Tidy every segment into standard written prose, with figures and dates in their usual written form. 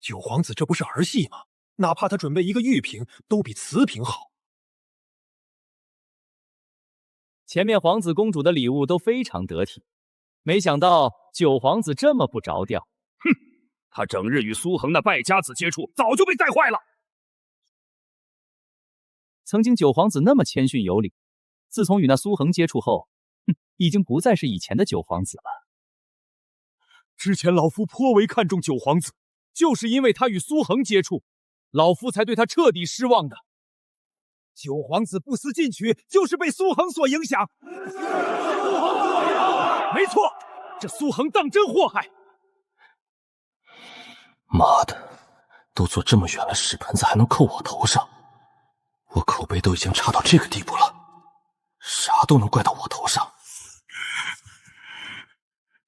九皇子这不是儿戏吗？哪怕他准备一个玉瓶，都比瓷瓶好。前面皇子公主的礼物都非常得体，没想到九皇子这么不着调。哼，他整日与苏恒那败家子接触，早就被带坏了。曾经九皇子那么谦逊有礼，自从与那苏恒接触后，已经不再是以前的九皇子了。之前老夫颇为看重九皇子，就是因为他与苏恒接触，老夫才对他彻底失望的。九皇子不思进取，就是被苏恒所影响。没错，这苏恒当真祸害。妈的，都坐这么远了，屎盆子还能扣我头上，我口碑都已经差到这个地步了，啥都能怪到我头上。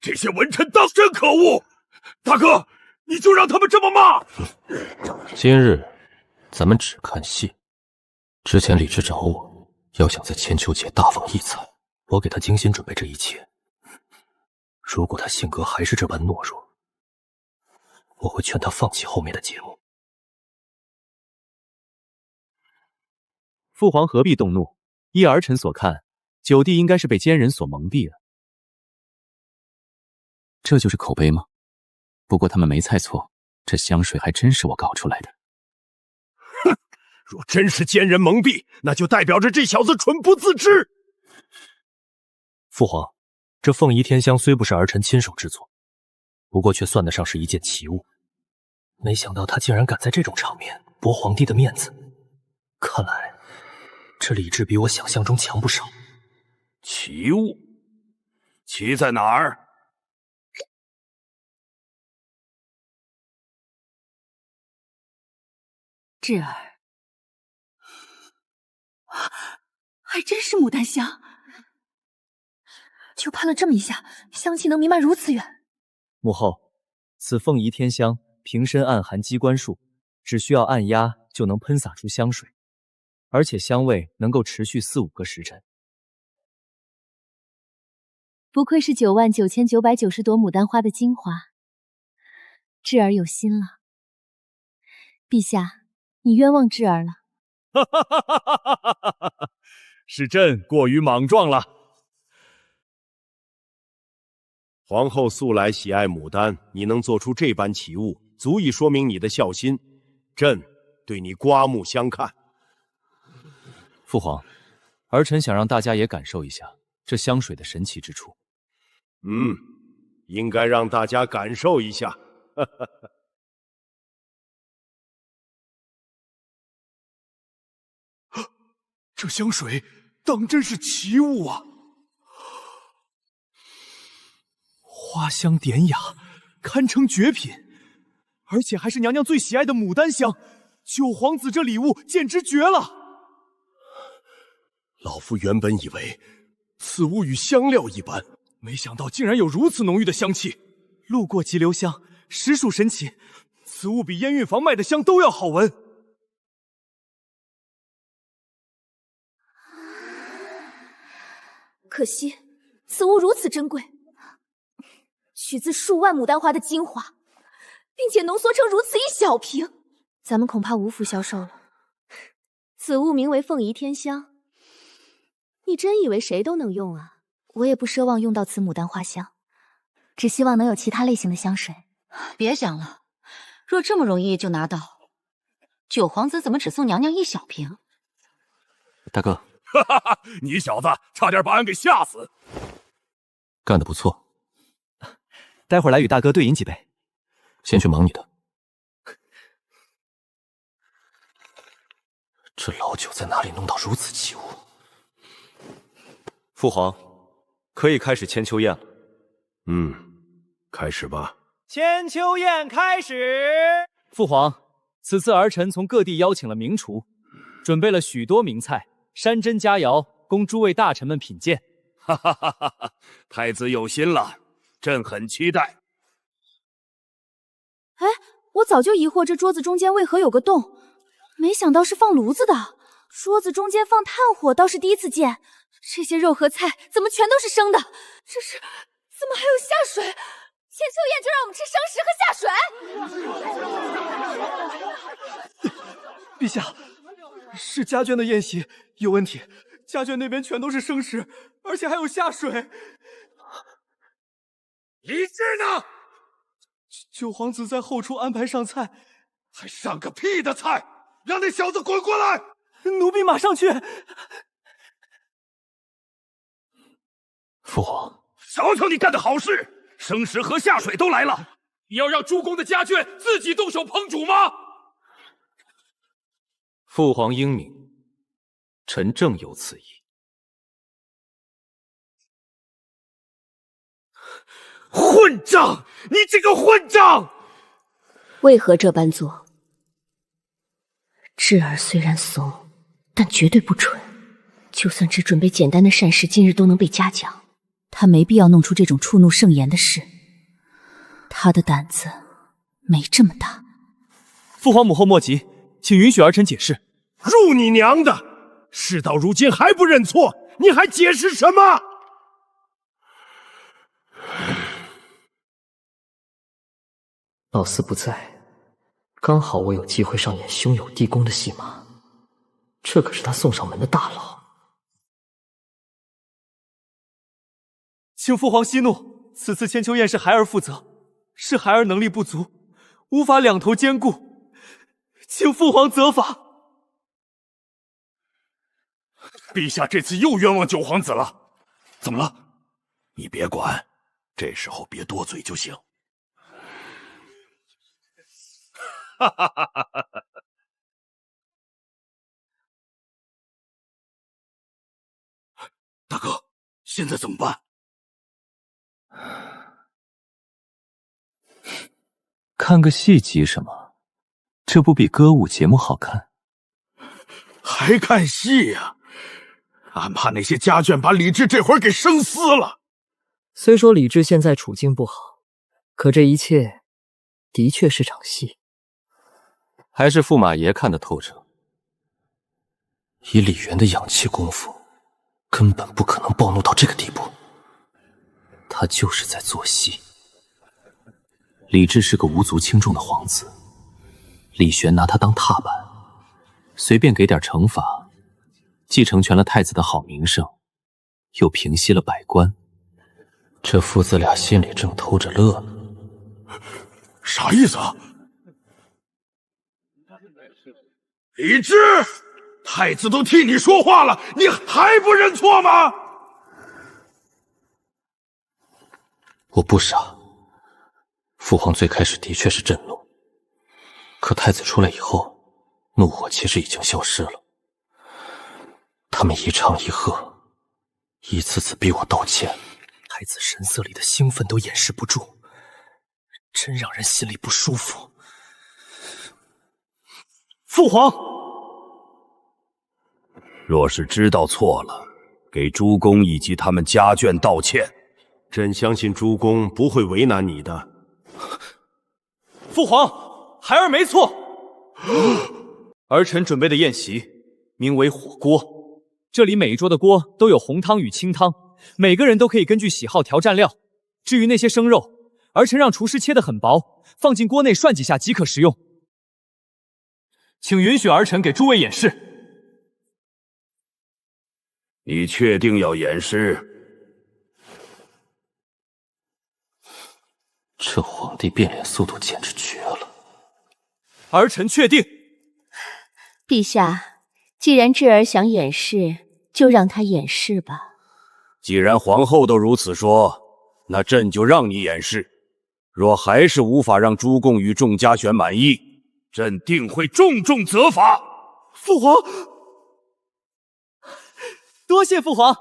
这些文臣当真可恶！大哥，你就让他们这么骂。今日咱们只看戏。之前李治找我，要想在千秋节大放异彩，我给他精心准备这一切。如果他性格还是这般懦弱，我会劝他放弃后面的节目。父皇何必动怒？依儿臣所看，九弟应该是被奸人所蒙蔽了。这就是口碑吗？不过他们没猜错，这香水还真是我搞出来的。哼，若真是奸人蒙蔽，那就代表着这小子蠢不自知。父皇，这凤仪天香虽不是儿臣亲手制作，不过却算得上是一件奇物。没想到他竟然敢在这种场面驳皇帝的面子，看来这李治比我想象中强不少。奇物？奇在哪儿？智儿，还真是牡丹香，就喷了这么一下，香气能弥漫如此远。母后，此凤仪天香瓶身暗含机关术，只需要按压就能喷洒出香水，而且香味能够持续4-5个时辰。不愧是99990朵牡丹花的精华，智儿有心了。陛下，你冤枉智儿了。是朕过于莽撞了。皇后素来喜爱牡丹，你能做出这般奇物，足以说明你的孝心。朕对你刮目相看。父皇，儿臣想让大家也感受一下这香水的神奇之处。应该让大家感受一下。这香水当真是奇物啊！花香典雅，堪称绝品，而且还是娘娘最喜爱的牡丹香。九皇子这礼物简直绝了！老夫原本以为此物与香料一般，没想到竟然有如此浓郁的香气。路过即留香，实属神奇。此物比烟韵坊卖的香都要好闻。可惜，此物如此珍贵，取自数万牡丹花的精华，并且浓缩成如此一小瓶，咱们恐怕无福消受了。此物名为凤仪天香，你真以为谁都能用啊？我也不奢望用到此牡丹花香，只希望能有其他类型的香水。别想了，若这么容易就拿到，九皇子怎么只送娘娘一小瓶？大哥，你小子差点把俺给吓死。干得不错，待会儿来与大哥对饮几杯。先去忙你的。这老九在哪里弄到如此奇物？父皇，可以开始千秋宴了。开始吧。千秋宴开始。父皇，此次儿臣从各地邀请了名厨，准备了许多名菜，山珍佳肴，供诸位大臣们品鉴。太子有心了，朕很期待。哎，我早就疑惑这桌子中间为何有个洞，没想到是放炉子的。桌子中间放炭火倒是第一次见，这些肉和菜怎么全都是生的？这是怎么还有下水？千秋宴就让我们吃生食和下水？陛下，是家眷的宴席有问题，家眷那边全都是生食，而且还有下水。李治呢？九皇子在后厨安排上菜，还上个屁的菜！让那小子滚过来！奴婢马上去。父皇，瞧瞧你干的好事，生食和下水都来了，你要让诸公的家眷自己动手烹煮吗？父皇英明，臣正有此意。混账！你这个混账！为何这般做？智儿虽然怂，但绝对不蠢。就算只准备简单的膳食，今日都能被嘉奖。他没必要弄出这种触怒圣颜的事。他的胆子没这么大。父皇母后莫急，请允许儿臣解释。入你娘的！事到如今还不认错，你还解释什么？老四不在，刚好我有机会上演兄友弟恭的戏码，这可是他送上门的大佬。请父皇息怒，此次千秋宴是孩儿负责，是孩儿能力不足，无法两头兼顾，请父皇责罚。陛下这次又冤枉九皇子了，怎么了？你别管，这时候别多嘴就行。哈哈哈哈哈！大哥，现在怎么办？看个戏急什么？这不比歌舞节目好看？还看戏呀？俺怕那些家眷把李治这会儿给生撕了。虽说李治现在处境不好，可这一切的确是场戏。还是驸马爷看得透彻。以李渊的养气功夫，根本不可能暴怒到这个地步。他就是在做戏。李治是个无足轻重的皇子，李玄拿他当踏板，随便给点惩罚，既成全了太子的好名声，又平息了百官。这父子俩心里正偷着乐呢。啥意思啊？李治，太子都替你说话了，你还不认错吗？我不傻，父皇最开始的确是震怒，可太子出来以后，怒火其实已经消失了。他们一唱一和，一次次逼我道歉，太子神色里的兴奋都掩饰不住，真让人心里不舒服。父皇，若是知道错了，给诸公以及他们家眷道歉，朕相信诸公不会为难你的。父皇，孩儿没错。儿臣准备的宴席名为火锅，这里每一桌的锅都有红汤与清汤，每个人都可以根据喜好调蘸料。至于那些生肉，儿臣让厨师切得很薄，放进锅内涮几下即可食用。请允许儿臣给诸位演示。你确定要演示？这皇帝变脸速度简直绝了。儿臣确定。陛下，既然智儿想演示，就让他演示吧。既然皇后都如此说，那朕就让你演示。若还是无法让诸公与众家选满意，朕定会重重责罚。父皇，多谢父皇。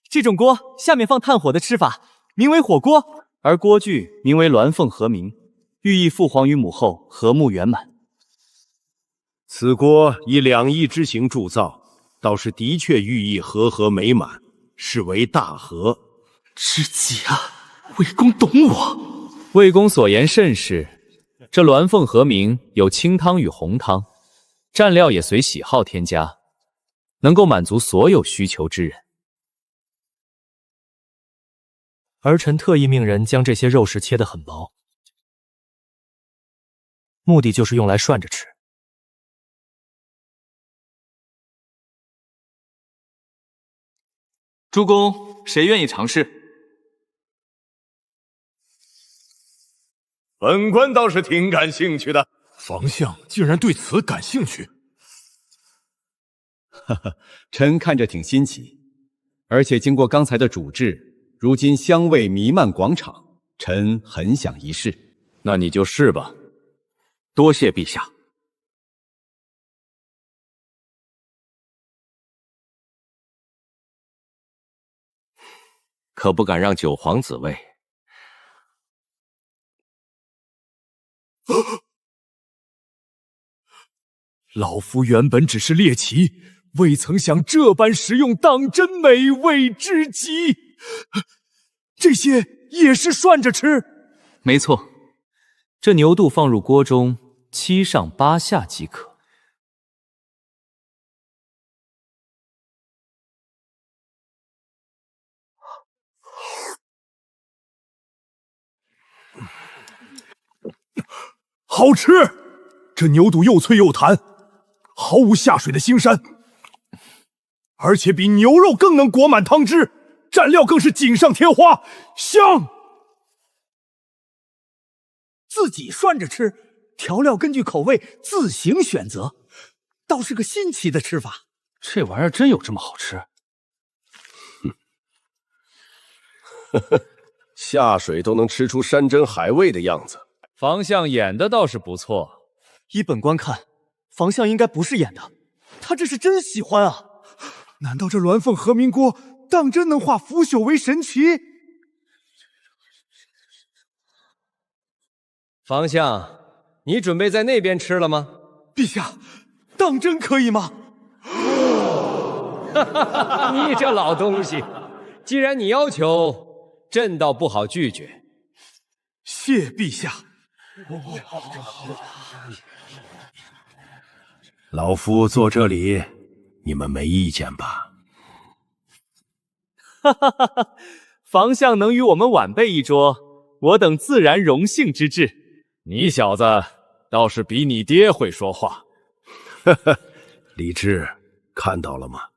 这种锅下面放炭火的吃法名为火锅，而锅具名为鸾凤和鸣，寓意父皇与母后和睦圆满。此锅以2翼之形铸造，倒是的确寓意和合美满，是为大和。知己啊，魏公懂我。魏公所言甚是，这鸾凤和鸣有清汤与红汤，蘸料也随喜好添加，能够满足所有需求之人。儿臣特意命人将这些肉食切得很薄，目的就是用来涮着吃。诸公，谁愿意尝试？本官倒是挺感兴趣的。房相竟然对此感兴趣，哈哈，臣看着挺新奇，而且经过刚才的煮制，如今香味弥漫广场，臣很想一试。那你就试吧。多谢陛下。可不敢让九皇子喂。老夫原本只是猎奇，未曾想这般食用，当真美味之极。这些也是涮着吃？没错，这牛肚放入锅中，7上8下即可。好吃！这牛肚又脆又弹，毫无下水的腥膻，而且比牛肉更能裹满汤汁，蘸料更是锦上添花，香！自己涮着吃，调料根据口味自行选择，倒是个新奇的吃法。这玩意儿真有这么好吃？下水都能吃出山珍海味的样子。房相演的倒是不错，依本官看，房相应该不是演的，他这是真喜欢啊！难道这鸾凤和鸣锅当真能化腐朽为神奇？房相，你准备在那边吃了吗？陛下，当真可以吗？你这老东西，既然你要求，朕倒不好拒绝。谢陛下。老夫坐这里，你们没意见吧？哈哈哈哈！房相能与我们晚辈一桌，我等自然荣幸之至。你小子倒是比你爹会说话。哈哈，李治，看到了吗？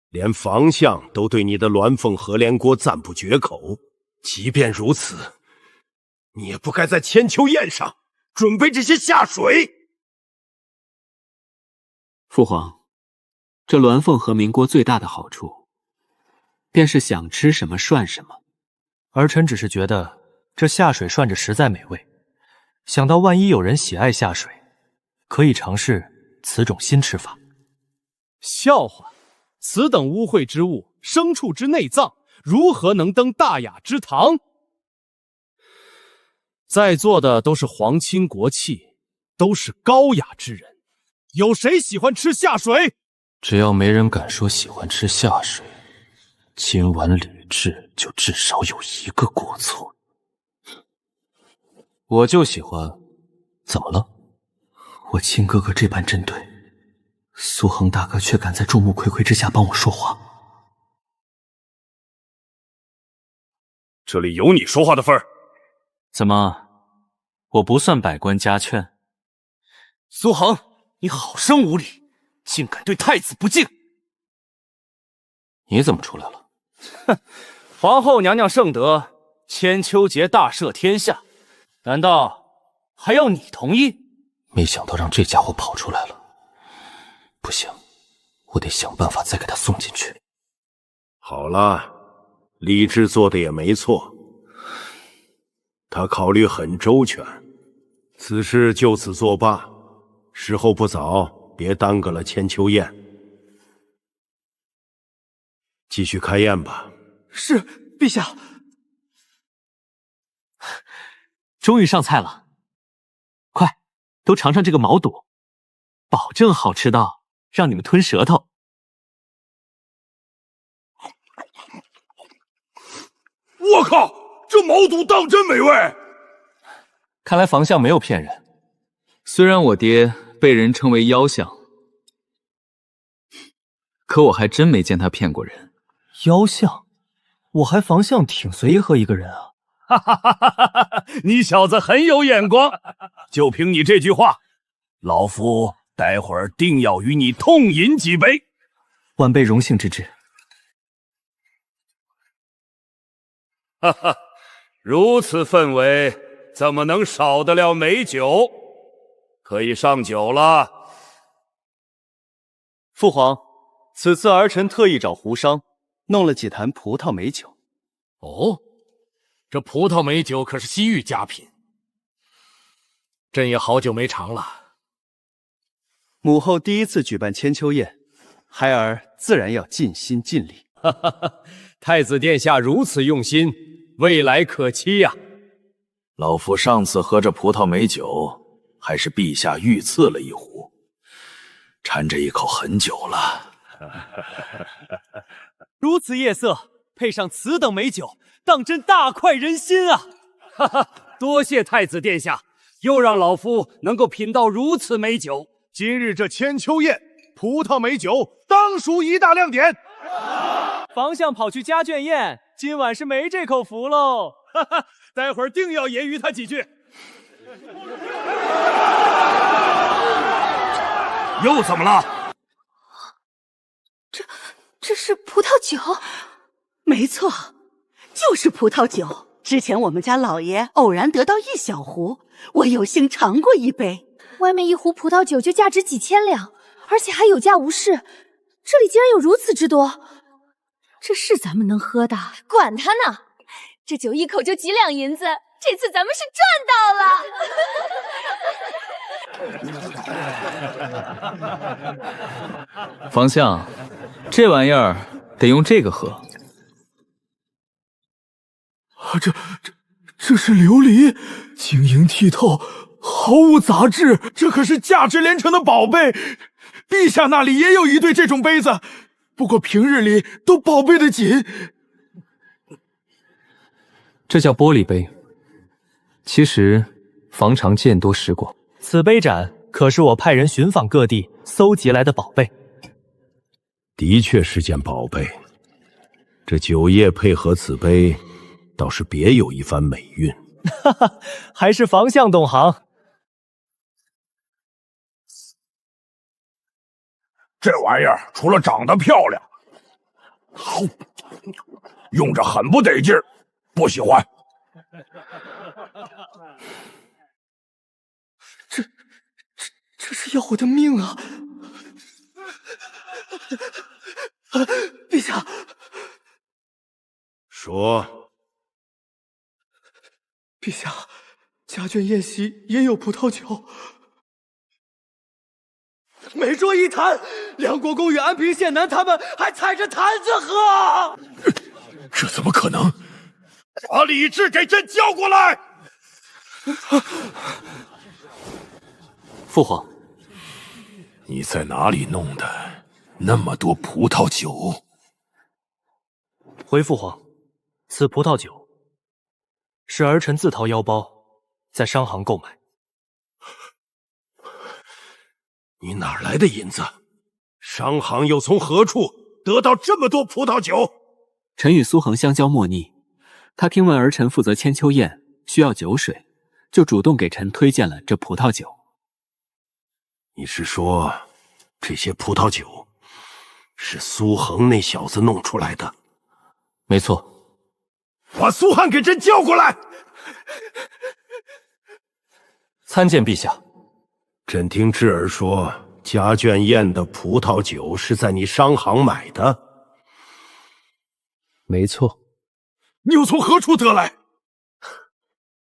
连房相都对你的鸾凤和连锅赞不绝口。即便如此，你也不该在千秋宴上准备这些下水。父皇，这鸾凤和鸣锅最大的好处，便是想吃什么涮什么。儿臣只是觉得这下水涮着实在美味，想到万一有人喜爱下水，可以尝试此种新吃法。笑话！此等污秽之物，牲畜之内脏，如何能登大雅之堂？在座的都是皇亲国戚，都是高雅之人，有谁喜欢吃下水？只要没人敢说喜欢吃下水，今晚李治就至少有1个过错。我就喜欢。怎么了？我亲哥哥这般针对，苏恒大哥却敢在众目睽睽之下帮我说话。这里有你说话的份儿。怎么，我不算百官家劝？苏恒，你好生无礼，竟敢对太子不敬！你怎么出来了？哼，皇后娘娘圣德，千秋节大赦天下，难道还要你同意？没想到让这家伙跑出来了。不行，我得想办法再给他送进去。好了，李治做的也没错，他考虑很周全，此事就此作罢，时候不早，别耽搁了千秋宴。继续开宴吧。是，陛下。终于上菜了，快，都尝尝这个毛肚，保证好吃到让你们吞舌头。我靠，这毛肚当真美味！看来房相没有骗人，虽然我爹被人称为妖相，可我还真没见他骗过人。妖相？我还防相挺随和一个人啊！哈哈哈哈哈！你小子很有眼光，就凭你这句话，老夫待会儿定要与你痛饮几杯。晚辈荣幸之至。哈哈，如此氛围，怎么能少得了美酒？可以上酒了。父皇，此次儿臣特意找胡商弄了几坛葡萄美酒。哦，这葡萄美酒可是西域佳品，朕也好久没尝了。母后第一次举办千秋宴，孩儿自然要尽心尽力。哈哈哈！太子殿下如此用心，未来可期呀！老夫上次喝这葡萄美酒，还是陛下御赐了一壶，馋这一口很久了。如此夜色，配上此等美酒，当真大快人心啊！哈哈，多谢太子殿下，又让老夫能够品到如此美酒。今日这千秋宴，葡萄美酒当属一大亮点。房相跑去家眷宴，今晚是没这口福喽！哈哈，待会儿定要揶揄他几句。又怎么了？这是葡萄酒？没错，就是葡萄酒。之前我们家老爷偶然得到一小壶，我有幸尝过一杯。外面一壶葡萄酒就价值几千两，而且还有价无市，这里竟然有如此之多，这是咱们能喝的？管他呢！这酒一口就几两银子，这次咱们是赚到了！房相，这玩意儿得用这个喝。啊，这是琉璃，晶莹剔透，毫无杂质，这可是价值连城的宝贝。陛下那里也有一对这种杯子，不过平日里都宝贝得紧。这叫玻璃杯，其实房常见多识广。此杯盏可是我派人寻访各地搜集来的宝贝，的确是件宝贝。这酒液配合此杯，倒是别有一番美韵。哈哈，还是房相懂行。这玩意儿除了长得漂亮，用着很不得劲儿，不喜欢。这是要我的命啊！陛下，说，陛下，家眷宴席也有葡萄酒。每桌一坛，梁国公与安平县男他们还踩着坛子喝。这怎么可能？把李治给朕叫过来！父皇，你在哪里弄的那么多葡萄酒？回父皇，此葡萄酒是儿臣自掏腰包在商行购买。你哪来的银子？商行又从何处得到这么多葡萄酒？臣与苏恒相交莫逆，他听闻儿臣负责千秋宴，需要酒水，就主动给臣推荐了这葡萄酒。你是说，这些葡萄酒是苏恒那小子弄出来的？没错。把苏汉给朕叫过来！参见陛下。朕听智儿说，家眷宴的葡萄酒是在你商行买的。没错。你又从何处得来？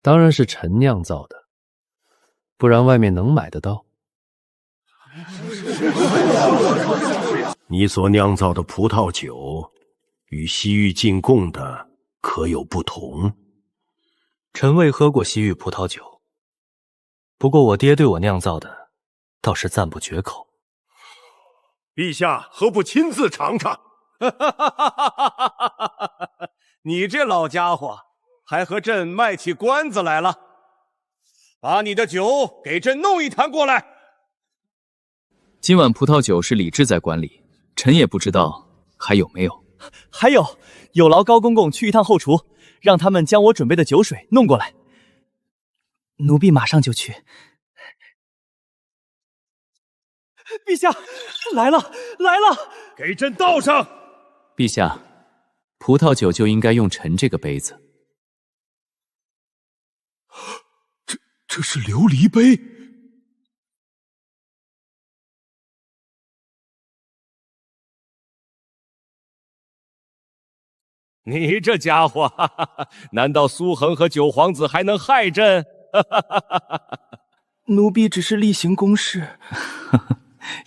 当然是臣酿造的，不然外面能买得到？你所酿造的葡萄酒与西域进贡的可有不同？臣未喝过西域葡萄酒，不过我爹对我酿造的倒是赞不绝口。陛下何不亲自尝尝？你这老家伙还和朕卖起关子来了？把你的酒给朕弄一坛过来。今晚葡萄酒是李治在管理，臣也不知道还有没有。还有劳高公公去一趟后厨，让他们将我准备的酒水弄过来。奴婢马上就去。陛下，来了，来了！给朕倒上。陛下，葡萄酒就应该用臣这个杯子。这是琉璃杯。你这家伙，哈哈哈，难道苏恒和九皇子还能害朕？哈哈哈哈哈！奴婢只是例行公事。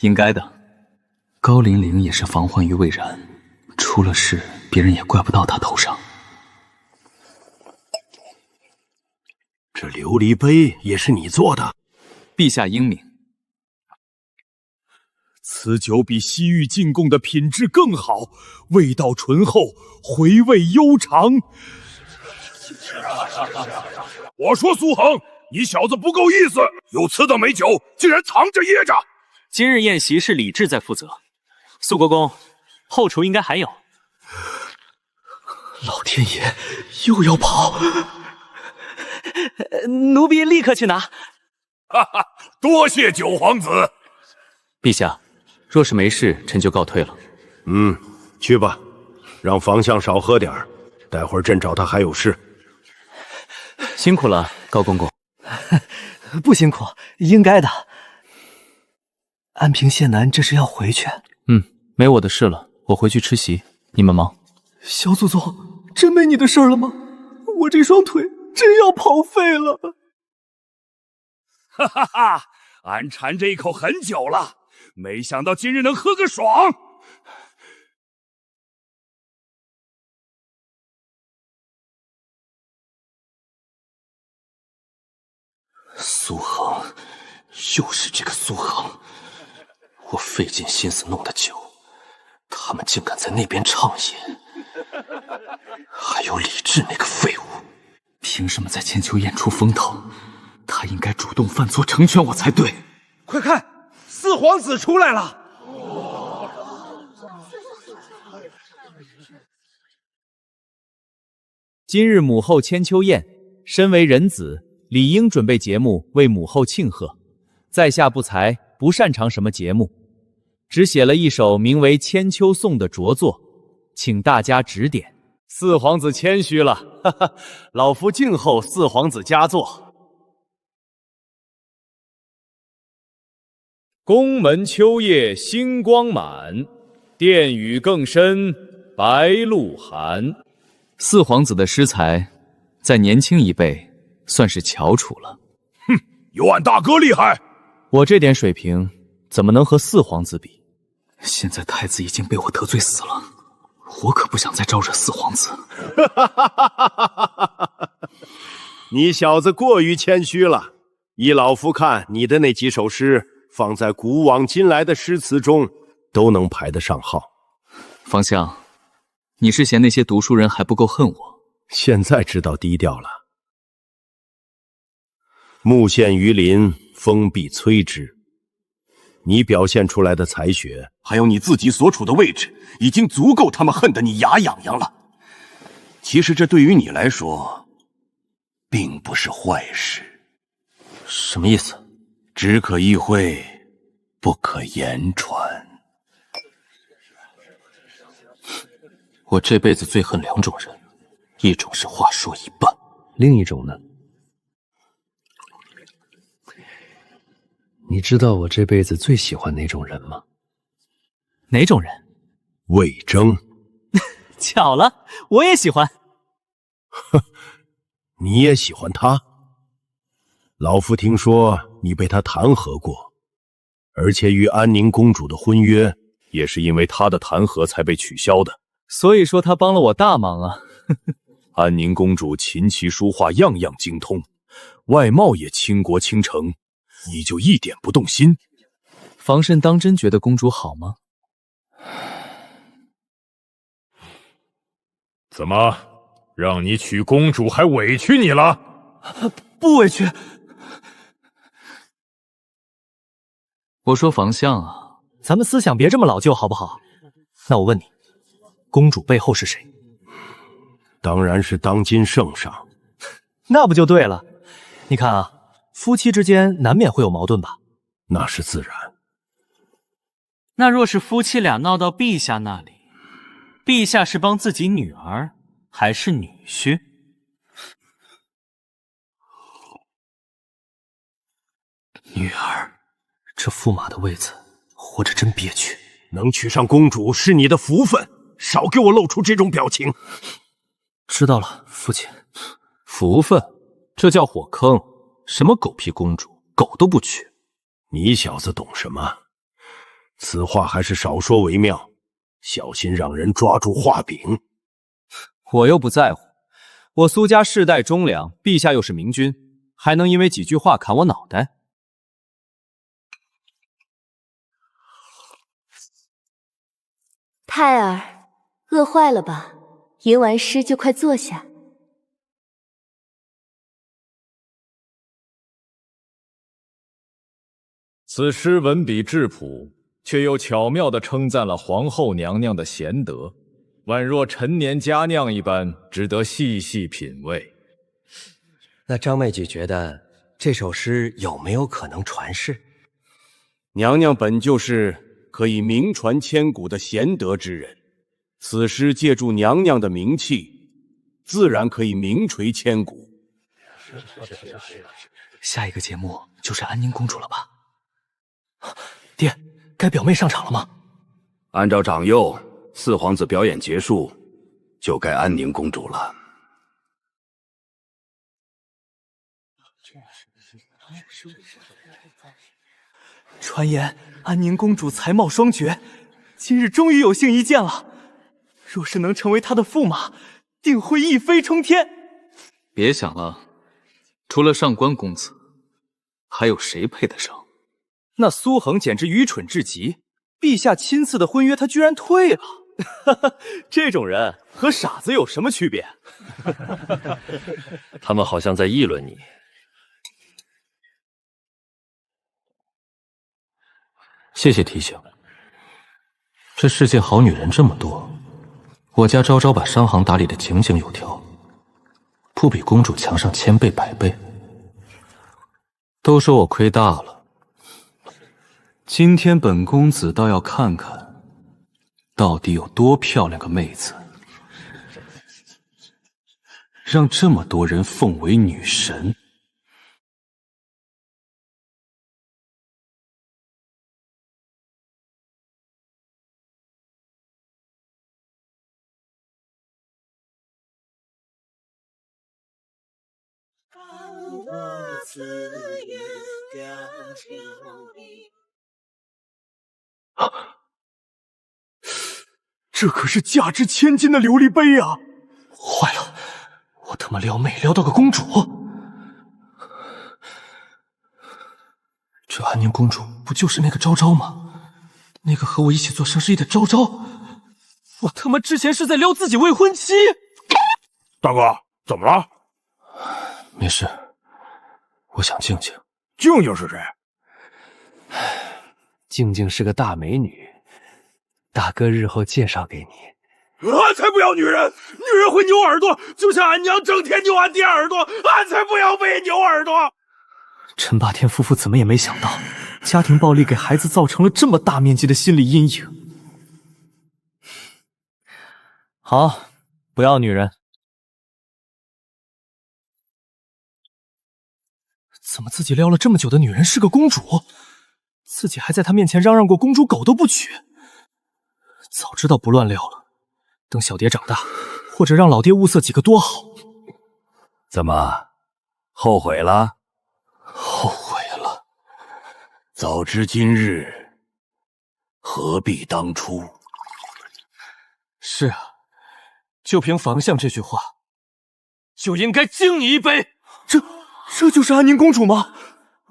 应该的。高玲玲也是防患于未然，出了事，别人也怪不到她头上。这琉璃杯也是你做的？陛下英明。此酒比西域进贡的品质更好，味道醇厚，回味悠长。我说苏恒，你小子不够意思，有此等美酒，竟然藏着掖着。今日宴席是李治在负责，苏国公，后厨应该还有。老天爷，又要跑！奴婢立刻去拿。哈哈，多谢九皇子。陛下，若是没事，臣就告退了。去吧，让房相少喝点儿，待会儿朕找他还有事。辛苦了，高公公。不辛苦，应该的。安平县男这是要回去？没我的事了，我回去吃席，你们忙。小祖宗，真没你的事了吗？我这双腿真要跑废了。哈哈哈，俺馋这一口很久了，没想到今日能喝个爽。苏恒，又是这个苏恒！我费尽心思弄的酒，他们竟敢在那边畅饮。还有李治那个废物，凭什么在千秋宴出风头？他应该主动犯错成全我才对。快看，四皇子出来了！今日母后千秋宴，身为人子，理应准备节目为母后庆贺。在下不才，不擅长什么节目，只写了一首名为《千秋颂》的拙作，请大家指点。四皇子谦虚了，哈哈，老夫静候四皇子佳作。宫门秋夜星光满，殿宇更深白露寒。四皇子的诗才，在年轻一辈算是翘楚了。哼，有俺大哥厉害。我这点水平怎么能和四皇子比？现在太子已经被我得罪死了，我可不想再招惹四皇子。你小子过于谦虚了。依老夫看，你的那几首诗放在古往今来的诗词中都能排得上号。方相，你是嫌那些读书人还不够恨我？现在知道低调了。木陷于林，风必摧之。你表现出来的才学，还有你自己所处的位置，已经足够他们恨得你牙痒痒了。其实这对于你来说，并不是坏事。什么意思？只可意会，不可言传。我这辈子最恨两种人，一种是话说一半，另一种呢？你知道我这辈子最喜欢哪种人吗？哪种人？魏征。巧了，我也喜欢。哼，你也喜欢他？老夫听说你被他弹劾过，而且与安宁公主的婚约也是因为他的弹劾才被取消的。所以说他帮了我大忙啊。安宁公主琴棋书画样样精通，外貌也倾国倾城，你就一点不动心？房慎当真觉得公主好吗？怎么，让你娶公主还委屈你了？不委屈，我说房相啊，咱们思想别这么老旧好不好？那我问你，公主背后是谁？当然是当今圣上。那不就对了？你看啊，夫妻之间难免会有矛盾吧？那是自然。那若是夫妻俩闹到陛下那里，陛下是帮自己女儿还是女婿？女儿，这驸马的位子活着真憋屈。能娶上公主是你的福分，少给我露出这种表情。知道了，父亲。福分，这叫火坑。什么狗屁公主，狗都不娶。你小子懂什么？此话还是少说为妙，小心让人抓住画柄。我又不在乎，我苏家世代忠良，陛下又是明君，还能因为几句话砍我脑袋？泰儿，饿坏了吧？吟完诗就快坐下。此诗文笔质朴，却又巧妙地称赞了皇后娘娘的贤德，宛若陈年佳酿一般，值得细细品味。那张妹举觉得这首诗有没有可能传世？娘娘本就是可以名传千古的贤德之人，此诗借助娘娘的名气，自然可以名垂千古。下一个节目就是安宁公主了吧？爹，该表妹上场了吗？按照长幼，四皇子表演结束，就该安宁公主了。传言安宁公主才貌双绝，今日终于有幸一见了。若是能成为她的驸马，定会一飞冲天。别想了，除了上官公子，还有谁配得上？那苏恒简直愚蠢至极，陛下亲赐的婚约他居然退了。这种人和傻子有什么区别？他们好像在议论你。谢谢提醒。这世界好女人这么多，我家昭昭把商行打理得井井有条，不比公主强上1000倍100倍。都说我亏大了，今天本公子倒要看看，到底有多漂亮个妹子，让这么多人奉为女神。这可是价值千金的琉璃杯啊！坏了，我他妈撩妹撩到个公主！这安宁公主不就是那个昭昭吗？那个和我一起做生意的昭昭，我他妈之前是在撩自己未婚妻！大哥，怎么了？没事，我想静静。静静是谁？静静是个大美女，大哥日后介绍给你。俺才不要女人！女人会扭耳朵，就像俺娘整天扭俺爹耳朵，俺才不要被扭耳朵！陈霸天夫妇怎么也没想到，家庭暴力给孩子造成了这么大面积的心理阴影。好，不要女人。怎么自己撩了这么久的女人是个公主？自己还在她面前嚷嚷过公主狗都不娶。早知道不乱撩了，等小蝶长大，或者让老爹物色几个多好。怎么，后悔了？后悔了。早知今日，何必当初？是啊，就凭房相这句话，就应该敬你一杯。这就是安宁公主吗？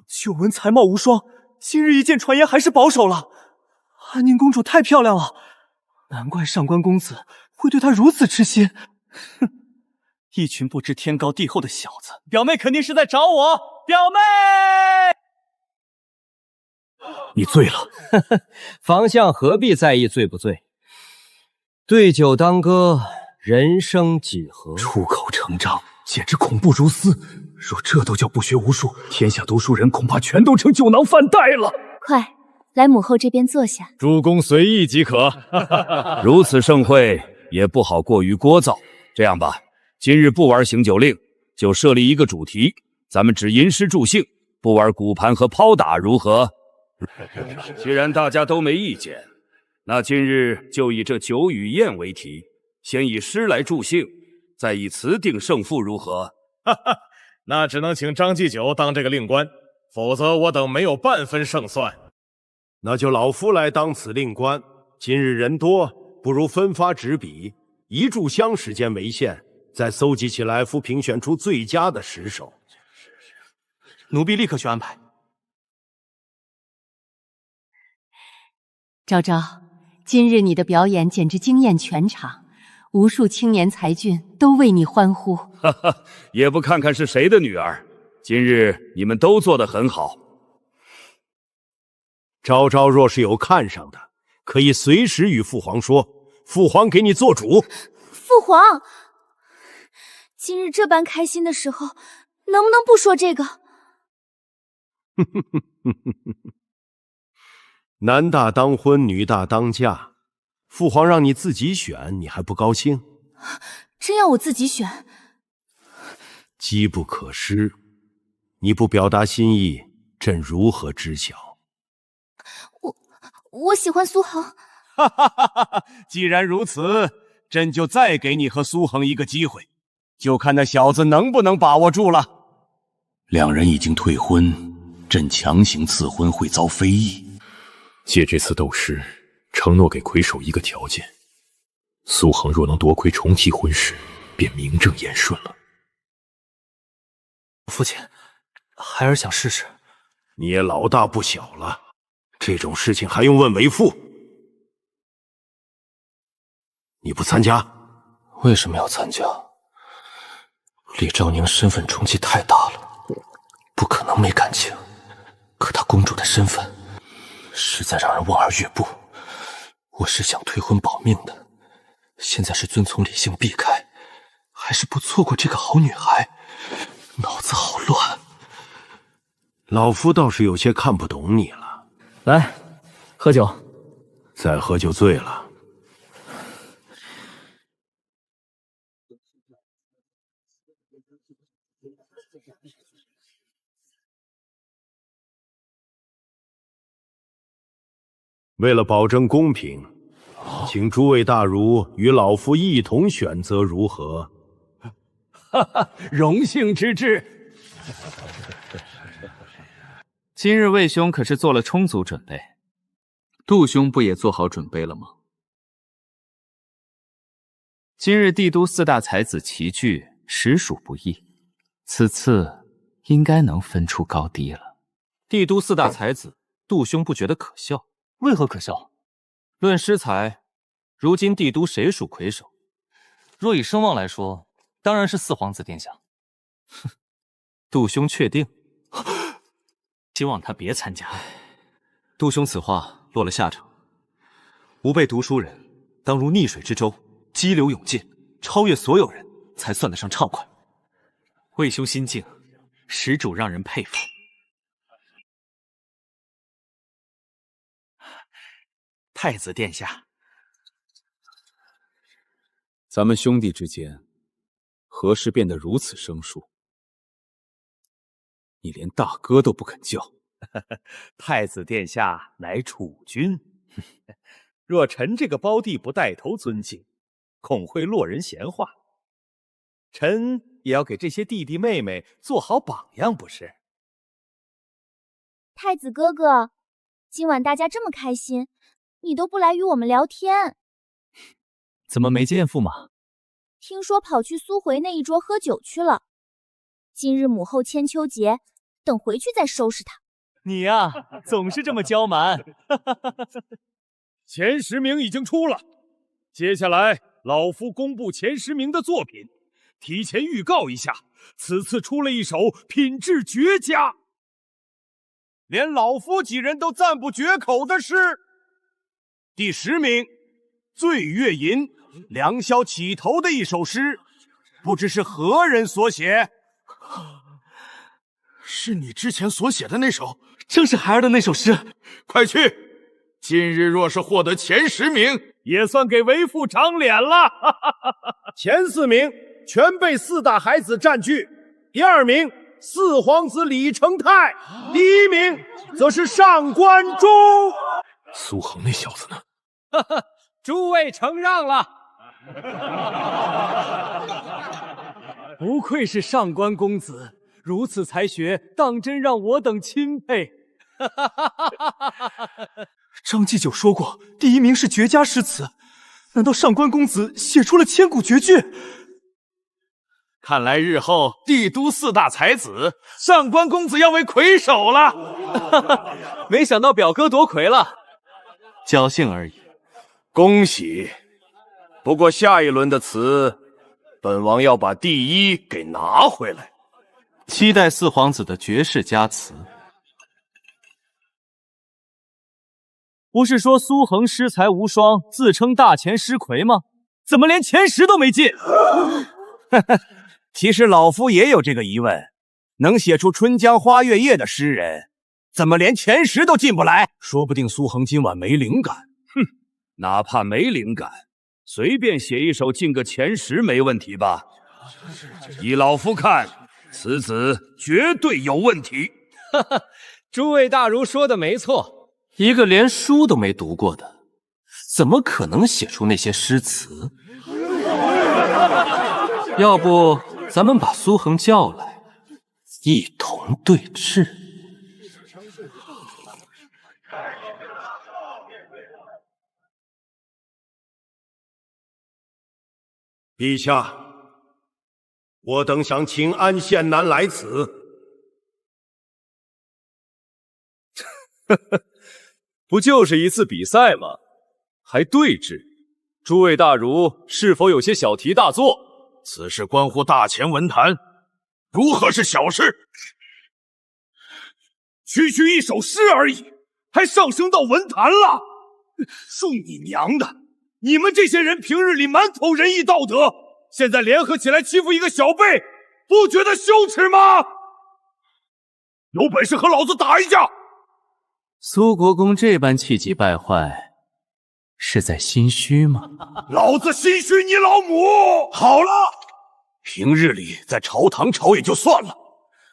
久闻才貌无双，今日一见传言还是保守了。安宁公主太漂亮了，难怪上官公子会对她如此痴心。哼，一群不知天高地厚的小子！表妹肯定是在找我，表妹。你醉了。房相何必在意醉不醉？对酒当歌，人生几何？出口成章，简直恐怖如斯。若这都叫不学无术，天下读书人恐怕全都成酒囊饭袋了。快来母后这边坐下。诸公随意即可。如此盛会也不好过于聒噪。这样吧，今日不玩行酒令，就设立一个主题，咱们只吟诗助兴，不玩鼓盘和抛打，如何？既然大家都没意见，那今日就以这酒与宴为题，先以诗来助兴，再以词定胜负，如何？哈哈，那只能请张继久当这个令官，否则我等没有半分胜算。那就老夫来当此令官。今日人多，不如分发纸笔，一炷香时间为限，再搜集起来，复评选出最佳的10首。奴婢立刻去安排。昭昭，今日你的表演简直惊艳全场，无数青年才俊都为你欢呼。哈哈，也不看看是谁的女儿。今日你们都做得很好。昭昭若是有看上的，可以随时与父皇说，父皇给你做主。父皇，今日这般开心的时候，能不能不说这个？男大当婚，女大当嫁，父皇让你自己选，你还不高兴？真要我自己选？机不可失，你不表达心意，朕如何知晓？我喜欢苏恒。哈哈哈哈！既然如此，朕就再给你和苏恒一个机会，就看那小子能不能把握住了。两人已经退婚，朕强行赐婚会遭非议。借这次斗诗，承诺给魁首一个条件：苏恒若能夺魁重提婚事，便名正言顺了。父亲，孩儿想试试。你也老大不小了，这种事情还用问为父？你不参加？为什么要参加？李昭宁身份冲击太大了，不可能没感情。可她公主的身份实在让人望而却步。我是想退婚保命的，现在是遵从理性避开，还是不错过这个好女孩？脑子好乱。老夫倒是有些看不懂你了。来，喝酒。再喝就醉了。为了保证公平，请诸位大儒与老夫一同选择，如何？哈哈，荣幸之至。今日魏兄可是做了充足准备，杜兄不也做好准备了吗？今日帝都4大才子齐聚，实属不易，此次应该能分出高低了。帝都4大才子，杜兄不觉得可笑？为何可笑？论诗才，如今帝都谁属魁首？若以声望来说，当然是4皇子殿下。哼，杜兄确定？希望他别参加。杜兄此话落了下场。吾辈读书人，当如逆水之舟，激流勇进，超越所有人，才算得上畅快。魏兄心境，实属让人佩服。太子殿下，咱们兄弟之间，何时变得如此生疏？你连大哥都不肯叫。太子殿下乃储君，若臣这个胞弟不带头尊敬，恐会落人闲话。臣也要给这些弟弟妹妹做好榜样，不是？太子哥哥，今晚大家这么开心，你都不来与我们聊天？怎么没见驸马？听说跑去苏回那一桌喝酒去了。今日母后千秋节，等回去再收拾他。你呀，总是这么娇蛮。前10名已经出了，接下来老夫公布前10名的作品。提前预告一下，此次出了一首品质绝佳。连老夫几人都赞不绝口的诗。第10名，《醉月吟》，梁萧起头的一首诗，不知是何人所写？是你之前所写的那首，正是孩儿的那首诗。快去！今日若是获得前10名，也算给为父长脸了。前4名全被4大孩子占据，第2名4皇子李成泰，第1名则是上官中。苏恒那小子呢？诸位承让了。不愧是上官公子，如此才学，当真让我等钦佩。张继久说过，第1名是绝佳诗词，难道上官公子写出了千古绝句？看来日后帝都4大才子，上官公子要为魁首了。没想到表哥夺魁了，侥幸而已。恭喜！不过下一轮的词，本王要把第1给拿回来。期待4皇子的绝世佳词。不是说苏恒诗才无双，自称大前诗魁吗？怎么连前10都没进？其实老夫也有这个疑问，能写出《春江花月夜》的诗人，怎么连前10都进不来？说不定苏恒今晚没灵感。哼，哪怕没灵感，随便写一首进个前10没问题吧？依老夫看，此子绝对有问题。诸位大儒说的没错，一个连书都没读过的，怎么可能写出那些诗词？要不咱们把苏恒叫来，一同对峙。陛下，我等想请安县男来此。不就是一次比赛吗？还对峙？诸位大儒是否有些小题大做？此事关乎大前文坛，如何是小事？区区一首诗而已，还上升到文坛了？恕你娘的！你们这些人平日里满口仁义道德，现在联合起来欺负一个小辈，不觉得羞耻吗？有本事和老子打一架！苏国公这般气急败坏，是在心虚吗？老子心虚你老母！好了，平日里在朝堂吵也就算了，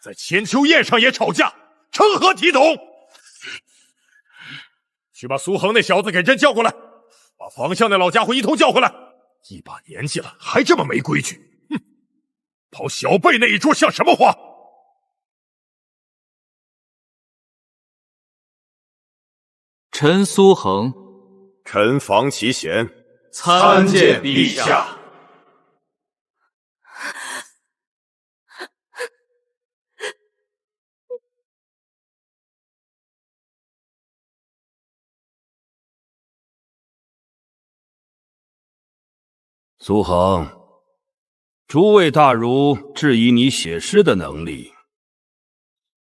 在千秋宴上也吵架，成何体统？去把苏恒那小子给朕叫过来，把房相那老家伙一同叫回来。一把年纪了，还这么没规矩，哼！跑小辈那一桌像什么话？臣苏恒，臣房其贤，参见陛下。苏恒，诸位大儒质疑你写诗的能力，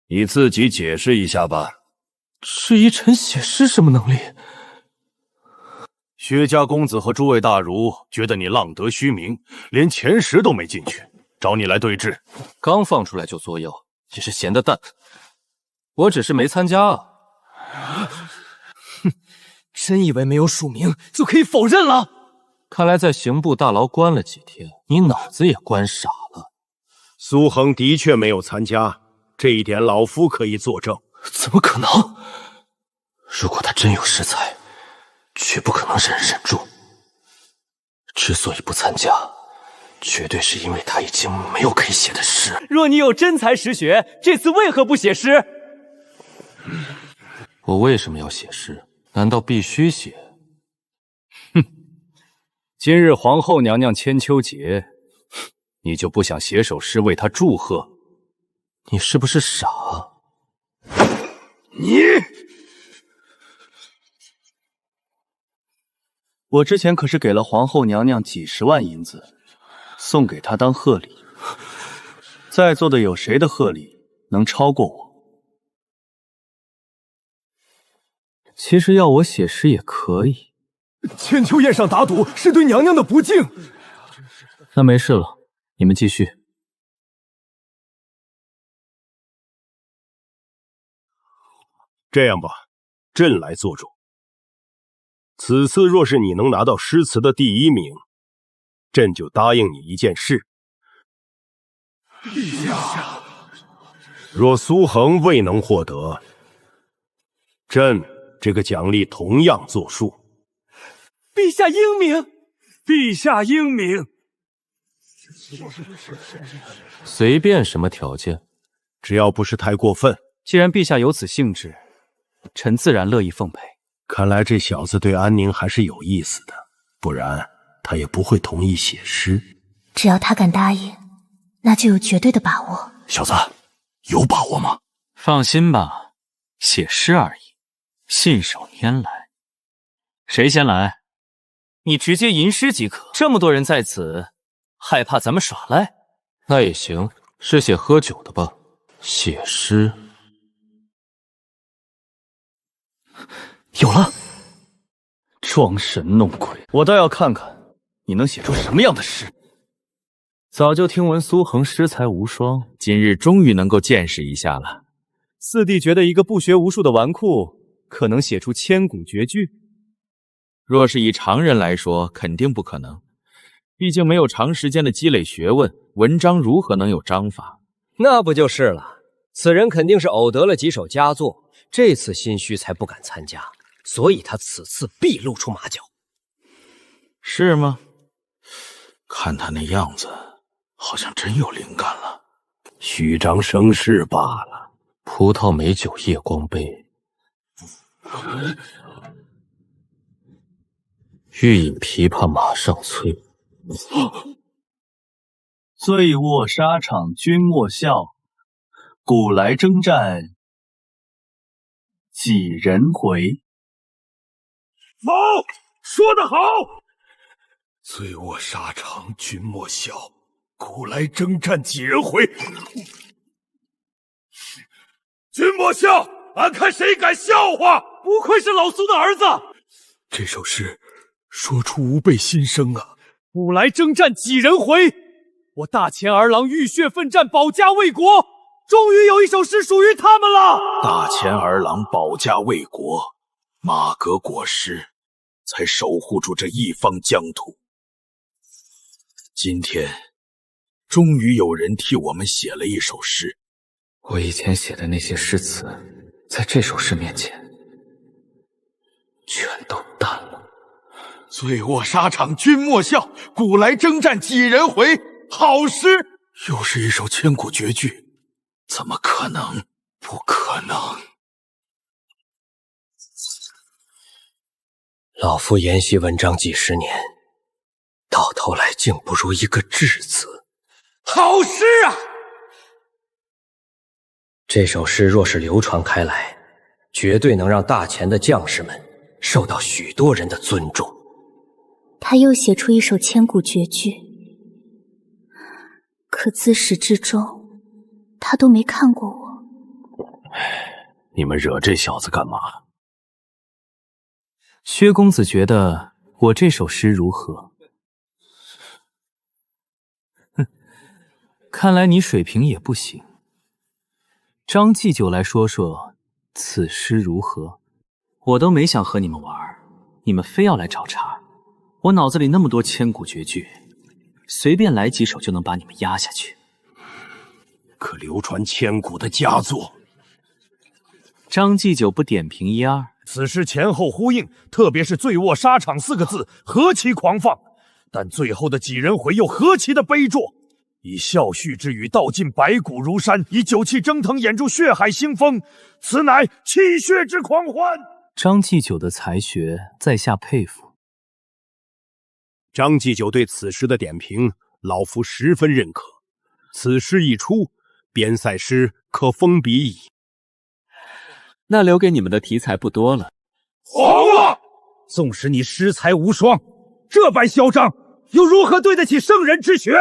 你自己解释一下吧。质疑臣写诗什么能力？薛家公子和诸位大儒觉得你浪得虚名，连前10都没进去，找你来对峙。刚放出来就作妖，也是闲的蛋。我只是没参加啊。哼，真以为没有署名就可以否认了？看来在刑部大牢关了几天，你脑子也关傻了。苏恒的确没有参加，这一点老夫可以作证。怎么可能？如果他真有诗才，绝不可能忍住。之所以不参加，绝对是因为他已经没有可以写的诗。若你有真才实学，这次为何不写诗？我为什么要写诗？难道必须写？哼！今日皇后娘娘千秋节，你就不想写首诗为她祝贺？你是不是傻？你！我之前可是给了皇后娘娘几10万银子，送给她当贺礼。在座的有谁的贺礼能超过我？其实要我写诗也可以。千秋宴上打赌是对娘娘的不敬。那没事了，你们继续。这样吧，朕来做主。此次若是你能拿到诗词的第1名，朕就答应你一件事。陛下，若苏恒未能获得，朕这个奖励同样作数。陛下英明，陛下英明。随便什么条件，只要不是太过分。既然陛下有此兴致，臣自然乐意奉陪。看来这小子对安宁还是有意思的，不然他也不会同意写诗。只要他敢答应，那就有绝对的把握。小子，有把握吗？放心吧，写诗而已，信手拈来。谁先来？你直接吟诗即可。这么多人在此，害怕咱们耍赖？那也行，是写喝酒的吧？写诗。有了！装神弄鬼，我倒要看看你能写出什么样的诗。早就听闻苏恒诗才无双，今日终于能够见识一下了。四弟觉得一个不学无术的纨绔可能写出千古绝句？若是以常人来说，肯定不可能。毕竟没有长时间的积累学问，文章如何能有章法？那不就是了？此人肯定是偶得了几首佳作，这次心虚才不敢参加，所以他此次必露出马脚。是吗？看他那样子，好像真有灵感了，虚张声势罢了。葡萄美酒夜光杯，欲饮琵琶马上催。醉卧沙场君莫笑，古来征战几人回。好，说得好！醉卧沙场君莫笑，古来征战几人回。君莫笑，俺看谁敢笑话！不愧是老苏的儿子，这首诗说出吾辈心声啊！古来征战几人回，我大前儿郎浴血奋战，保家卫国，终于有一首诗属于他们了。大前儿郎保家卫国，马革裹尸，才守护住这一方疆土。今天，终于有人替我们写了一首诗。我以前写的那些诗词，在这首诗面前，全都淡了。醉卧沙场君莫笑，古来征战几人回。好诗，又是一首千古绝句，怎么可能？不可能！老夫研习文章几十年，到头来竟不如一个至字。好诗啊！这首诗若是流传开来，绝对能让大前的将士们受到许多人的尊重。他又写出一首千古绝句，可自始至终，他都没看过我。你们惹这小子干嘛？薛公子觉得我这首诗如何？哼，看来你水平也不行。张继久来说说此诗如何？我都没想和你们玩，你们非要来找茬。我脑子里那么多千古绝句，随便来几首就能把你们压下去。可流传千古的佳作，张继久不点评一二？此诗前后呼应，特别是醉卧沙场4个字，何其狂放！但最后的几人回又何其的悲壮。以笑絮之语道尽白骨如山，以酒气蒸腾演出血海腥风，此乃泣血之狂欢。张继久的才学，在下佩服。张继久对此诗的点评，老夫十分认可。此诗一出，边塞诗可封笔矣。那留给你们的题材不多了。黄了！纵使你诗才无双，这般嚣张，又如何对得起圣人之学？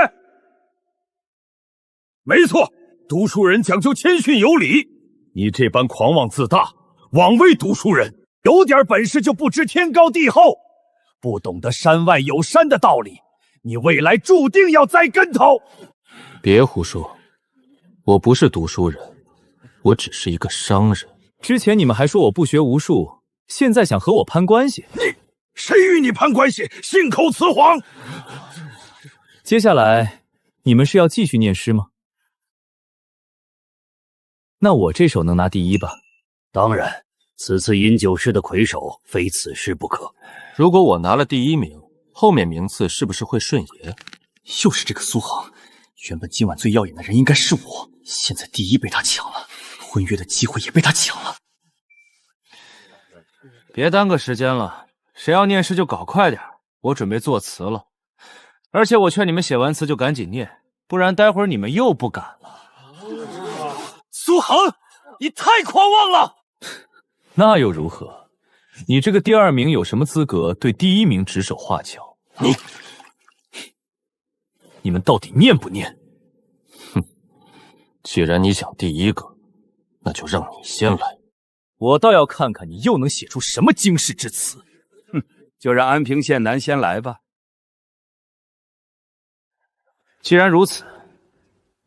没错，读书人讲究谦逊有礼。你这般狂妄自大，枉为读书人，有点本事就不知天高地厚，不懂得山外有山的道理，你未来注定要栽跟头。别胡说，我不是读书人，我只是一个商人。之前你们还说我不学无术，现在想和我攀关系？谁与你攀关系？信口雌黄！接下来你们是要继续念诗吗？那我这首能拿第一吧？当然，此次饮酒诗的魁首非此诗不可。如果我拿了第1名，后面名次是不是会顺延？又是这个苏杭，原本今晚最耀眼的人应该是我，现在第一被他抢了，婚约的机会也被他抢了。别耽搁时间了，谁要念诗就搞快点，我准备作词了。而且我劝你们写完词就赶紧念，不然待会儿你们又不敢了。苏杭，你太狂妄了！那又如何？你这个第2名有什么资格对第1名指手画脚？你们到底念不念？哼，既然你想第1个，那就让你先来。我倒要看看你又能写出什么惊世之词。哼，就让安平县男先来吧。既然如此，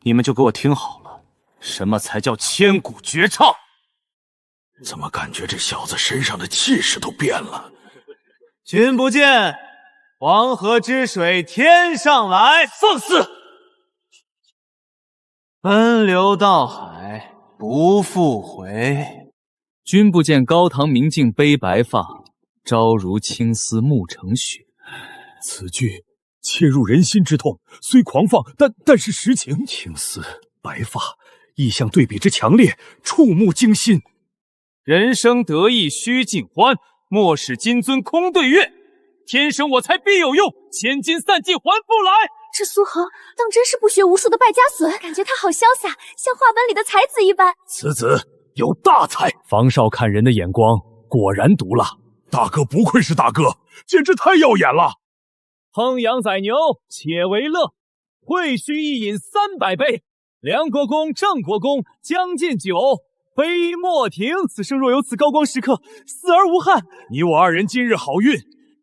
你们就给我听好了，什么才叫千古绝唱？怎么感觉这小子身上的气势都变了？君不见黄河之水天上来，放肆！奔流到海不复回。君不见高堂明镜悲白发，朝如青丝暮成雪。此句切入人心之痛，虽狂放，但是实情。青丝白发，意象对比之强烈，触目惊心。人生得意须尽欢，莫使金樽空对月。天生我材必有用，千金散尽还复来。这苏杭当真是不学无术的败家损，感觉他好潇洒，像话本里的才子一般。此子有大才，房少看人的眼光果然毒辣。大哥不愧是大哥，简直太耀眼了。烹羊宰牛且为乐，会须一饮300杯。梁国公、郑国公将进酒，杯莫停。此生若有此高光时刻，死而无憾。你我2人今日好运，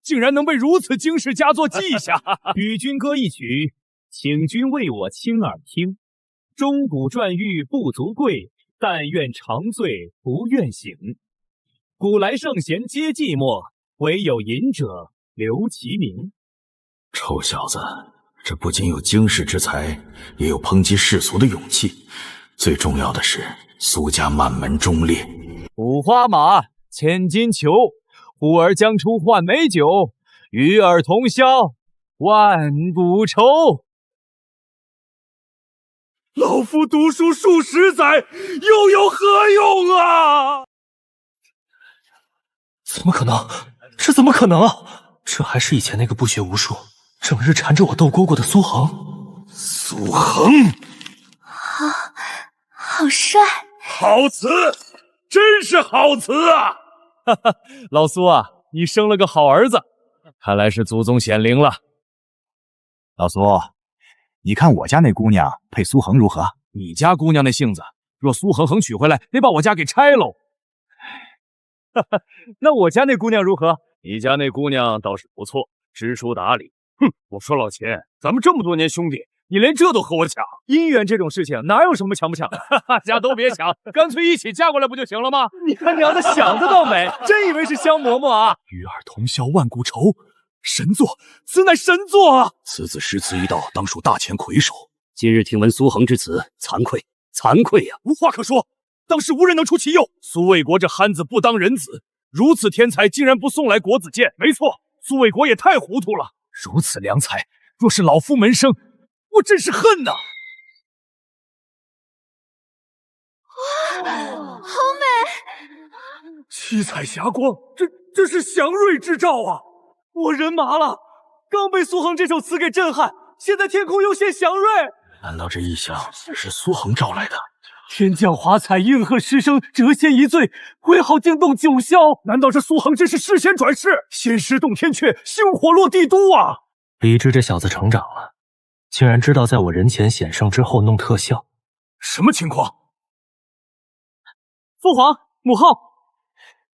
竟然能被如此惊世佳作记下。与君歌一曲，请君为我倾耳听。钟鼓馔玉不足贵，但愿长醉不愿醒。古来圣贤皆寂寞，唯有饮者留其名。臭小子，这不仅有经世之才，也有抨击世俗的勇气。最重要的是，苏家满门忠烈。五花马，千金裘，呼儿将出换美酒，与尔同销万古愁。老夫读书数10载，又有何用啊？怎么可能？这怎么可能啊？这还是以前那个不学无术，整日缠着我斗蝈蝈的苏杭。苏杭，好帅！好词，真是好词啊！哈哈，老苏啊，你生了个好儿子，看来是祖宗显灵了。老苏，你看我家那姑娘配苏杭如何？你家姑娘那性子，若苏恒恒娶回来，得把我家给拆喽。哈哈，那我家那姑娘如何？你家那姑娘倒是不错，知书达理。哼，我说老钱，咱们这么多年兄弟，你连这都和我抢？姻缘这种事情哪有什么抢不抢的？大家都别抢，干脆一起嫁过来不就行了吗？你他娘的想得倒美，真以为是香嬷嬷啊？与尔同销万古愁，神作，此乃神作啊！此子诗词一道，当属大前魁首。今日听闻苏恒之词，惭愧，惭愧呀！无话可说，当时无人能出其右。苏卫国这憨子不当人子，如此天才竟然不送来国子监。没错，苏卫国也太糊涂了。如此良才，若是老夫门生，我真是恨呐！哇，好美！七彩霞光，这是祥瑞之兆啊！我人麻了，刚被苏恒这首词给震撼，现在天空又现祥瑞。难道这异象是苏恒招来的？天降华彩，应和师生，谪仙一醉，为好惊动九霄。难道这苏恒真是诗仙转世，仙师动天阙，星火落帝都啊？李治这小子成长了，竟然知道在我人前显圣之后弄特效。什么情况？父皇母后，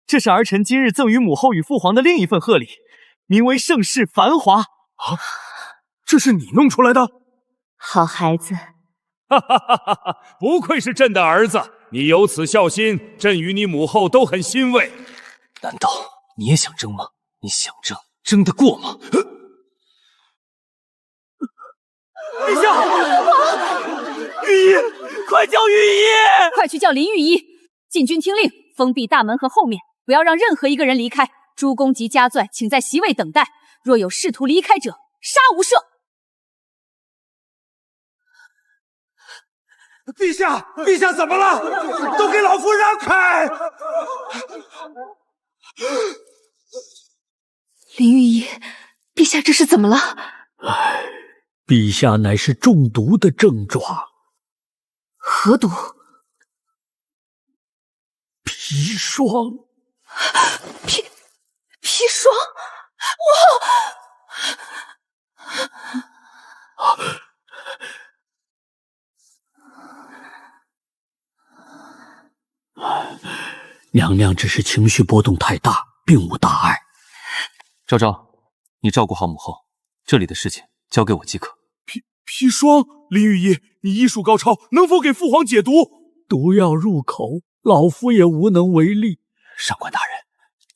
这是儿臣今日赠予母后与父皇的另一份贺礼，名为盛世繁华。啊，这是你弄出来的？好孩子，哈哈哈哈哈！不愧是朕的儿子，你有此孝心，朕与你母后都很欣慰。难道你也想争吗？你想争，争得过吗？陛下，御医，快叫御医！快去叫林御医！禁军听令，封闭大门和后面，不要让任何一个人离开。诸公及家眷，请在席位等待。若有试图离开者，杀无赦。陛下，陛下怎么了？都给老夫让开！林御医，陛下这是怎么了？唉，陛下乃是中毒的症状。何毒？砒霜。砒霜？娘娘只是情绪波动太大，并无大碍。昭昭，你照顾好母后，这里的事情交给我即可。砒霜，林御医，你医术高超，能否给父皇解毒？毒药入口，老夫也无能为力。上官大人，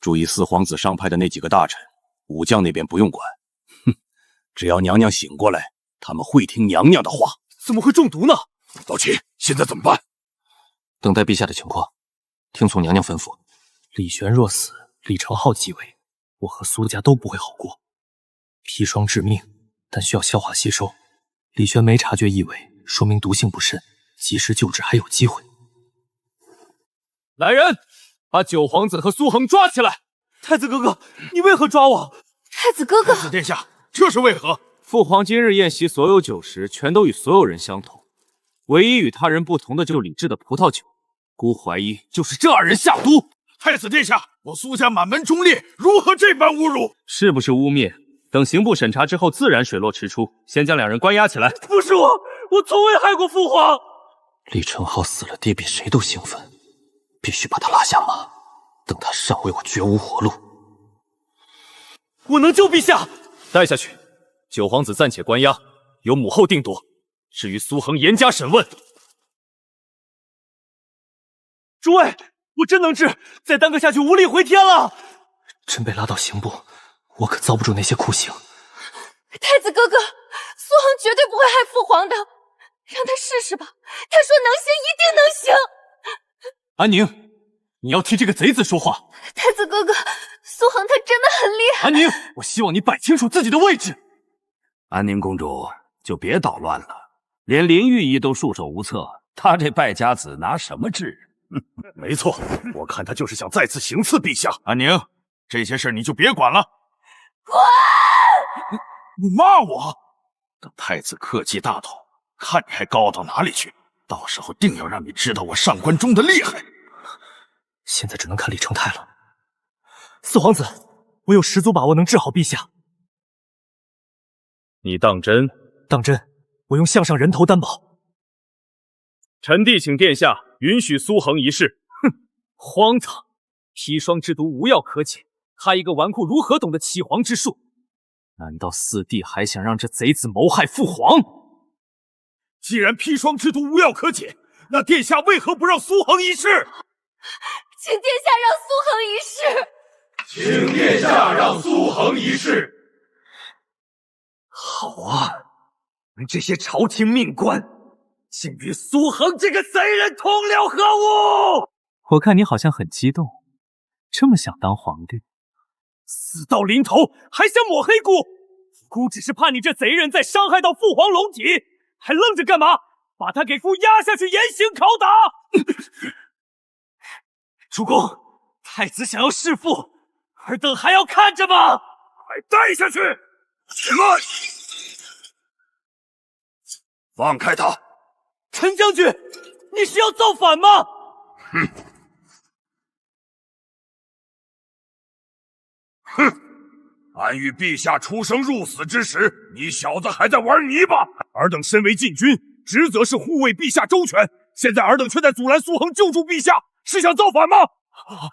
注意四皇子上派的那几个大臣，武将那边不用管。哼，只要娘娘醒过来，他们会听娘娘的话。怎么会中毒呢？老秦，现在怎么办？等待陛下的情况，听从娘娘吩咐。李玄若死，李承浩继位，我和苏家都不会好过。砒霜致命，但需要消化吸收。李玄没察觉异味，说明毒性不深，及时救治还有机会。来人，把九皇子和苏恒抓起来！太子哥哥，你为何抓我？太子哥哥，太子殿下，这是为何？父皇今日宴席所有酒食全都与所有人相同，唯一与他人不同的就是李治的葡萄酒。孤怀疑就是这二人下毒。太子殿下，我苏家满门忠烈，如何这般侮辱？是不是污蔑？等刑部审查之后，自然水落石出。先将两人关押起来。不是我从未害过父皇。李承浩死了，爹比谁都兴奋，必须把他拉下马，等他上位，我绝无活路。我能救陛下，带下去。九皇子暂且关押，由母后定夺。至于苏恒，严加审问。诸位，我真能治，再耽搁下去无力回天了。真被拉到刑部，我可遭不住那些酷刑。太子哥哥，苏恒绝对不会害父皇的，让他试试吧。他说能行，一定能行。安宁，你要替这个贼子说话。太子哥哥，苏恒他真的很厉害。安宁，我希望你摆清楚自己的位置。安宁公主，就别捣乱了，连林御医都束手无策，他这败家子拿什么治？没错，我看他就是想再次行刺陛下。安宁，这些事你就别管了。滚！你骂我？等太子克绩大讨，看你还高到哪里去！到时候定要让你知道我上官中的厉害。现在只能看李成泰了。四皇子，我有十足把握能治好陛下。你当真？当真，我用项上人头担保。臣弟请殿下允许苏恒一试。哼，荒唐！砒霜之毒无药可解，他一个纨绔如何懂得启皇之术？难道四弟还想让这贼子谋害父皇？既然砒霜之毒无药可解，那殿下为何不让苏恒一试？请殿下让苏恒一试。请殿下让苏恒一试。好啊，你们这些朝廷命官，竟与苏恒这个贼人同流合污！我看你好像很激动，这么想当皇帝，死到临头还想抹黑姑？姑只是怕你这贼人再伤害到父皇龙体，还愣着干嘛？把他给夫押下去严刑拷打！主公，太子想要弑父，尔等还要看着吗？快带下去！起来！放开他！陈将军，你是要造反吗？哼！俺与陛下出生入死之时，你小子还在玩泥巴。尔等身为禁军，职责是护卫陛下周全。现在尔等却在阻拦苏恒救助陛下，是想造反吗？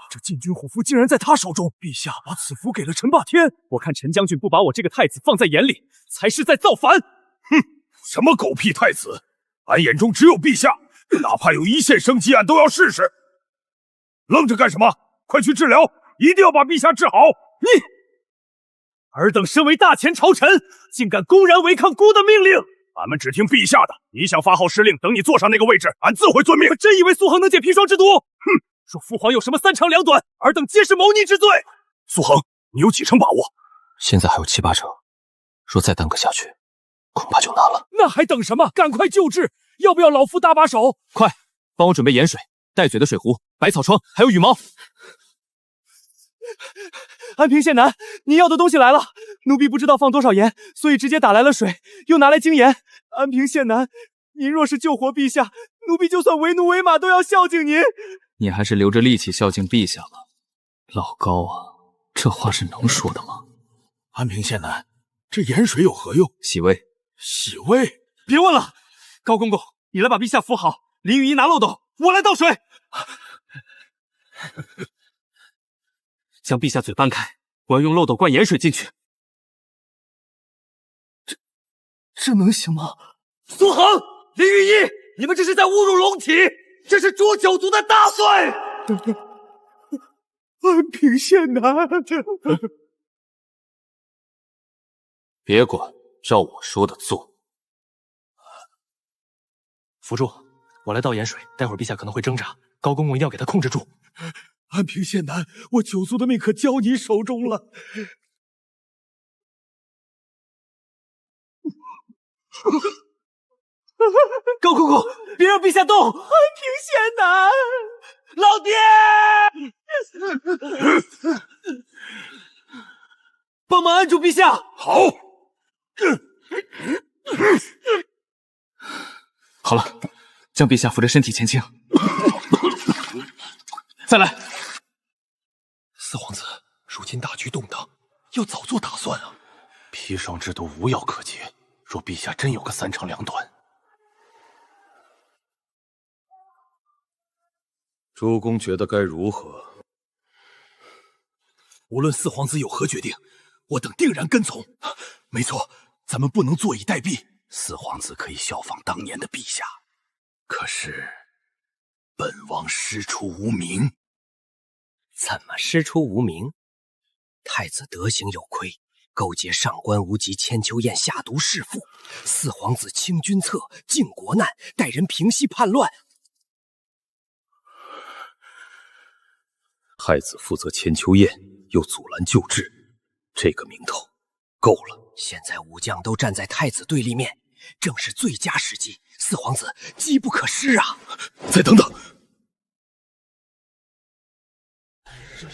这禁军虎符竟然在他手中！陛下把此符给了陈霸天，我看陈将军不把我这个太子放在眼里，才是在造反。哼，什么狗屁太子！俺眼中只有陛下，哪怕有一线生机，俺都要试试。愣着干什么？快去治疗，一定要把陛下治好！你，尔等身为大前朝臣，竟敢公然违抗孤的命令！俺们只听陛下的。你想发号施令，等你坐上那个位置，俺自会遵命。真以为苏恒能解砒霜之毒？哼！若父皇有什么三长两短，尔等皆是谋逆之罪。苏恒，你有几成把握？现在还有7、8成，若再耽搁下去，恐怕就难了。那还等什么？赶快救治！要不要老夫搭把手？快，帮我准备盐水、带嘴的水壶、百草疮，还有羽毛。安平县男，你要的东西来了。奴婢不知道放多少盐，所以直接打来了水，又拿来精盐。安平县男，您若是救活陛下，奴婢就算为奴为马都要孝敬您。你还是留着力气孝敬陛下吧。老高啊，这话是能说的吗？安平县男，这盐水有何用？洗胃。洗胃？别问了，高公公，你来把陛下扶好。林雨衣拿漏斗，我来倒水。将陛下嘴搬开，我要用漏斗灌盐水进去。这能行吗？苏恒、林雨衣，你们这是在侮辱龙体，这是诛九族的大罪！安平县男，别管，照我说的做。扶住，我来倒盐水，待会儿陛下可能会挣扎，高公公一定要给他控制住。安平县男，我九族的命可交你手中了。高公公，别让陛下动！安平县男，老爹，帮忙按住陛下。好。好了，将陛下扶着身体前倾。再来。四皇子，如今大局动荡，要早做打算啊！砒霜之毒无药可解，若陛下真有个三长两短，诸公觉得该如何？无论四皇子有何决定，我等定然跟从。没错，咱们不能坐以待毙。四皇子可以效仿当年的陛下，可是本王师出无名。怎么师出无名？太子德行有亏，勾结上官无极、千秋宴下毒弑父，四皇子清君侧，靖国难，带人平息叛乱。太子负责千秋宴，又阻拦旧制，这个名头够了。现在武将都站在太子对立面，正是最佳时机。四皇子机不可失啊！再等等。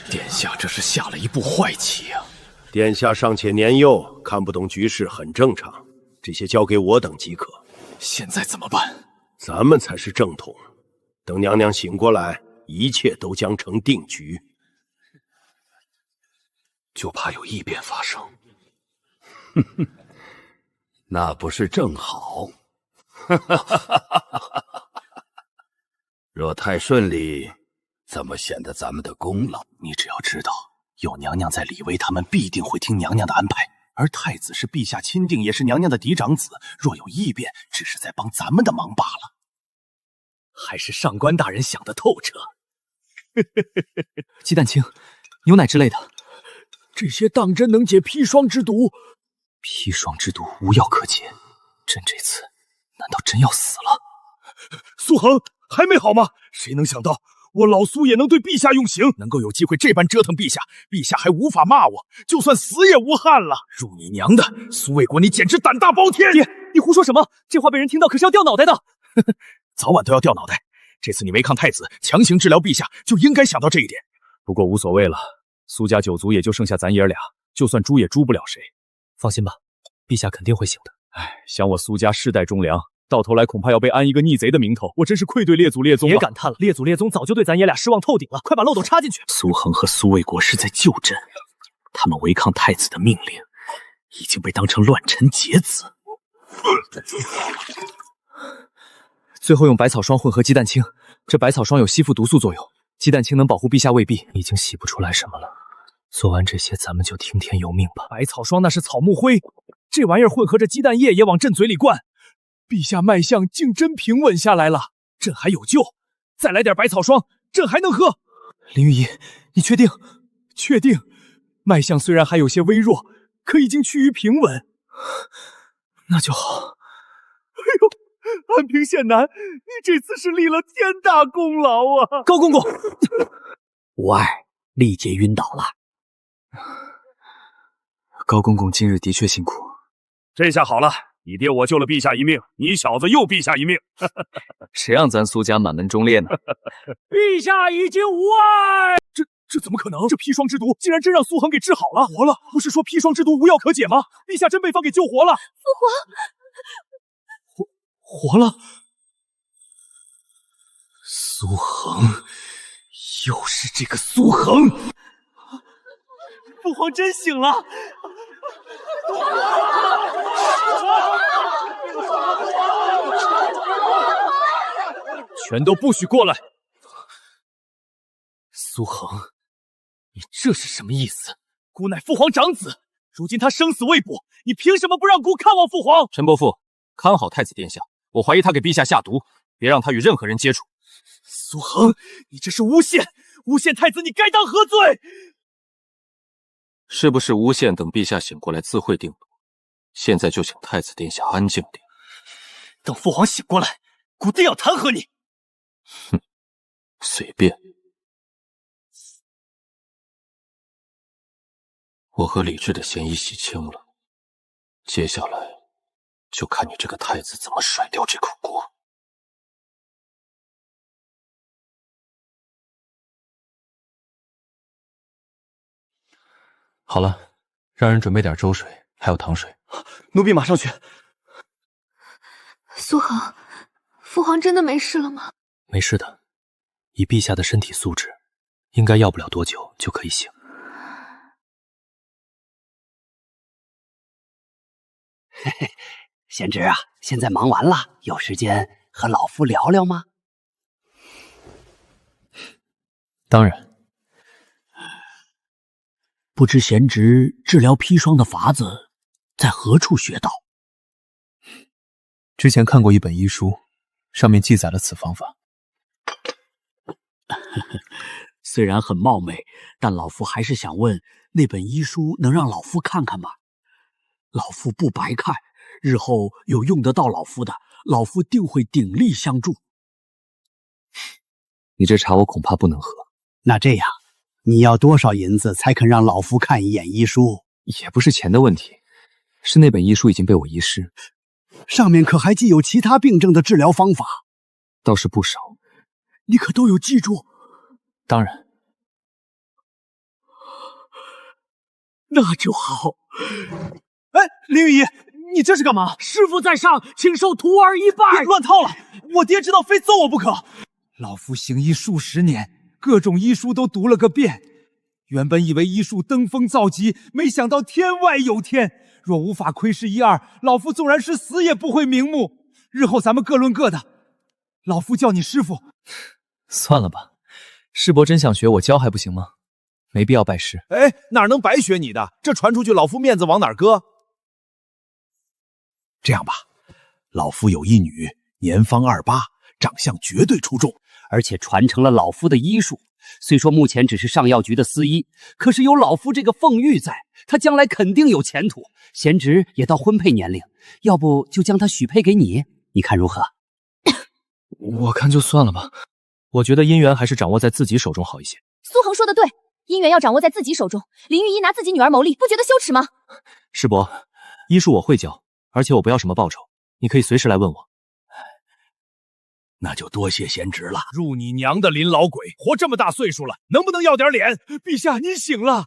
殿下这是下了一步坏棋啊！殿下尚且年幼，看不懂局势很正常，这些交给我等即可。现在怎么办？咱们才是正统。等娘娘醒过来，一切都将成定局。就怕有异变发生。哼哼，那不是正好？若太顺利，怎么显得咱们的功劳？你只要知道，有娘娘在，李威他们必定会听娘娘的安排。而太子是陛下钦定，也是娘娘的嫡长子，若有异变，只是在帮咱们的忙罢了。还是上官大人想得透彻。鸡蛋清、牛奶之类的，这些当真能解砒霜之毒？砒霜之毒无药可解，朕这次难道真要死了？苏恒还没好吗？谁能想到我老苏也能对陛下用刑，能够有机会这般折腾陛下，陛下还无法骂我，就算死也无憾了。入你娘的，苏卫国，你简直胆大包天！爹，你胡说什么？这话被人听到可是要掉脑袋的。早晚都要掉脑袋。这次你违抗太子，强行治疗陛下，就应该想到这一点。不过无所谓了，苏家九族也就剩下咱爷俩，就算诛也诛不了谁。放心吧，陛下肯定会醒的。哎，想我苏家世代忠良，到头来恐怕要被安一个逆贼的名头，我真是愧对列祖列宗了。别感叹了，列祖列宗早就对咱爷俩失望透顶了。快把漏斗插进去。苏恒和苏卫国是在救朕，他们违抗太子的命令，已经被当成乱臣杰子。最后用百草霜混合鸡蛋清，这百草霜有吸附毒素作用，鸡蛋清能保护陛下未必，已经洗不出来什么了。做完这些，咱们就听天由命吧。百草霜那是草木灰，这玩意儿混合着鸡蛋液也往朕嘴里灌，陛下脉象竟真平稳下来了，朕还有救。再来点百草霜，朕还能喝。林御医，你确定？确定。脉象虽然还有些微弱，可已经趋于平稳。那就好。哎呦，安平县男，你这次是立了天大功劳啊！高公公，无碍，历劫晕倒了。高公公今日的确辛苦。这下好了，你爹我救了陛下一命，你小子又陛下一命。谁让咱苏家满门忠烈呢？陛下已经无碍。这怎么可能？这砒霜之毒竟然真让苏恒给治好了，活了！不是说砒霜之毒无药可解吗？陛下真被方给救活了。父皇，活了。苏恒，又是这个苏恒！父皇真醒了。全都不许过来！苏恒，你这是什么意思？姑乃父皇长子，如今他生死未卜，你凭什么不让姑看望父皇？陈伯父，看好太子殿下，我怀疑他给陛下下毒，别让他与任何人接触。苏恒，你这是诬陷！诬陷太子，你该当何罪？是不是诬陷？等陛下醒过来自会定夺。现在就请太子殿下安静点。等父皇醒过来，姑定要弹劾你。哼，随便。我和李治的嫌疑洗清了，接下来就看你这个太子怎么甩掉这口锅。好了，让人准备点粥水，还有糖水。奴婢马上去。苏恒，父皇真的没事了吗？没事的，以陛下的身体素质，应该要不了多久就可以醒。嘿嘿，贤侄啊，现在忙完了，有时间和老夫聊聊吗？当然。不知贤侄治疗砒霜的法子在何处学到？之前看过一本医书，上面记载了此方法。虽然很冒昧，但老夫还是想问，那本医书能让老夫看看吗？老夫不白看，日后有用得到老夫的，老夫定会鼎力相助。你这茶我恐怕不能喝。那这样，你要多少银子才肯让老夫看一眼医书？也不是钱的问题，是那本医书已经被我遗失。上面可还记有其他病症的治疗方法？倒是不少。你可都有记住？当然。那就好。哎，林御医，你这是干嘛？师傅在上，请受徒儿一拜。乱套了！我爹知道非揍我不可。老夫行医数十年，各种医书都读了个遍。原本以为医术登峰造极，没想到天外有天。若无法窥视一二，老夫纵然是死也不会瞑目。日后咱们各论各的，老夫叫你师傅。算了吧，师伯真想学，我教还不行吗？没必要拜师。哎，哪能白学你的？这传出去，老夫面子往哪儿搁？这样吧，老夫有一女，年方28，长相绝对出众，而且传承了老夫的医术。虽说目前只是上药局的司医，可是有老夫这个凤玉在，他将来肯定有前途。贤侄也到婚配年龄，要不就将他许配给你，你看如何？我看就算了吧，我觉得姻缘还是掌握在自己手中好一些。苏恒说的对，姻缘要掌握在自己手中。林御医拿自己女儿谋利，不觉得羞耻吗？师伯，医术我会教，而且我不要什么报酬，你可以随时来问我。那就多谢贤侄了。入你娘的林老鬼，活这么大岁数了，能不能要点脸？陛下，您醒了。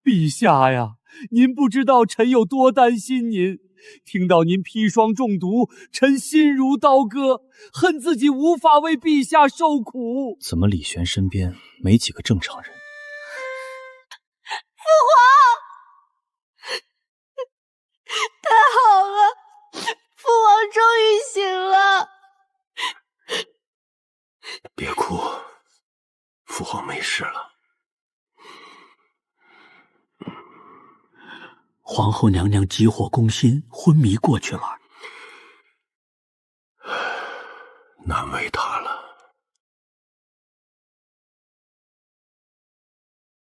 陛下呀，您不知道臣有多担心您。听到您砒霜中毒，臣心如刀割，恨自己无法为陛下受苦。怎么李玄身边没几个正常人？父皇，太好了，父皇终于醒了。别哭，父皇没事了。皇后娘娘急火攻心，昏迷过去了。难为她了。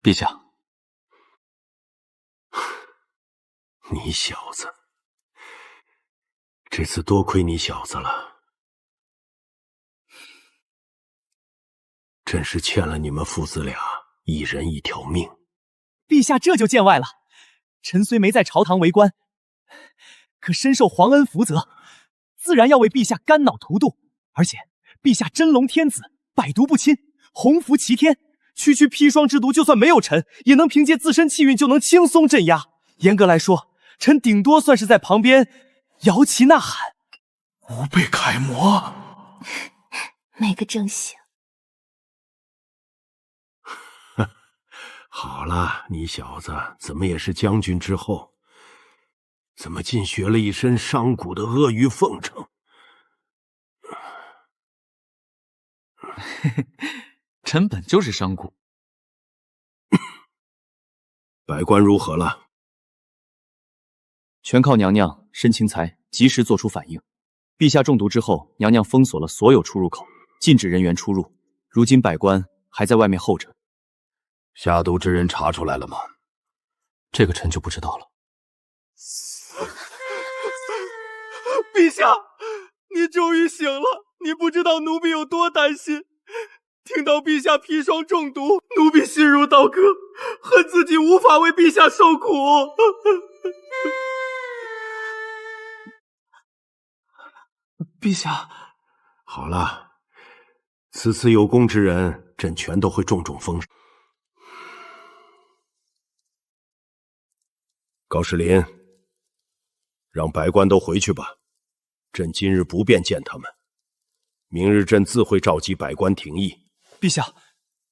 陛下，你小子，这次多亏你小子了，真是欠了你们父子俩一人一条命。陛下这就见外了。臣虽没在朝堂为官，可深受皇恩福泽，自然要为陛下肝脑涂度。而且陛下真龙天子，百毒不侵，鸿福齐天，区区砒霜之毒，就算没有臣，也能凭借自身气运就能轻松镇压。严格来说，臣顶多算是在旁边摇旗呐喊。吾辈楷模，没个正形。好了，你小子怎么也是将军之后，怎么竟学了一身商贾的阿谀奉承？臣本就是商贾。百官如何了？全靠娘娘申清才及时做出反应。陛下中毒之后，娘娘封锁了所有出入口，禁止人员出入。如今百官还在外面候着。下毒之人查出来了吗？这个臣就不知道了。陛下，你终于醒了！你不知道奴婢有多担心。听到陛下砒霜中毒，奴婢心如刀割，恨自己无法为陛下受苦。陛下，好了，此次有功之人，朕全都会重重封赏。高士林，让百官都回去吧，朕今日不便见他们，明日朕自会召集百官廷议。陛下，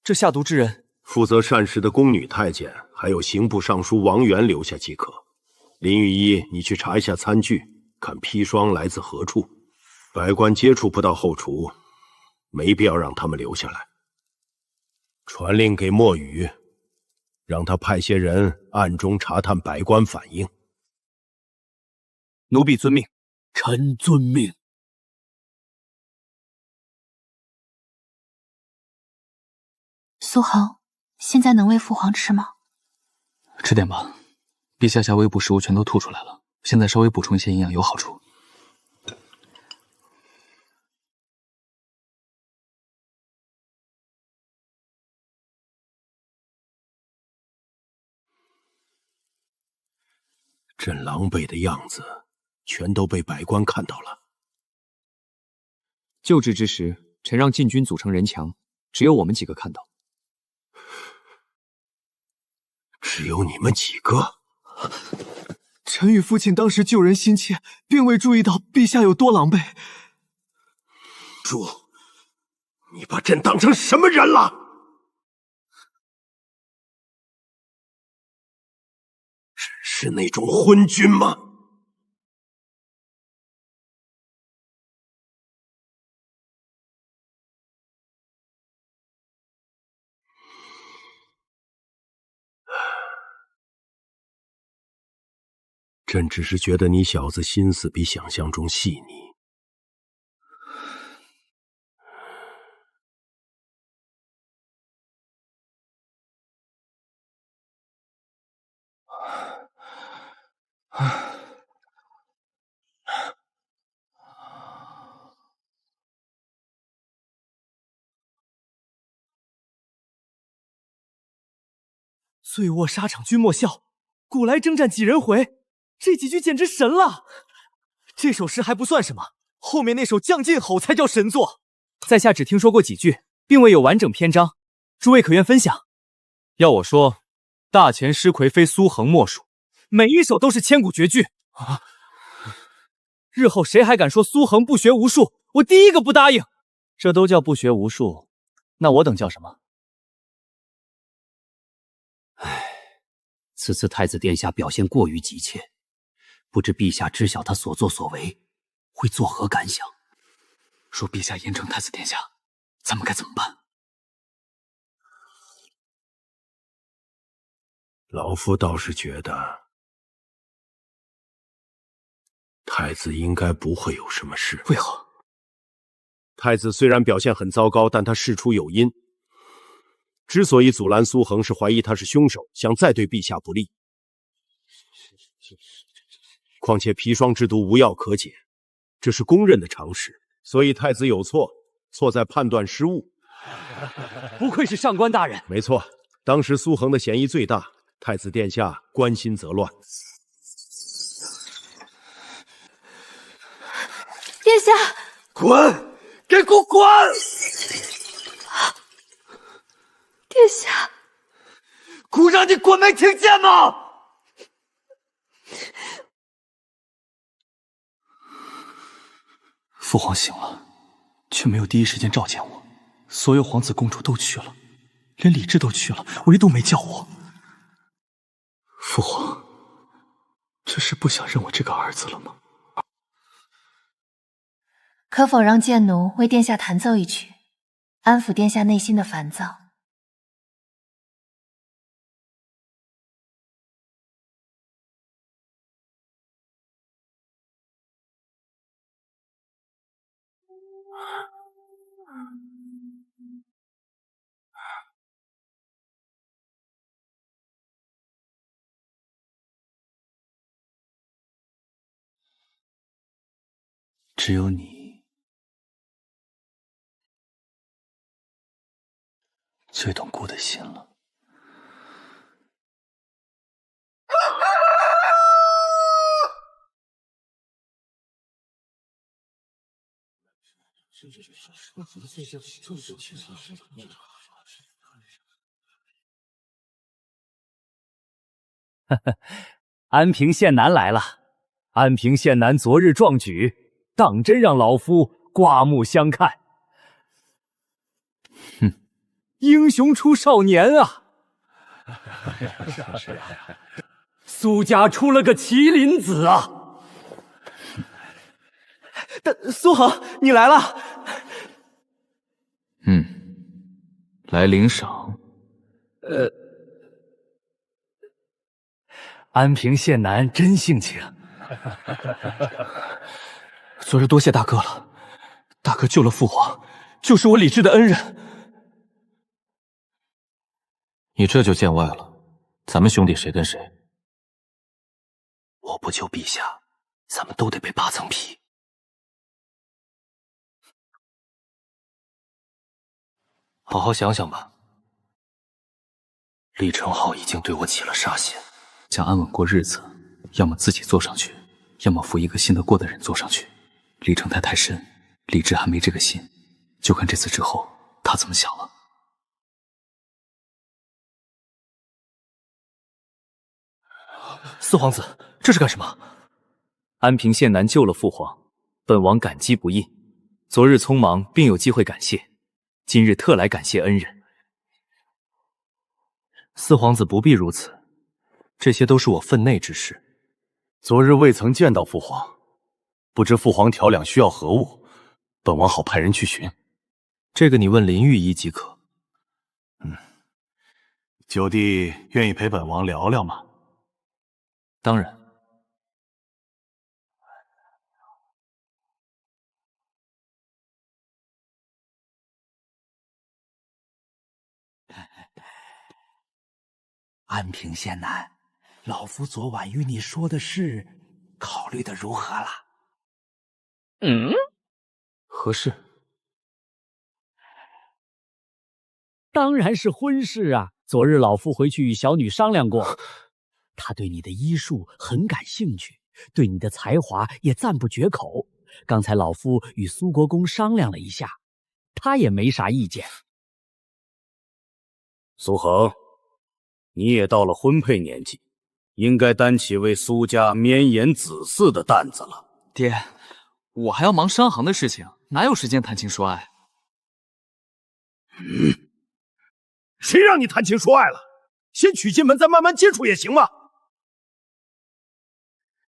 这下毒之人，负责善事的宫女太监，还有刑部尚书王元留下即可。林御医，你去查一下餐具，看砒霜来自何处。百官接触不到后厨，没必要让他们留下来。传令给莫雨，让他派些人暗中查探百官反应。奴婢遵命。臣遵命。苏恒，现在能喂父皇吃吗？吃点吧，陛下下胃部食物全都吐出来了，现在稍微补充一些营养有好处。朕狼狈的样子，全都被百官看到了。救治之时，臣让禁军组成人墙，只有我们几个看到。只有你们几个？臣与父亲当时救人心切，并未注意到陛下有多狼狈。猪，你把朕当成什么人了？是那种昏君吗？朕只是觉得你小子心思比想象中细腻。醉卧沙场君莫笑，古来征战几人回。这几句简直神了！这首诗还不算什么，后面那首《将进吼》才叫神作。在下只听说过几句，并未有完整篇章，诸位可愿分享？要我说，大前诗魁非苏恒莫属，每一首都是千古绝句啊！日后谁还敢说苏恒不学无术，我第一个不答应。这都叫不学无术，那我等叫什么？此次太子殿下表现过于急切，不知陛下知晓他所作所为，会作何感想？若陛下严惩太子殿下，咱们该怎么办？老夫倒是觉得，太子应该不会有什么事。为何？太子虽然表现很糟糕，但他事出有因。之所以阻拦苏恒，是怀疑他是凶手，想再对陛下不利。况且砒霜之毒无药可解，这是公认的常识。所以太子有错，错在判断失误。不愧是上官大人。没错，当时苏恒的嫌疑最大，太子殿下关心则乱。殿下，滚！给我滚！殿下，姑让你滚，没听见吗？父皇醒了，却没有第一时间召见我。所有皇子公主都去了，连李治都去了，唯独没叫我。父皇，这是不想认我这个儿子了吗？可否让剑奴为殿下弹奏一曲，安抚殿下内心的烦躁？只有你最懂顾的心了。安平县男来了。安平县男昨日壮举，当真让老夫刮目相看。哼，英雄出少年啊！是啊，苏家出了个麒麟子啊！苏恒，你来了。来领赏。安平县男真性情。昨日多谢大哥了，大哥救了父皇，就是我李治的恩人。你这就见外了，咱们兄弟谁跟谁？我不救陛下，咱们都得被扒层皮。好好想想吧。李承浩已经对我起了杀心，想安稳过日子，要么自己坐上去，要么扶一个信得过的人坐上去。李承泰太深，李治还没这个心，就看这次之后他怎么想了。四皇子，这是干什么？安平县男救了父皇，本王感激不尽。昨日匆忙，并有机会感谢，今日特来感谢恩人。四皇子不必如此，这些都是我分内之事。昨日未曾见到父皇，不知父皇调两需要何物，本王好派人去寻。这个你问林御医即可。九弟愿意陪本王聊聊吗？当然。安平县男，老夫昨晚与你说的事，考虑的如何了？何事？当然是婚事啊！昨日老夫回去与小女商量过，她对你的医术很感兴趣，对你的才华也赞不绝口。刚才老夫与苏国公商量了一下，他也没啥意见。苏恒，你也到了婚配年纪，应该担起为苏家绵延子嗣的担子了。爹，我还要忙商行的事情，哪有时间谈情说爱？谁让你谈情说爱了？先娶进门，再慢慢接触也行嘛。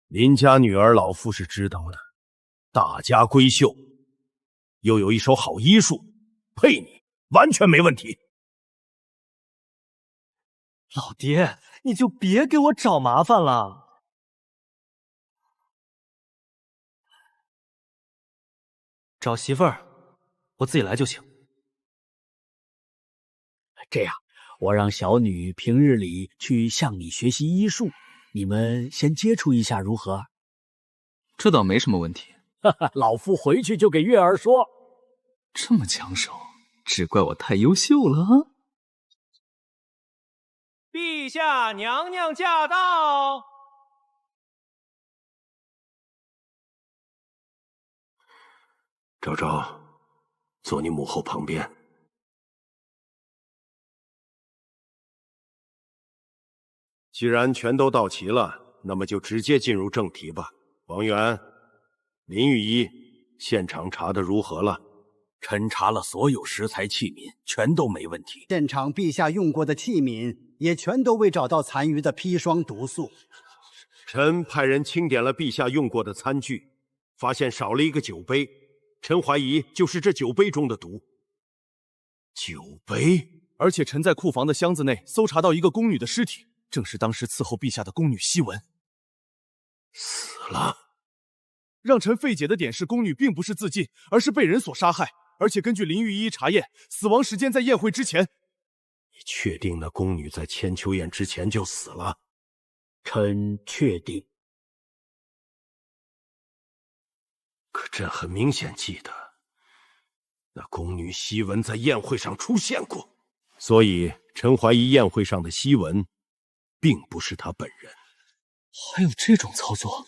林家女儿老夫是知道的，大家闺秀，又有一手好医术，配你完全没问题。老爹，你就别给我找麻烦了。找媳妇儿，我自己来就行。这样，我让小女平日里去向你学习医术，你们先接触一下如何？这倒没什么问题。老夫回去就给月儿说。这么抢手，只怪我太优秀了啊！陛下，娘娘驾到！昭昭，坐你母后旁边。既然全都到齐了，那么就直接进入正题吧。王源、林御医，现场查得如何了？臣查了所有食材器皿，全都没问题。现场陛下用过的器皿也全都未找到残余的砒霜毒素。臣派人清点了陛下用过的餐具，发现少了一个酒杯，臣怀疑就是这酒杯中的毒。酒杯？而且臣在库房的箱子内搜查到一个宫女的尸体，正是当时伺候陛下的宫女希文。死了。让臣费解的点是，宫女并不是自尽，而是被人所杀害。而且根据林御医查验，死亡时间在宴会之前。你确定那宫女在千秋宴之前就死了？臣确定。可朕很明显记得，那宫女希文在宴会上出现过，所以臣怀疑宴会上的希文并不是她本人。还有这种操作？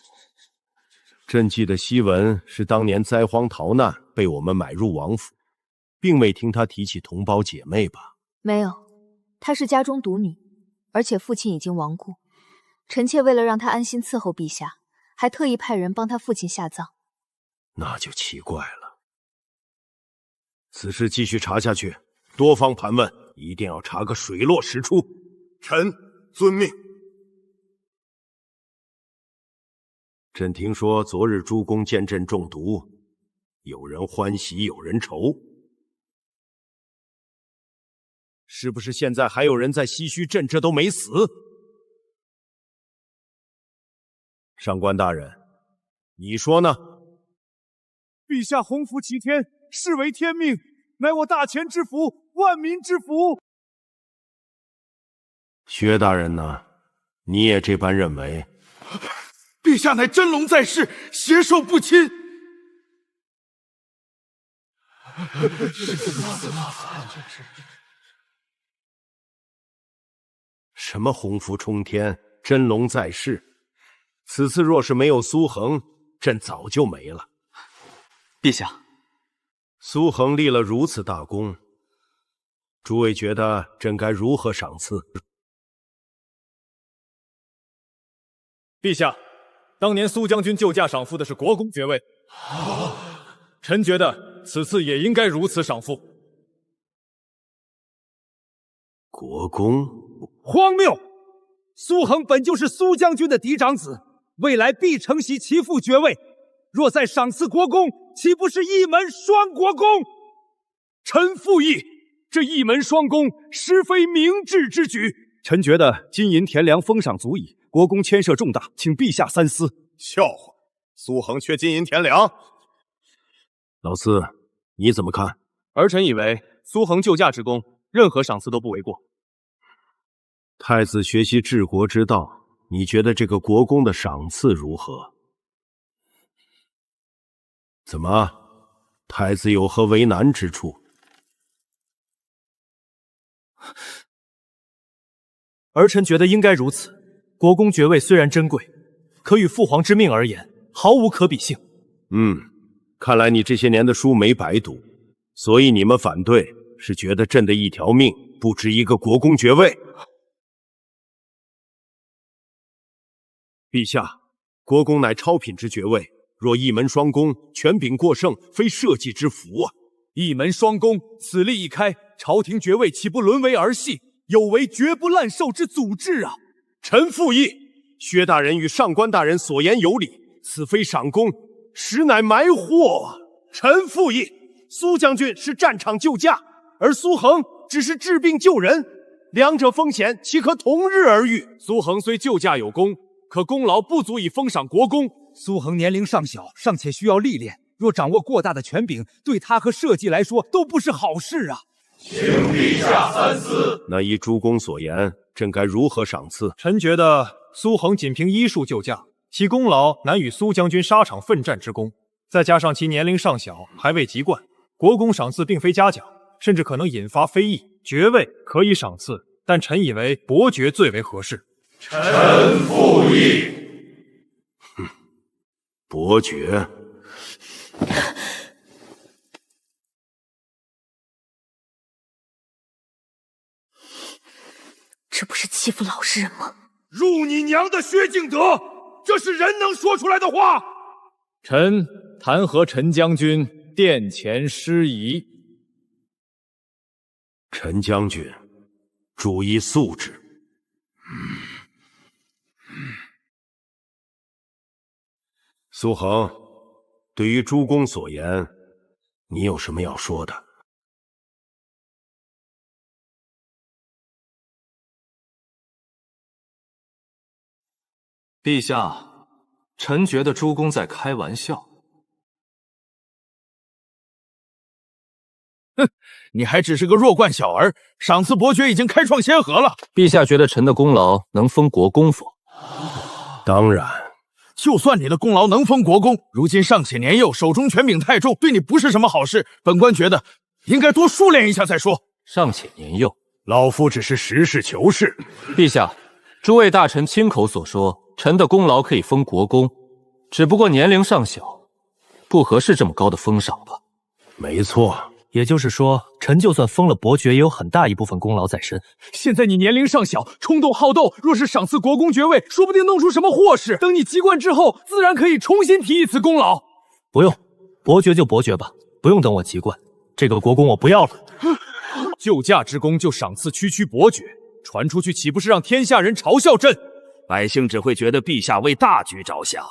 朕记得希文是当年灾荒逃难被我们买入王府，并未听她提起同胞姐妹吧？没有，她是家中独女，而且父亲已经亡故。臣妾为了让她安心伺候陛下，还特意派人帮她父亲下葬。那就奇怪了。此事继续查下去，多方盘问，一定要查个水落石出。臣遵命。朕听说昨日诸公见朕中毒，有人欢喜有人愁，是不是现在还有人在唏嘘朕这都没死？上官大人，你说呢？陛下洪福齐天，是为天命，乃我大乾之福，万民之福。薛大人呢？你也这般认为？陛下乃真龙在世，邪兽不侵。什么洪福冲天，真龙在世？此次若是没有苏恒，朕早就没了。陛下，苏恒立了如此大功，诸位觉得朕该如何赏赐？陛下，当年苏将军救驾赏付的是国公爵位，臣觉得此次也应该如此赏付。国公？荒谬！苏恒本就是苏将军的嫡长子，未来必承袭其父爵位。若再赏赐国公，岂不是一门双国公？臣附议，这一门双公实非明智之举。臣觉得金银田粮封赏足矣，国公牵涉重大，请陛下三思。笑话！苏恒缺金银田粮？老四，你怎么看？儿臣以为苏恒救驾之功，任何赏赐都不为过。太子学习治国之道，你觉得这个国公的赏赐如何？怎么，太子有何为难之处？儿臣觉得应该如此。国公爵位虽然珍贵，可与父皇之命而言，毫无可比性。看来你这些年的书没白读，所以你们反对是觉得朕的一条命不值一个国公爵位。陛下，国公乃超品之爵位，若一门双公，权柄过剩，非社稷之福啊！一门双公，此例一开，朝廷爵位岂不沦为儿戏，有违绝不滥授之祖制啊！臣附议，薛大人与上官大人所言有理，此非赏功，实乃埋祸。臣附议，苏将军是战场救驾，而苏恒只是治病救人，两者风险岂可同日而语？苏恒虽救驾有功，可功劳不足以封赏国公。苏恒年龄尚小，尚且需要历练，若掌握过大的权柄，对他和社稷来说都不是好事啊！请陛下三思。那依诸公所言，朕该如何赏赐？臣觉得苏恒仅凭医术救驾，其功劳难与苏将军沙场奋战之功。再加上其年龄尚小，还未及冠，国公赏赐并非嘉奖，甚至可能引发非议。爵位可以赏赐，但臣以为伯爵最为合适。臣附议。伯爵。这不是欺负老实人吗？入你娘的薛敬德！这是人能说出来的话？臣弹劾陈将军殿前失仪。陈将军，注意素质。苏恒，对于诸公所言，你有什么要说的？陛下，臣觉得诸公在开玩笑。哼，你还只是个弱冠小儿，赏赐伯爵已经开创先河了。陛下觉得臣的功劳能封国公否？当然。就算你的功劳能封国公，如今尚且年幼，手中权柄太重，对你不是什么好事。本官觉得应该多数练一下再说。尚且年幼，老夫只是实事求是。陛下，诸位大臣亲口所说，臣的功劳可以封国公，只不过年龄尚小，不合适这么高的封赏吧？没错。也就是说，臣就算封了伯爵，也有很大一部分功劳在身。现在你年龄尚小，冲动好斗，若是赏赐国公爵位，说不定弄出什么祸事。等你及冠之后，自然可以重新提一次功劳。不用，伯爵就伯爵吧，不用等我及冠。这个国公我不要了。救驾之功就赏赐区伯爵，传出去岂不是让天下人嘲笑朕？百姓只会觉得陛下为大局着想。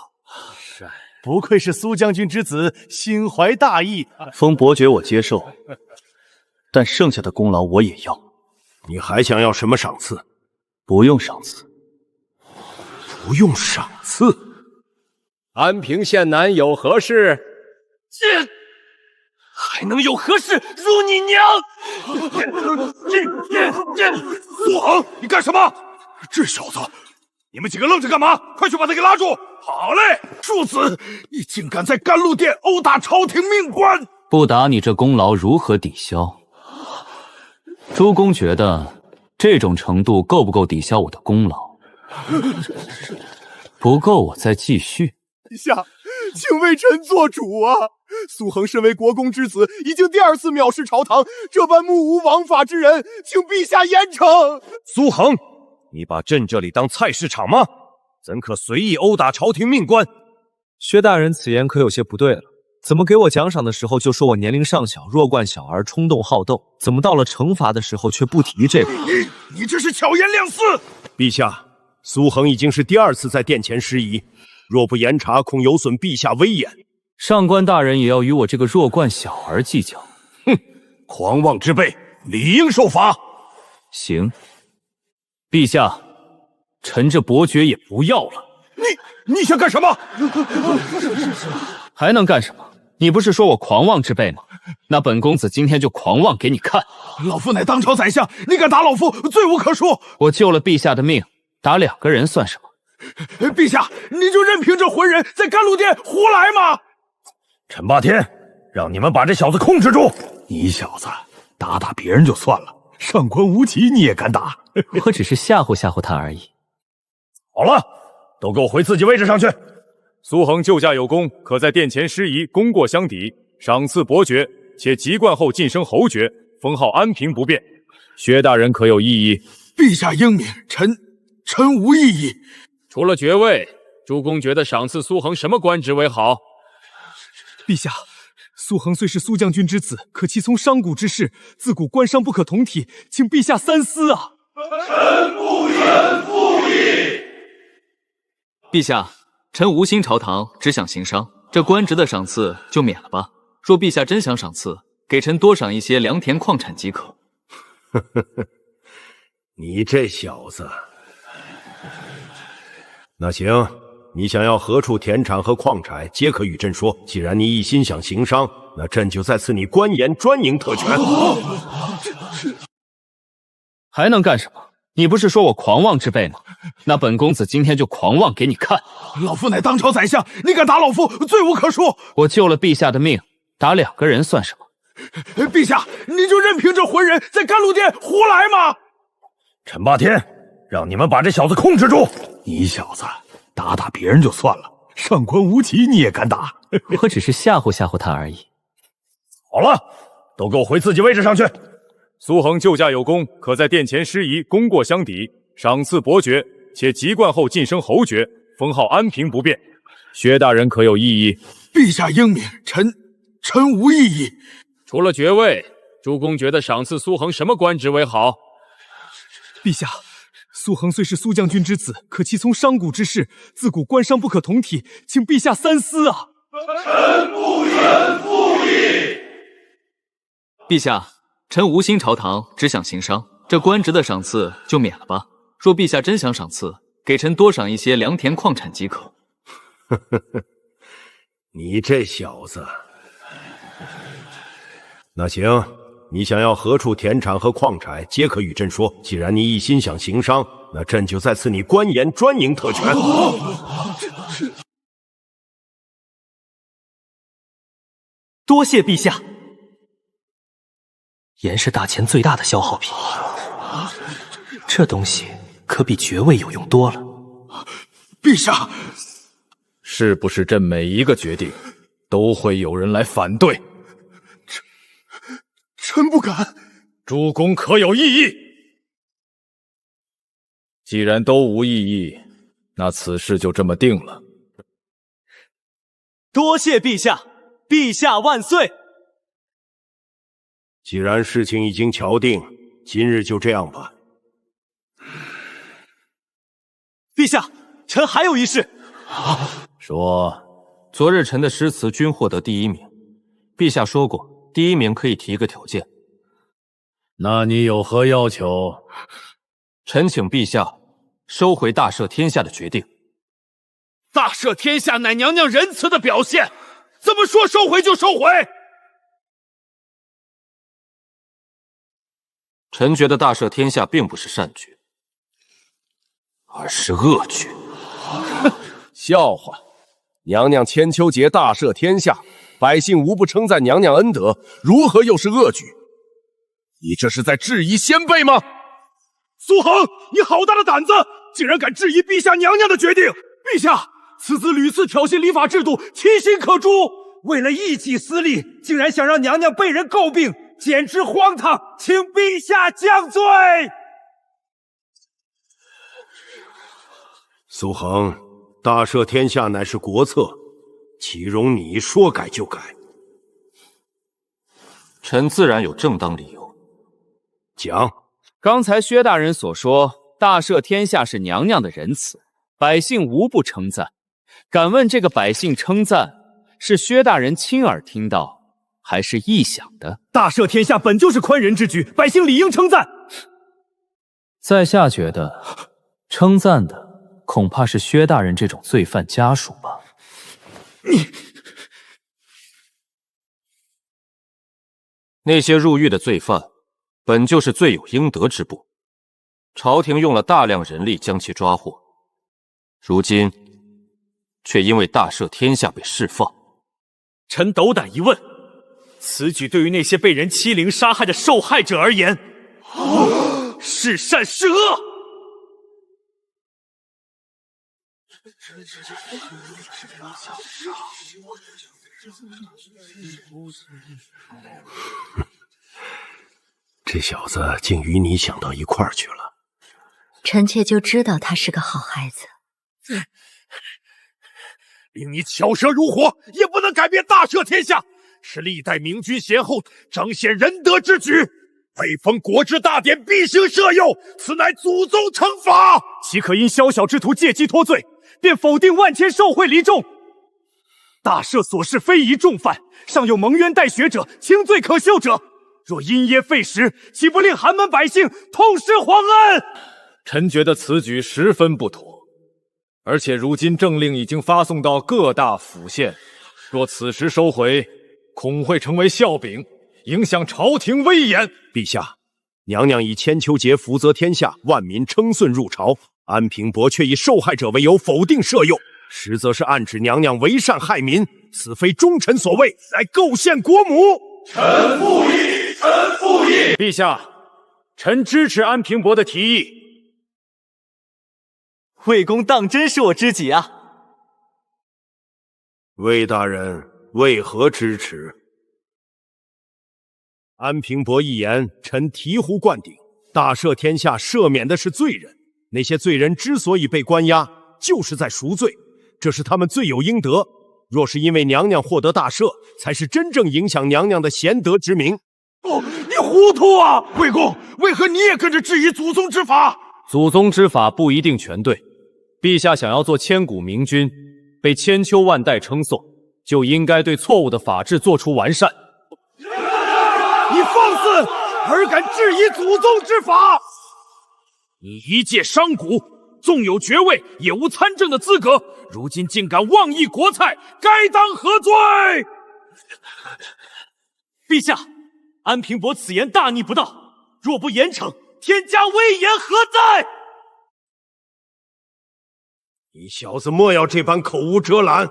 是。不愧是苏将军之子，心怀大义。封伯爵我接受，但剩下的功劳我也要。你还想要什么赏赐？不用赏赐。不用赏赐？安平县南有何事？还能有何事？入你娘！苏恒，你干什么？这小子，你们几个愣着干嘛？快去把他给拉住！好嘞，庶子，你竟敢在甘露殿殴打朝廷命官！不打你这功劳如何抵消？诸公觉得这种程度够不够抵消我的功劳？不够，我再继续。陛下，请为臣做主啊！苏恒身为国公之子，已经第2次藐视朝堂，这般目无王法之人，请陛下严惩。苏恒，你把朕这里当菜市场吗？怎可随意殴打朝廷命官？薛大人此言可有些不对了。怎么给我奖赏的时候就说我年龄尚小，弱冠小儿，冲动好斗？怎么到了惩罚的时候却不提这个？你这是巧言令色！陛下，苏恒已经是第2次在殿前失仪，若不严查，恐有损陛下威严。上官大人也要与我这个弱冠小儿计较？哼，狂妄之辈，理应受罚。行，陛下。臣这伯爵也不要了。你想干什么？还能干什么？你不是说我狂妄之辈吗？那本公子今天就狂妄给你看。老夫乃当朝宰相，你敢打老夫，罪无可恕。我救了陛下的命，打2个人算什么？陛下，你就任凭这混人在甘露殿胡来吗？陈霸天，让你们把这小子控制住。你小子打别人就算了，上官无极你也敢打？我只是吓唬吓唬他而已。好了，都给我回自己位置上去。苏恒救驾有功，可在殿前失仪，功过相抵，赏赐伯爵，且及冠后晋升侯爵，封号安平不变。薛大人可有异议？陛下英明，臣无异议。除了爵位，诸公觉得赏赐苏恒什么官职为好？陛下，苏恒虽是苏将军之子，可其从商贾之事，自古官商不可同体，请陛下三思啊！臣不言复议。陛下，臣无心朝堂，只想行商，这官职的赏赐就免了吧。若陛下真想赏赐，给臣多赏一些良田矿产即可。你这小子，那行，你想要何处田产和矿产，皆可与朕说。既然你一心想行商，那朕就再赐你官盐专营特权。还能干什么？你不是说我狂妄之辈吗？那本公子今天就狂妄给你看。老夫乃当朝宰相，你敢打老夫，罪无可恕。我救了陛下的命，打2个人算什么？陛下，你就任凭这浑人在甘露殿胡来吗？陈霸天，让你们把这小子控制住！你小子打打别人就算了，上官无极你也敢打？我只是吓唬吓唬他而已。好了，都给我回自己位置上去。苏恒救驾有功，可在殿前施仪，功过相抵，赏赐伯爵，且籍贯后晋升侯爵，封号安平不变。薛大人可有异议？陛下英明，臣无异议。除了爵位，诸公觉得赏赐苏恒什么官职为好？陛下，苏恒虽是苏将军之子，可其从商贾之事，自古官商不可同体，请陛下三思啊！臣不言复议。陛下，臣无心朝堂，只想行商，这官职的赏赐就免了吧。若陛下真想赏赐，给臣多赏一些良田矿产即可。你这小子，那行，你想要何处田产和矿产，皆可与朕说。既然你一心想行商，那朕就再赐你官盐专营特权。多谢陛下。盐是大钱最大的消耗品，这东西可比爵位有用多了。陛下，是不是朕每一个决定都会有人来反对？臣不敢。诸公可有异议？既然都无异议，那此事就这么定了。多谢陛下，陛下万岁！既然事情已经敲定，今日就这样吧。陛下，臣还有一事。说，昨日臣的诗词均获得第1名，陛下说过，第1名可以提一个条件。那你有何要求？臣请陛下收回大赦天下的决定。大赦天下乃娘娘仁慈的表现，怎么说收回就收回？臣觉得大赦天下并不是善举，而是恶举。笑话！娘娘千秋节大赦天下，百姓无不称赞娘娘恩德，如何又是恶举？你这是在质疑先辈吗？苏恒，你好大的胆子，竟然敢质疑陛下娘娘的决定！陛下，此子屡次挑衅礼法制度，其心可诛。为了一己私利，竟然想让娘娘被人诟病，简直荒唐，请陛下降罪。苏恒，大赦天下乃是国策，岂容你说改就改？臣自然有正当理由。讲。刚才薛大人所说，大赦天下是娘娘的仁慈，百姓无不称赞。敢问这个百姓称赞，是薛大人亲耳听到，还是臆想的？大赦天下本就是宽仁之举，百姓理应称赞。在下觉得，称赞的恐怕是薛大人这种罪犯家属吧。那些入狱的罪犯，本就是罪有应得之部，朝廷用了大量人力将其抓获，如今却因为大赦天下被释放。臣斗胆一问，此举对于那些被人欺凌杀害的受害者而言，是善是恶？这小子竟与你想到一块儿去了。臣妾就知道他是个好孩子。令你巧舌如火，也不能改变大赦天下，是历代明君贤后彰显仁德之举。每逢国之大典，必行赦宥，此乃祖宗惩罚。岂可因宵小之徒借机脱罪，便否定万千受贿离众？大赦所事非宜重犯，尚有蒙冤待雪者、轻罪可赦者。若因噎废食，岂不令寒门百姓痛失皇恩？臣觉得此举十分不妥，而且如今政令已经发送到各大府县，若此时收回，恐会成为笑柄，影响朝廷威严。陛下，娘娘以千秋节福泽天下，万民称舜入朝，安平伯却以受害者为由否定赦宥，实则是暗指娘娘为善害民，此非忠臣所为，乃构陷国母。臣附议，臣附议。陛下，臣支持安平伯的提议。魏公当真是我知己啊！魏大人为何支持？安平伯一言，臣醍醐灌顶。大赦天下，赦免的是罪人，那些罪人之所以被关押，就是在赎罪，这是他们罪有应得。若是因为娘娘获得大赦，才是真正影响娘娘的贤德之名。哦，你糊涂啊！魏公，为何你也跟着质疑祖宗之法？祖宗之法不一定全对。陛下想要做千古明君，被千秋万代称颂，就应该对错误的法制做出完善。你放肆，尔敢质疑祖宗之法！你一介商贾，纵有爵位，也无参政的资格，如今竟敢妄议国菜，该当何罪？陛下，安平伯此言大逆不道，若不严惩，天家威严何在？你小子莫要这般口无遮拦！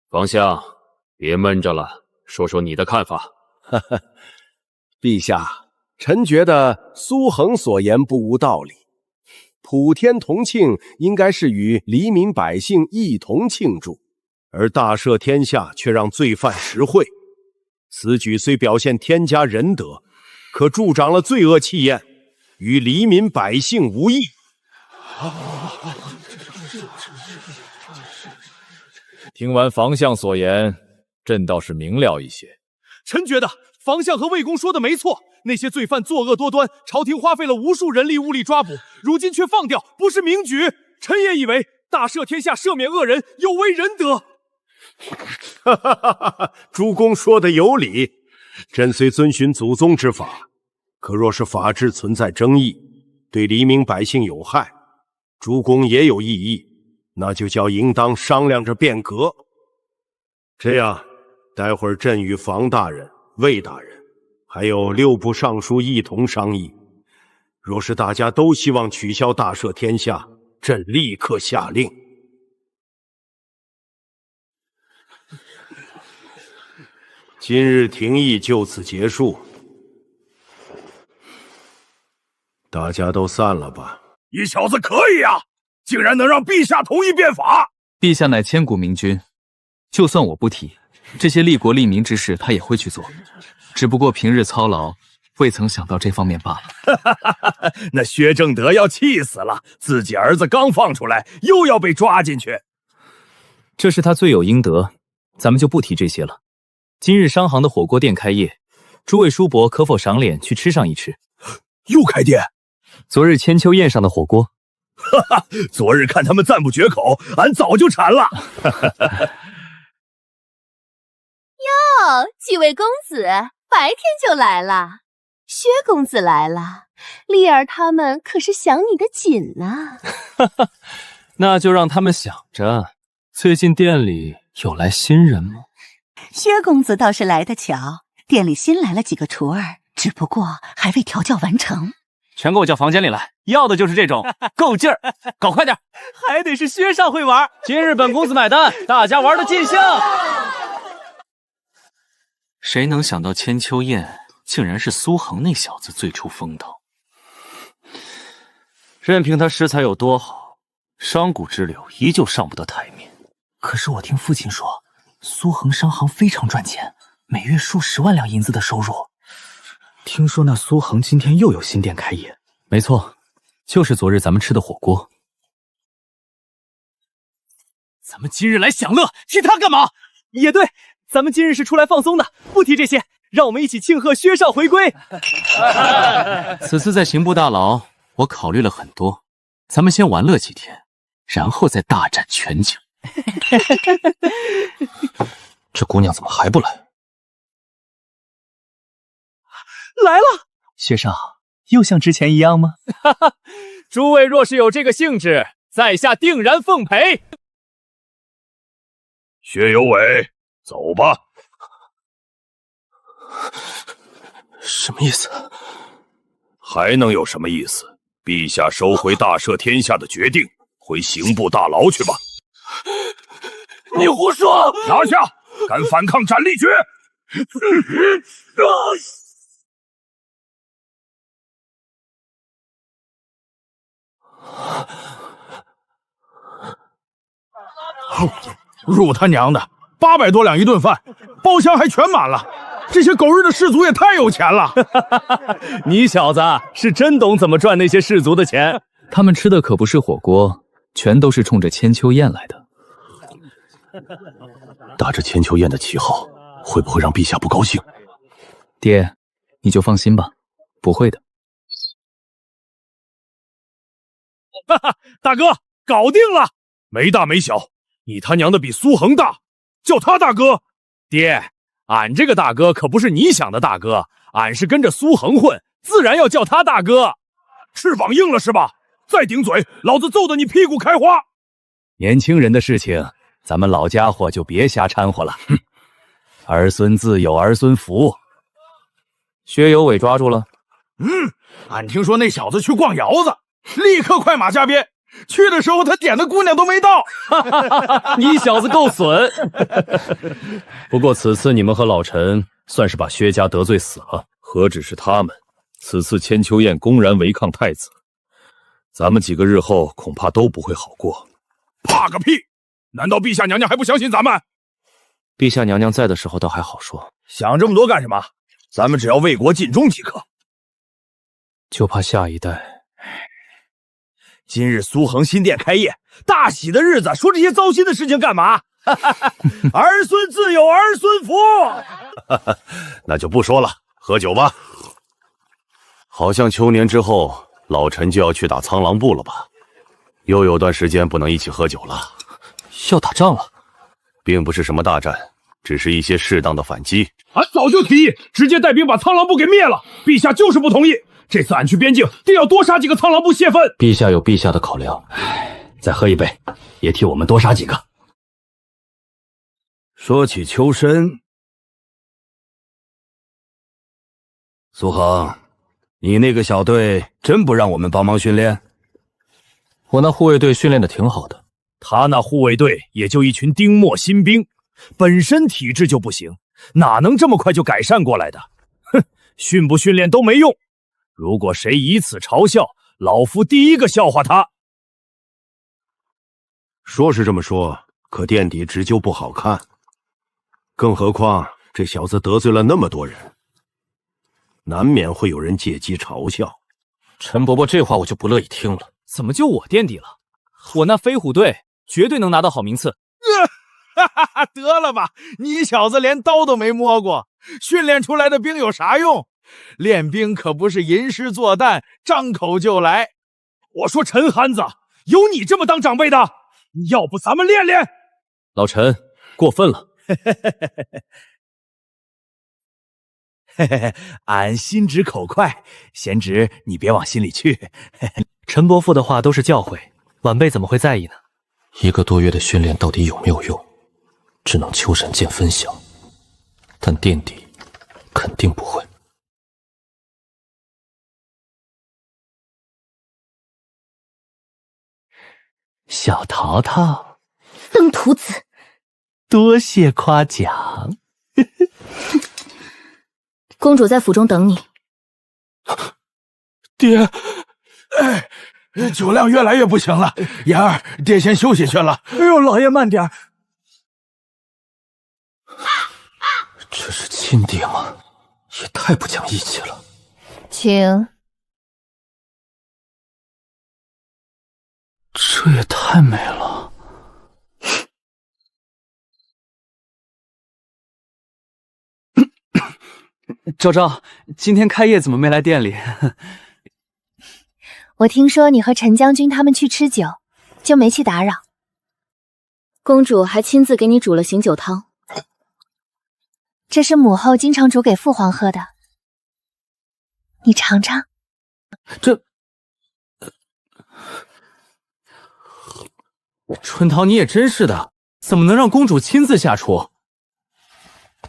方相，别闷着了，说说你的看法。哈哈，陛下，臣觉得苏衡所言不无道理。普天同庆应该是与黎民百姓一同庆祝，而大赦天下却让罪犯实惠。此举虽表现天家仁德，可助长了罪恶气焰，与黎民百姓无益。听完房相所言，朕倒是明了一些。臣觉得房相和魏公说的没错，那些罪犯作恶多端，朝廷花费了无数人力物力抓捕，如今却放掉，不是明举。臣也以为大赦天下，赦免恶人，有违仁德。哈哈哈哈！诸公说的有理，朕虽遵循祖宗之法，可若是法制存在争议，对黎民百姓有害，诸公也有异议，那就叫应当商量着变革。这样，待会儿朕与房大人、魏大人，还有6部尚书一同商议。若是大家都希望取消大赦天下，朕立刻下令。今日廷议就此结束，大家都散了吧。你小子可以啊，竟然能让陛下同意变法！陛下乃千古明君，就算我不提，这些利国利民之事他也会去做，只不过平日操劳，未曾想到这方面罢了。那薛正德要气死了，自己儿子刚放出来，又要被抓进去。这是他罪有应得，咱们就不提这些了。今日商行的火锅店开业，诸位叔伯可否赏脸去吃上一吃？又开店？昨日千秋宴上的火锅。哈哈，昨日看他们赞不绝口，俺早就馋了。哟，几位公子，白天就来了。薛公子来了，丽儿他们可是想你的紧呐。那就让他们想着，最近店里有来新人吗？薛公子倒是来得巧，店里新来了几个厨儿，只不过还未调教完成。全给我叫房间里来，要的就是这种够劲儿，搞快点，还得是薛少会玩。今日本公子买单，大家玩的尽兴。谁能想到千秋宴竟然是苏衡那小子最出风头？任凭他食材有多好，商贾之流依旧上不得台面。可是我听父亲说，苏衡商行非常赚钱，每月数10万两银子的收入。听说那苏衡今天又有新店开业。没错，就是昨日咱们吃的火锅。咱们今日来享乐，提他干嘛？也对，咱们今日是出来放松的，不提这些，让我们一起庆贺薛少回归。此次在刑部大牢，我考虑了很多，咱们先玩乐几天，然后再大展拳脚。这姑娘怎么还不来？来了！学长，又像之前一样吗？哈哈，诸位若是有这个兴致，在下定然奉陪。薛有伟，走吧。什么意思？还能有什么意思？陛下收回大赦天下的决定，回刑部大牢去吧。你胡说！拿下！敢反抗斩立决！入他娘的！800多两一顿饭，包厢还全满了。这些狗日的士族也太有钱了！你小子是真懂怎么赚那些士族的钱。他们吃的可不是火锅，全都是冲着千秋宴来的。打着千秋宴的旗号，会不会让陛下不高兴？爹，你就放心吧，不会的。哈哈，大哥，搞定了！没大没小，你他娘的比苏恒大，叫他大哥。爹，俺这个大哥可不是你想的大哥，俺是跟着苏恒混，自然要叫他大哥。翅膀硬了是吧？再顶嘴，老子揍得你屁股开花！年轻人的事情，咱们老家伙就别瞎掺和了。哼，儿孙自有儿孙福。薛有伟抓住了。俺听说那小子去逛窑子，立刻快马加鞭。去的时候他点的姑娘都没到。你小子够损。不过此次你们和老陈算是把薛家得罪死了。何止是他们，此次千秋宴公然违抗太子，咱们几个日后恐怕都不会好过。怕个屁！难道陛下娘娘还不相信咱们？陛下娘娘在的时候倒还好说，想这么多干什么？咱们只要为国尽忠即可。就怕下一代。今日苏恒新店开业，大喜的日子，说这些糟心的事情干嘛？儿孙自有儿孙福。那就不说了，喝酒吧。好像秋年之后，老陈就要去打苍狼部了吧？又有段时间不能一起喝酒了。要打仗了？并不是什么大战，只是一些适当的反击。俺早就提议直接带兵把苍狼部给灭了，陛下就是不同意。这次俺去边境，定要多杀几个苍狼部泄愤。陛下有陛下的考量。再喝一杯，也替我们多杀几个。说起秋申，苏恒，你那个小队真不让我们帮忙训练？我那护卫队训练的挺好的。他那护卫队也就一群丁墨新兵，本身体质就不行，哪能这么快就改善过来的？哼，训不训练都没用。如果谁以此嘲笑，老夫第一个笑话他。说是这么说，可垫底直就不好看。更何况这小子得罪了那么多人，难免会有人借机嘲笑。陈伯伯这话我就不乐意听了。怎么就我垫底了？我那飞虎队绝对能拿到好名次。得了吧，你小子连刀都没摸过，训练出来的兵有啥用？练兵可不是吟诗作旦，张口就来。我说陈憨子，有你这么当长辈的？要不咱们练练？老陈，过分了。俺心直口快，贤侄你别往心里去。陈伯父的话都是教诲，晚辈怎么会在意呢？1个多月的训练到底有没有用？只能秋闪见分晓，但垫底肯定不会。小桃桃，登徒子，多谢夸奖。公主在府中等你。爹，酒量越来越不行了，妍儿，爹先休息去了。哎呦，老爷慢点。这是亲爹吗？也太不讲义气了。请。这也太美了。昭昭，今天开业怎么没来店里？我听说你和陈将军他们去吃酒，就没去打扰。公主还亲自给你煮了醒酒汤，这是母后经常煮给父皇喝的。你尝尝。这，春桃你也真是的，怎么能让公主亲自下厨？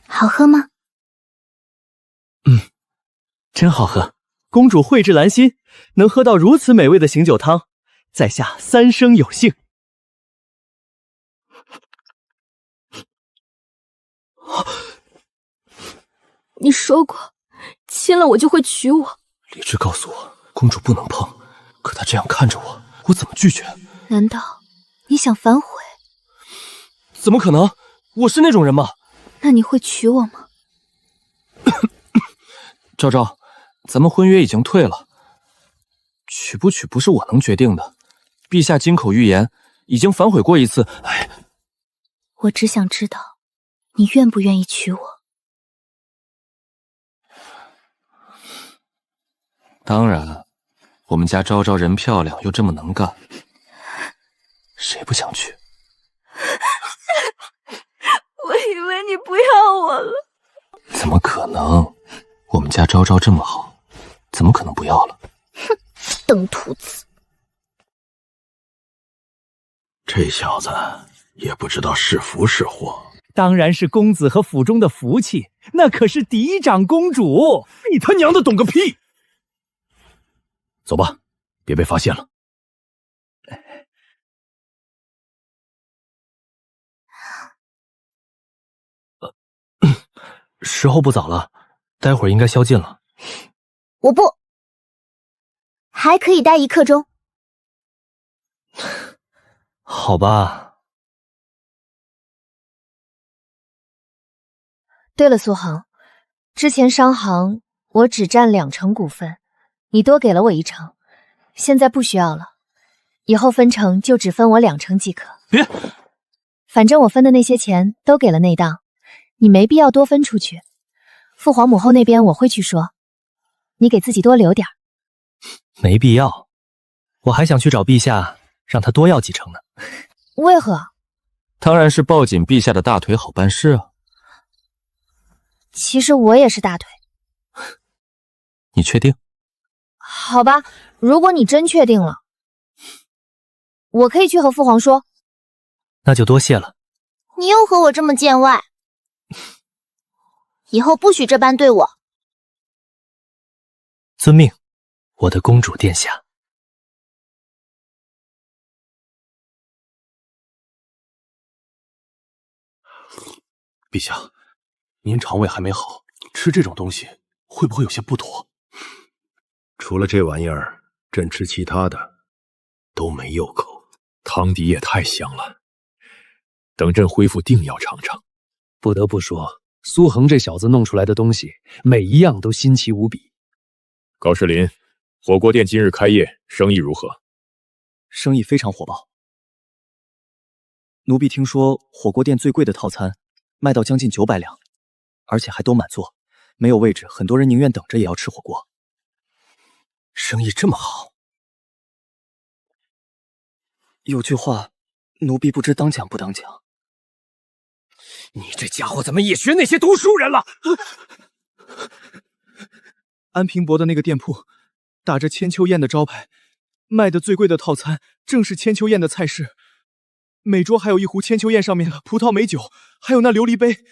好喝吗？真好喝。公主蕙质兰心，能喝到如此美味的醒酒汤，在下三生有幸。你说过，亲了我就会娶我。理智告诉我，公主不能碰，可她这样看着我，我怎么拒绝？难道你想反悔？怎么可能？我是那种人吗？那你会娶我吗？昭昭，咱们婚约已经退了，娶不娶不是我能决定的。陛下金口玉言，已经反悔过一次。我只想知道，你愿不愿意娶我？当然，我们家昭昭人漂亮又这么能干，谁不想娶？我以为你不要我了。怎么可能？我们家昭昭这么好，怎么可能不要了？哼，登徒子！这小子也不知道是福是祸。当然是公子和府中的福气，那可是嫡长公主。你他娘的懂个屁！走吧，别被发现了。时候不早了，待会儿应该宵禁了。我不，还可以待1刻钟。好吧。对了，苏恒，之前商行我只占2成股份，你多给了我1成，现在不需要了，以后分成就只分我2成即可。别，反正我分的那些钱都给了内档，你没必要多分出去。父皇母后那边我会去说，你给自己多留点。没必要，我还想去找陛下，让他多要几成呢。为何？当然是抱紧陛下的大腿好办事啊。其实我也是大腿。你确定？好吧，如果你真确定了，我可以去和父皇说。那就多谢了。你又和我这么见外，以后不许这般对我。遵命，我的公主殿下。陛下，您肠胃还没好，吃这种东西会不会有些不妥？除了这玩意儿，朕吃其他的都没有口。汤底也太香了，等朕恢复定要尝尝。不得不说，苏恒这小子弄出来的东西，每一样都新奇无比。高士林，火锅店今日开业，生意如何？生意非常火爆。奴婢听说火锅店最贵的套餐卖到将近900两，而且还都满座，没有位置，很多人宁愿等着也要吃火锅。生意这么好，有句话，奴婢不知当讲不当讲。你这家伙怎么也学那些读书人了？安平伯的那个店铺，打着千秋宴的招牌，卖的最贵的套餐正是千秋宴的菜式，每桌还有一壶千秋宴上面的葡萄美酒，还有那琉璃杯。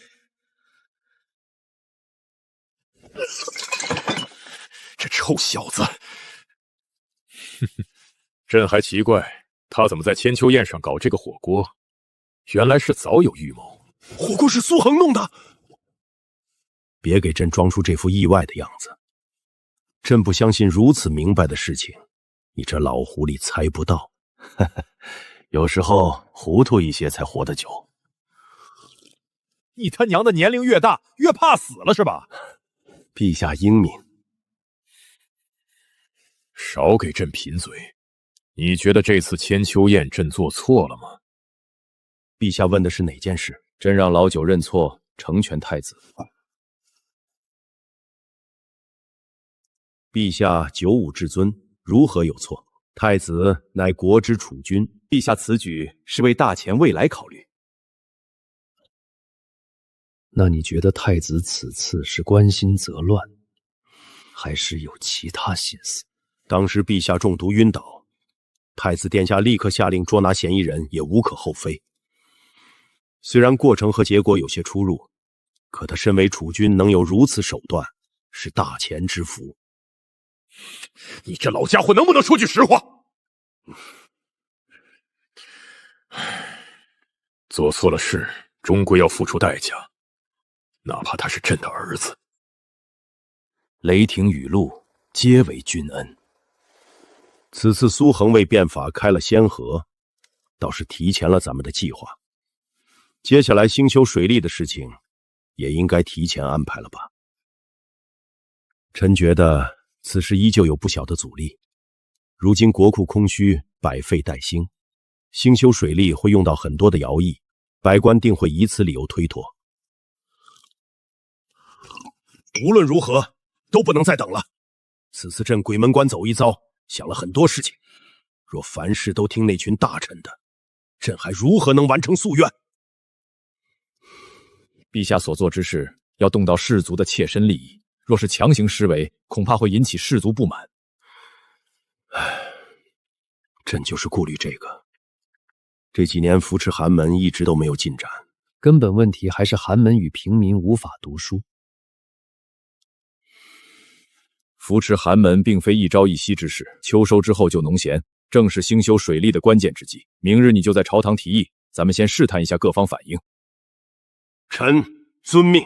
这臭小子！朕还奇怪他怎么在千秋宴上搞这个火锅，原来是早有预谋。火锅是苏恒弄的，别给朕装出这副意外的样子。朕不相信如此明白的事情，你这老狐狸猜不到。有时候糊涂一些才活得久。你他娘的年龄越大越怕死了是吧？陛下英明，少给朕贫嘴。你觉得这次千秋宴朕做错了吗？陛下问的是哪件事？朕让老九认错，成全太子。陛下九五至尊，如何有错？太子乃国之储君，陛下此举是为大前未来考虑。那你觉得太子此次是关心则乱，还是有其他心思？当时陛下中毒晕倒，太子殿下立刻下令捉拿嫌疑人，也无可厚非。虽然过程和结果有些出入，可他身为储君，能有如此手段，是大钱之福。你这老家伙能不能说句实话？做错了事，终归要付出代价，哪怕他是朕的儿子。雷霆雨露，皆为君恩。此次苏恒为变法开了先河，倒是提前了咱们的计划。接下来兴修水利的事情，也应该提前安排了吧？臣觉得此事依旧有不小的阻力。如今国库空虚，百废待兴，兴修水利会用到很多的徭役，百官定会以此理由推脱。无论如何，都不能再等了。此次朕鬼门关走一遭，想了很多事情，若凡事都听那群大臣的，朕还如何能完成夙愿？陛下所做之事要动到士族的切身利益，若是强行施为，恐怕会引起士族不满。朕就是顾虑这个。这几年扶持寒门一直都没有进展，根本问题还是寒门与平民无法读书。扶持寒门并非一朝一夕之事，秋收之后就农闲，正是兴修水利的关键之际。明日你就在朝堂提议，咱们先试探一下各方反应。臣遵命。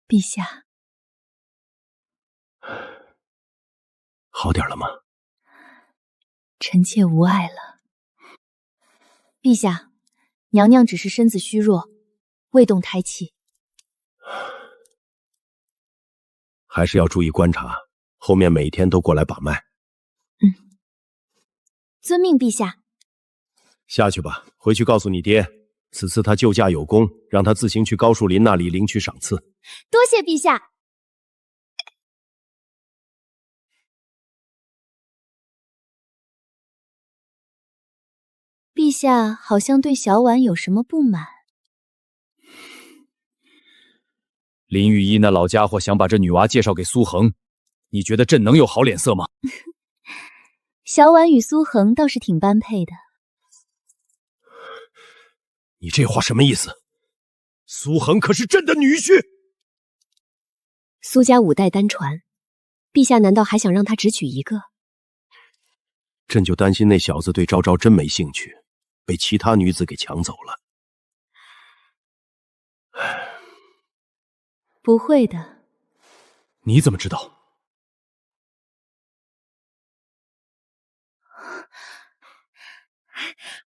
陛下，好点了吗？臣妾无碍了。陛下，娘娘只是身子虚弱，未动胎气。还是要注意观察，后面每天都过来把脉。遵命，陛下。下去吧，回去告诉你爹，此次他救驾有功，让他自行去高树林那里领取赏赐。多谢陛下。陛下好像对小婉有什么不满。林御医那老家伙想把这女娃介绍给苏恒，你觉得朕能有好脸色吗？小婉与苏恒倒是挺般配的。你这话什么意思？苏恒可是朕的女婿。苏家5代单传，陛下难道还想让他只娶一个？朕就担心那小子对昭昭真没兴趣，被其他女子给抢走了。不会的。你怎么知道？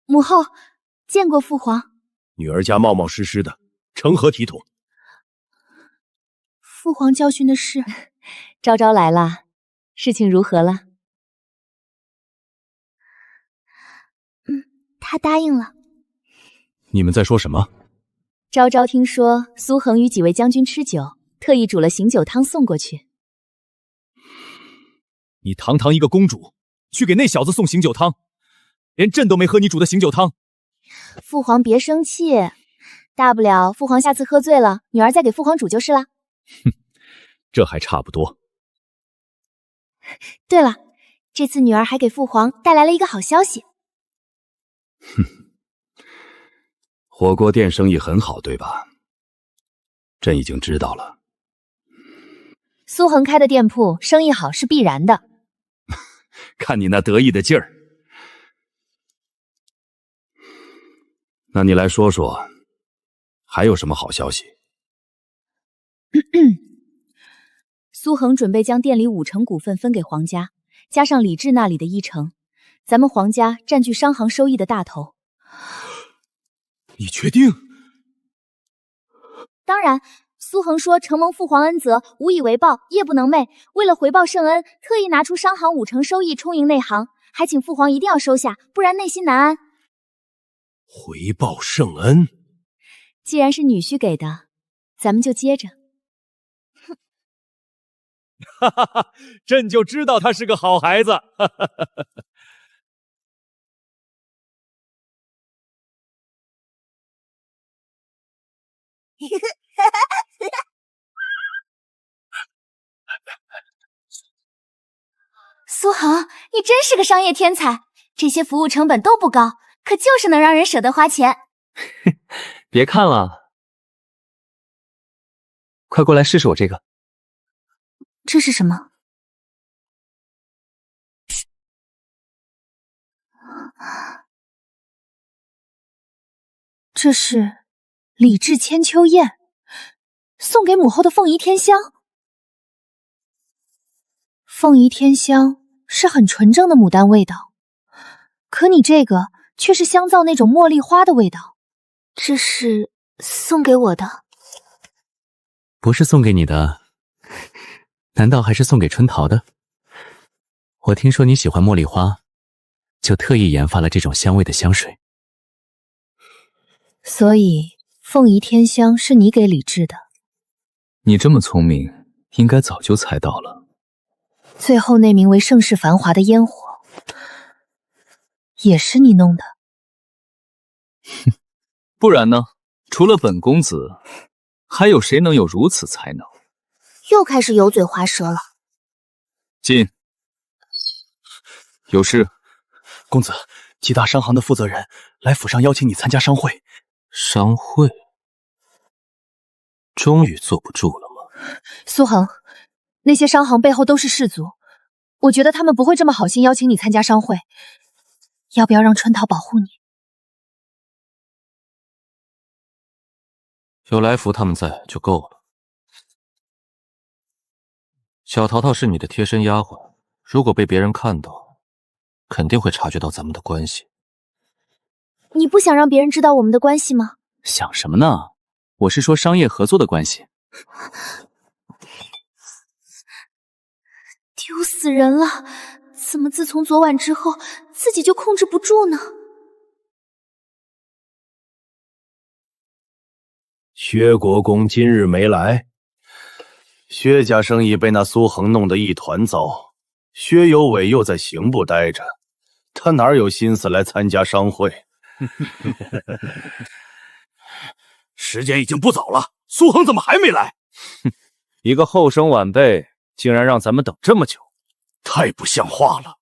母后见过父皇。女儿家冒冒失失的，成何体统？父皇教训的是，昭昭来了，事情如何了？他答应了。你们在说什么？昭昭听说苏恒与几位将军吃酒，特意煮了醒酒汤送过去。你堂堂一个公主，去给那小子送醒酒汤，连朕都没喝你煮的醒酒汤。父皇别生气，大不了父皇下次喝醉了，女儿再给父皇煮就是了。哼，这还差不多。对了，这次女儿还给父皇带来了一个好消息。哼，火锅店生意很好，对吧？朕已经知道了。苏恒开的店铺生意好是必然的。看你那得意的劲儿。那你来说说，还有什么好消息？苏恒准备将店里5成股份分给皇家，加上李治那里的1成，咱们皇家占据商行收益的大头。你确定？当然，苏恒说承蒙父皇恩泽，无以为报，夜不能寐。为了回报圣恩，特意拿出商行5成收益充盈内行，还请父皇一定要收下，不然内心难安。回报圣恩，既然是女婿给的，咱们就接着。哈哈哈，朕就知道他是个好孩子。哈哈哈哈。苏恒，你真是个商业天才，这些服务成本都不高，可就是能让人舍得花钱。别看了，快过来试试我这个。这是什么？这是礼制千秋宴，送给母后的凤仪天香。凤仪天香是很纯正的牡丹味道，可你这个却是香皂那种茉莉花的味道。这是送给我的？不是送给你的，难道还是送给春桃的？我听说你喜欢茉莉花，就特意研发了这种香味的香水。所以凤仪天香是你给李治的？你这么聪明，应该早就猜到了。最后那名为盛世繁华的烟火，也是你弄的？不然呢？除了本公子，还有谁能有如此才能？又开始油嘴滑舌了。进。有事？公子，几大商行的负责人来府上邀请你参加商会。商会？终于坐不住了吗？苏恒，那些商行背后都是士族，我觉得他们不会这么好心邀请你参加商会。要不要让春桃保护你？有来福他们在就够了。小桃桃是你的贴身丫鬟，如果被别人看到，肯定会察觉到咱们的关系。你不想让别人知道我们的关系吗？想什么呢？我是说商业合作的关系。丢死人了！怎么自从昨晚之后，自己就控制不住呢？薛国公今日没来，薛家生意被那苏恒弄得一团糟，薛有伟又在刑部待着，他哪有心思来参加商会？时间已经不早了，苏恒怎么还没来？一个后生晚辈，竟然让咱们等这么久，太不像话了！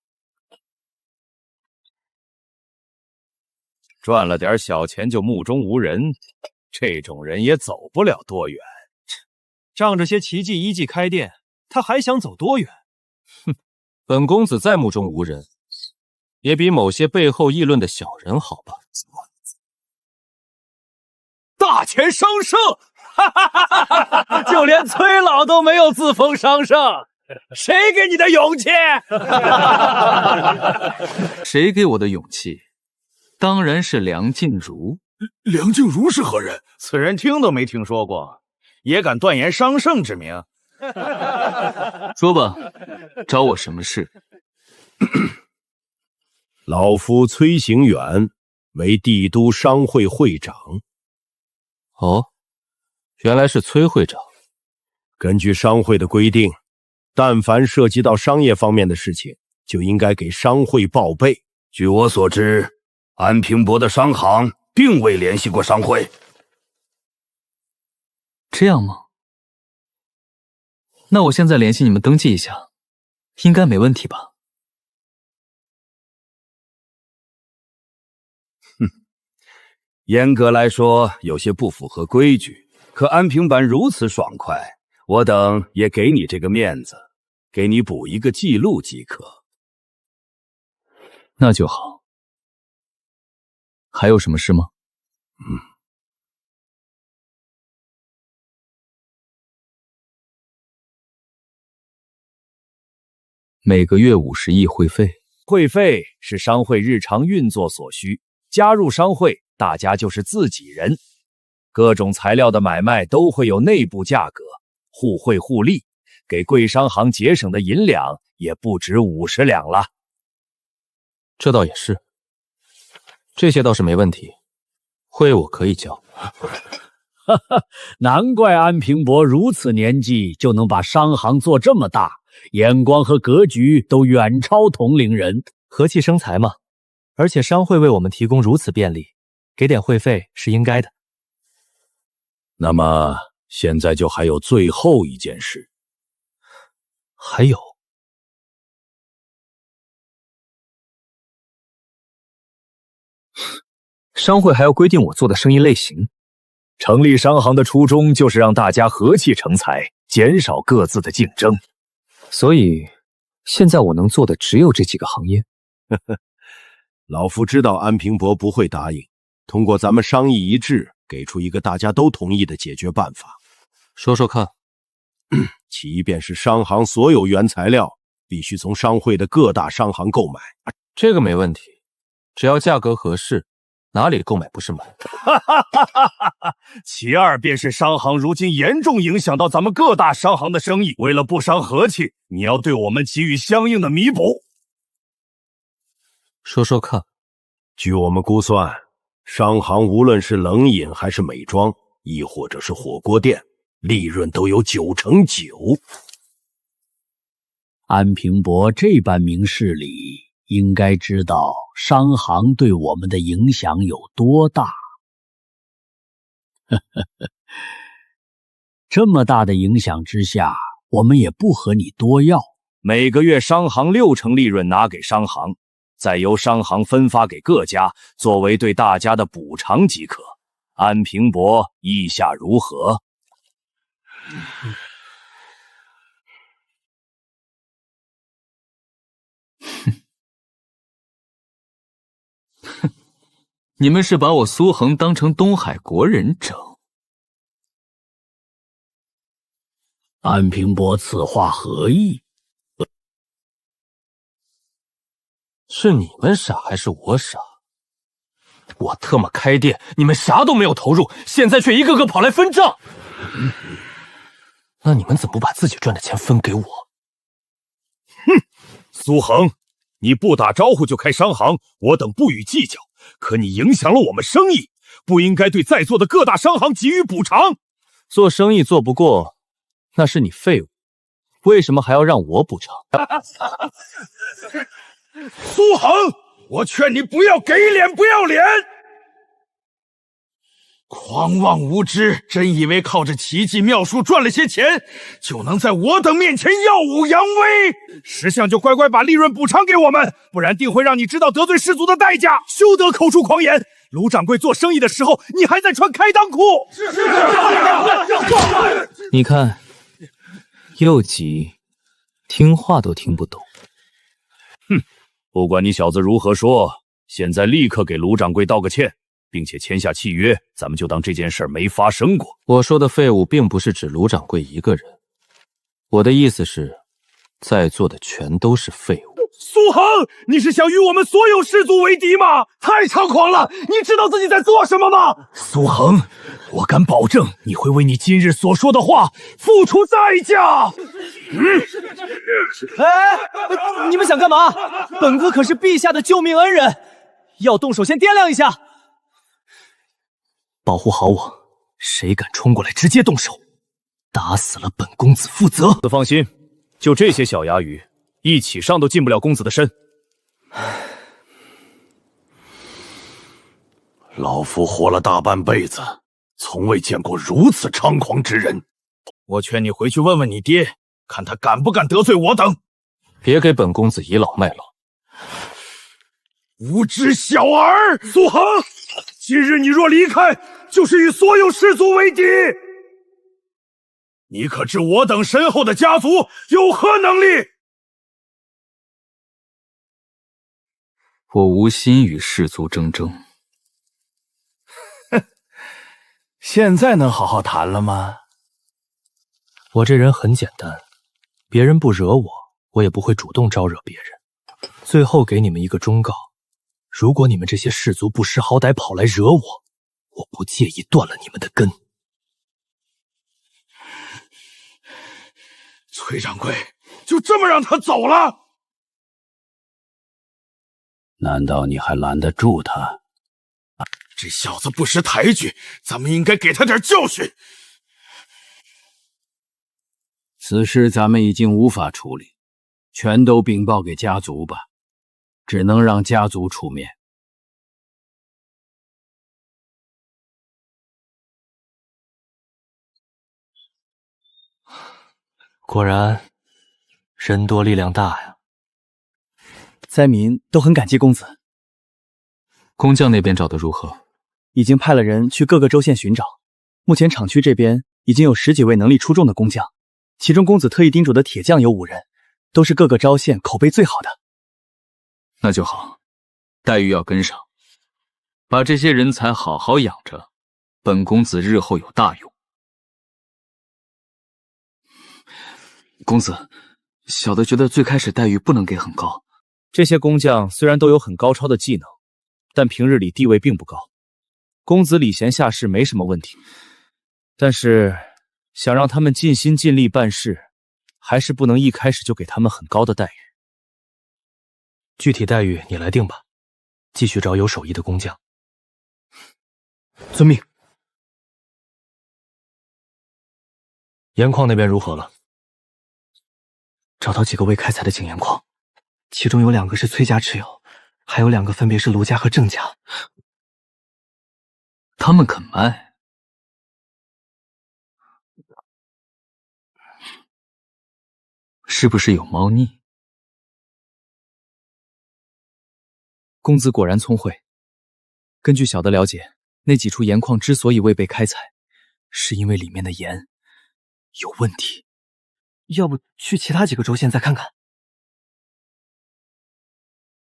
赚了点小钱就目中无人，这种人也走不了多远。仗着些奇迹一技开店，他还想走多远？哼，本公子再目中无人，也比某些背后议论的小人好吧？大钱商盛，哈哈哈哈哈！就连崔老都没有自封商盛，谁给你的勇气？谁给我的勇气？当然是梁静茹。梁静茹是何人？此人听都没听说过，也敢断言商盛之名？说吧，找我什么事？老夫崔行远为帝都商会会长。哦，原来是崔会长。根据商会的规定，但凡涉及到商业方面的事情，就应该给商会报备。据我所知，安平伯的商行并未联系过商会。这样吗？那我现在联系你们登记一下，应该没问题吧？严格来说，有些不符合规矩。可安平版如此爽快，我等也给你这个面子，给你补一个记录即可。那就好。还有什么事吗？每个月50亿会费。会费是商会日常运作所需，加入商会，大家就是自己人。各种材料的买卖都会有内部价格，互惠互利，给贵商行节省的银两也不止50两了。这倒也是，这些倒是没问题，会我可以交。哈哈，难怪安平伯如此年纪就能把商行做这么大，眼光和格局都远超同龄人，和气生财嘛。而且商会为我们提供如此便利，给点会费是应该的。那么现在就还有最后一件事。还有？商会还要规定我做的生意类型。成立商行的初衷就是让大家和气成财，减少各自的竞争。所以，现在我能做的只有这几个行业。老夫知道安平伯不会答应，通过咱们商议一致，给出一个大家都同意的解决办法。说说看。其一便是商行所有原材料必须从商会的各大商行购买。这个没问题，只要价格合适，哪里购买不是买？其二便是商行如今严重影响到咱们各大商行的生意，为了不伤和气，你要对我们给予相应的弥补。说说看。据我们估算，商行无论是冷饮还是美妆，亦或者是火锅店，利润都有9%。安平伯这般明事理，应该知道商行对我们的影响有多大。这么大的影响之下，我们也不和你多要。每个月商行60%利润拿给商行，再由商行分发给各家，作为对大家的补偿即可。安平伯意下如何？你们是把我苏恒当成东海国人整？安平伯此话何意？是你们傻还是我傻？我特么开店，你们啥都没有投入，现在却一个个跑来分账。那你们怎么不把自己赚的钱分给我？苏恒，你不打招呼就开商行，我等不予计较。可你影响了我们生意，不应该对在座的各大商行给予补偿。做生意做不过，那是你废物，为什么还要让我补偿？苏恒，我劝你不要给脸不要脸！狂妄无知，真以为靠着奇技妙术赚了些钱，就能在我等面前耀武扬威？识相就乖乖把利润补偿给我们，不然定会让你知道得罪氏族的代价。休得口出狂言！卢掌柜做生意的时候，你还在穿开裆裤。你看，又急，听话都听不懂。哼，不管你小子如何说，现在立刻给卢掌柜道个歉，并且签下契约，咱们就当这件事没发生过。我说的废物并不是指卢掌柜一个人，我的意思是，在座的全都是废物。苏恒，你是想与我们所有氏族为敌吗？太猖狂了！你知道自己在做什么吗？苏恒，我敢保证，你会为你今日所说的话付出代价。哎，你们想干嘛？本哥可是陛下的救命恩人，要动手先掂量一下。保护好我，谁敢冲过来直接动手，打死了本公子负责。放心，就这些小哑语，一起上都进不了公子的身。老夫活了大半辈子，从未见过如此猖狂之人。我劝你回去问问你爹，看他敢不敢得罪我等。别给本公子倚老卖老。无知小儿！苏恒，今日你若离开，就是与所有氏族为敌。你可知我等身后的家族有何能力？我无心与氏族争争。现在能好好谈了吗？我这人很简单，别人不惹我，我也不会主动招惹别人。最后给你们一个忠告，如果你们这些氏族不识好歹跑来惹我，我不介意断了你们的根。崔掌柜，就这么让他走了？难道你还拦得住他？这小子不识抬举，咱们应该给他点教训。此事咱们已经无法处理，全都禀报给家族吧，只能让家族出面。果然，人多力量大呀！灾民都很感激公子。工匠那边找得如何？已经派了人去各个州县寻找，目前厂区这边已经有10几位能力出众的工匠，其中公子特意叮嘱的铁匠有5人，都是各个州县口碑最好的。那就好，待遇要跟上，把这些人才好好养着，本公子日后有大用。公子，小的觉得最开始待遇不能给很高。这些工匠虽然都有很高超的技能，但平日里地位并不高。公子礼贤下士没什么问题，但是想让他们尽心尽力办事，还是不能一开始就给他们很高的待遇。具体待遇你来定吧，继续找有手艺的工匠。遵命。盐矿那边如何了？找到几个未开采的井盐矿，其中有2个是崔家持有，还有2个分别是卢家和郑家。他们肯卖？是不是有猫腻？公子果然聪慧。根据小的了解，那几处盐矿之所以未被开采，是因为里面的盐有问题。要不去其他几个州县再看看？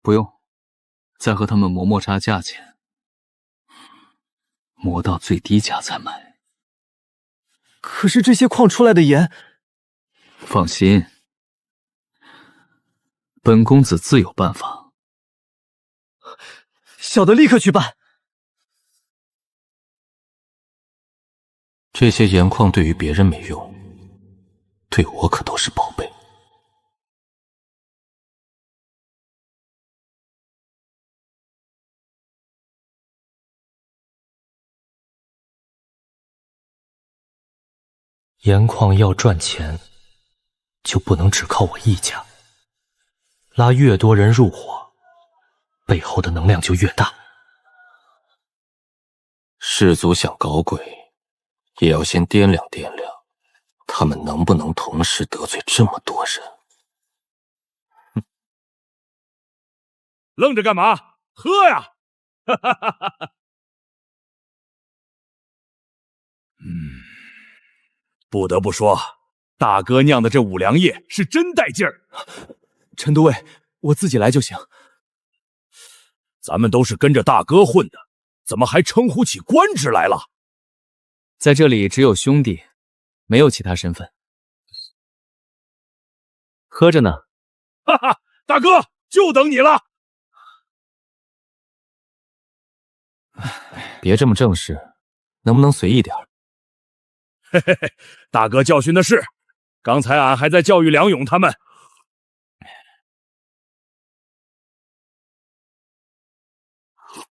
不用，再和他们磨差价钱，磨到最低价才买。可是这些矿出来的盐……放心，本公子自有办法。小的立刻去办。这些盐矿对于别人没用，对我可都是宝贝。盐矿要赚钱，就不能只靠我一家，拉越多人入伙，背后的能量就越大。氏族想搞鬼，也要先掂量掂量，他们能不能同时得罪这么多人。愣着干嘛？喝呀！哈哈哈哈哈！不得不说，大哥酿的这五粮液是真带劲儿。陈都尉，我自己来就行。咱们都是跟着大哥混的，怎么还称呼起官职来了？在这里只有兄弟，没有其他身份。喝着呢。哈哈，大哥，就等你了。别这么正式，能不能随意点？嘿嘿嘿，大哥教训的是，刚才俺还在教育梁勇他们。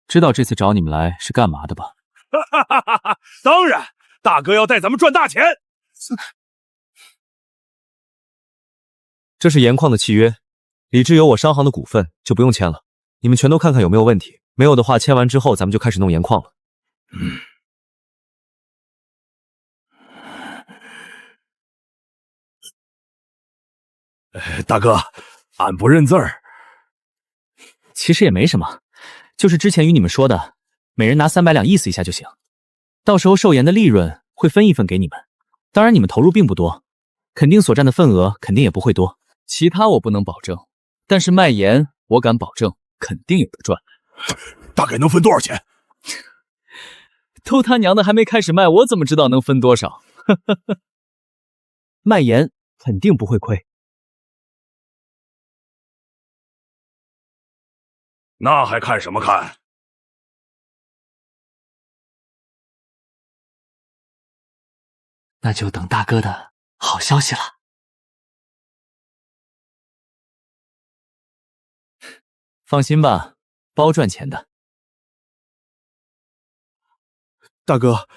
知道这次找你们来是干嘛的吧？哈哈哈哈！当然，大哥要带咱们赚大钱。这是盐矿的契约，李治有我商行的股份，就不用签了。你们全都看看有没有问题，没有的话，签完之后咱们就开始弄盐矿了。大哥，俺不认字儿。其实也没什么，就是之前与你们说的，每人拿300两意思一下就行。到时候售盐的利润会分一份给你们，当然你们投入并不多，肯定所占的份额肯定也不会多。其他我不能保证，但是卖盐我敢保证，肯定有的赚。大概能分多少钱？都他娘的还没开始卖，我怎么知道能分多少？卖盐肯定不会亏。那还看什么看？那就等大哥的好消息了。放心吧，包赚钱的。大哥，